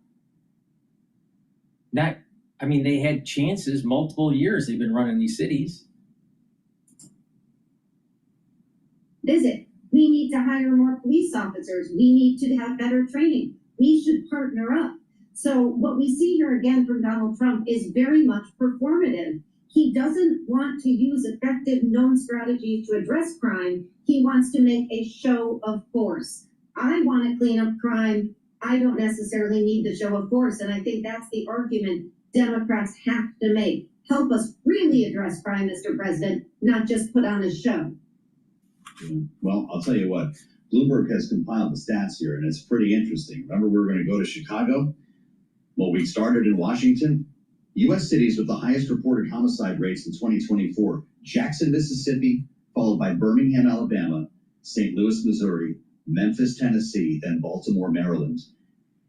they had chances multiple years they've been running these cities. Visit. We need to hire more police officers. We need to have better training. We should partner up. So what we see here again from Donald Trump is very much performative. He doesn't want to use effective known strategies to address crime. He wants to make a show of force. I want to clean up crime. I don't necessarily need the show of force. And I think that's the argument Democrats have to make. Help us really address crime, Mr. President, not just put on a show. Well, I'll tell you what, Bloomberg has compiled the stats here, and it's pretty interesting. Remember, we were going to go to Chicago? Well, we started in Washington. U.S. cities with the highest reported homicide rates in 2024, Jackson, Mississippi, followed by Birmingham, Alabama, St. Louis, Missouri, Memphis, Tennessee, then Baltimore, Maryland.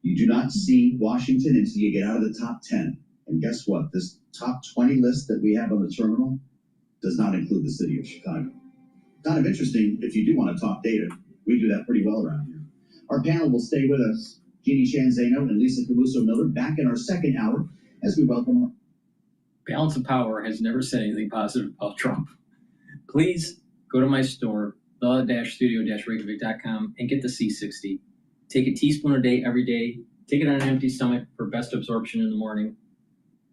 You do not see Washington until you get out of the top 10. And guess what? This top 20 list that we have on the terminal does not include the city of Chicago. Kind of interesting if you do want to talk data. We do that pretty well around here. Our panel will stay with us. Jeannie Chanzano and Lisa Camuso-Miller back in our second hour as we welcome. Balance of Power has never said anything positive about Trump. Please go to my store, the-studio-reykjavik.com, and get the C60. Take a teaspoon a day every day. Take it on an empty stomach for best absorption in the morning.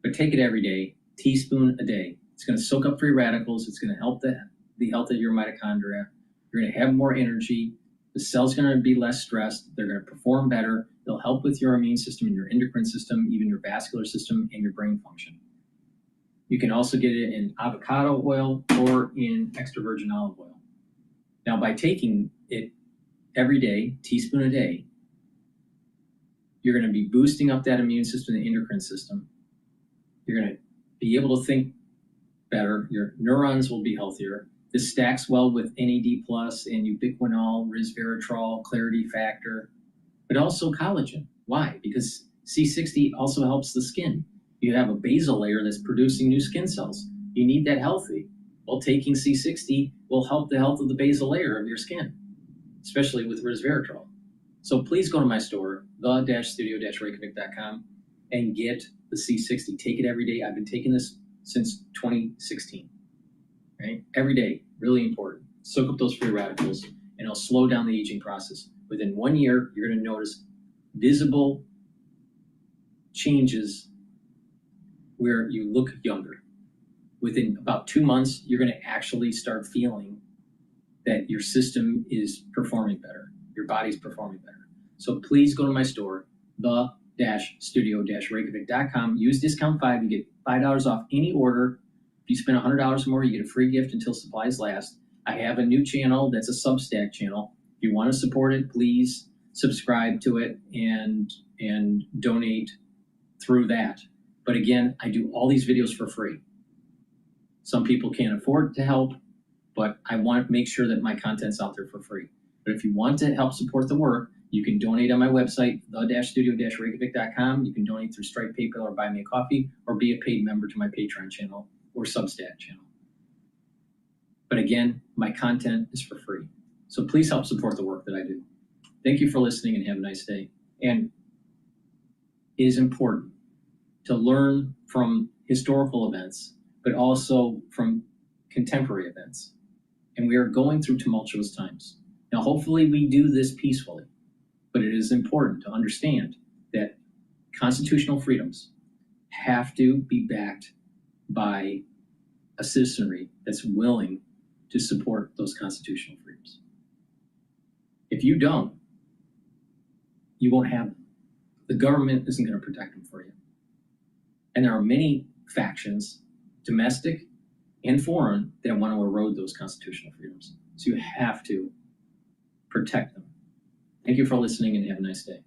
But take it every day, teaspoon a day. It's going to soak up free radicals. It's going to help the health of your mitochondria. You're going to have more energy. The cell's going to be less stressed. They're going to perform better. They'll help with your immune system and your endocrine system, even your vascular system and your brain function. You can also get it in avocado oil or in extra virgin olive oil. Now, by taking it every day, teaspoon a day, you're going to be boosting up that immune system and the endocrine system. You're going to be able to think better. Your neurons will be healthier. This stacks well with NAD+ and ubiquinol, resveratrol, clarity factor, but also collagen. Why? Because C60 also helps the skin. You have a basal layer that's producing new skin cells. You need that healthy. Well, taking C60 will help the health of the basal layer of your skin, especially with resveratrol. So please go to my store, the-studio-reykjavik.com, and get the C60. Take it every day. I've been taking this since 2016. Right? Every day, really important. Soak up those free radicals, and it'll slow down the aging process. Within 1 year, you're going to notice visible changes where you look younger. Within about 2 months, you're going to actually start feeling that your system is performing better. Your body's performing better. So please go to my store, the-studio-reykjavik.com. Use discount 5. You get $5 off any order. If you spend $100 or more, you get a free gift until supplies last. I have a new channel that's a Substack channel. If you want to support it, please subscribe to it and donate through that. But again, I do all these videos for free. Some people can't afford to help, but I want to make sure that my content's out there for free. But if you want to help support the work, you can donate on my website, the-studio-reykjavik.com. You can donate through Stripe, PayPal, or Buy Me a Coffee, or be a paid member to my Patreon channel or Substack channel. But again, my content is for free. So please help support the work that I do. Thank you for listening and have a nice day. And it is important to learn from historical events, but also from contemporary events. And we are going through tumultuous times. Now, hopefully we do this peacefully, but it is important to understand that constitutional freedoms have to be backed by a citizenry that's willing to support those constitutional freedoms. If you don't, you won't have them. The government isn't going to protect them for you. And there are many factions, domestic and foreign, that want to erode those constitutional freedoms. So you have to protect them. Thank you for listening and have a nice day.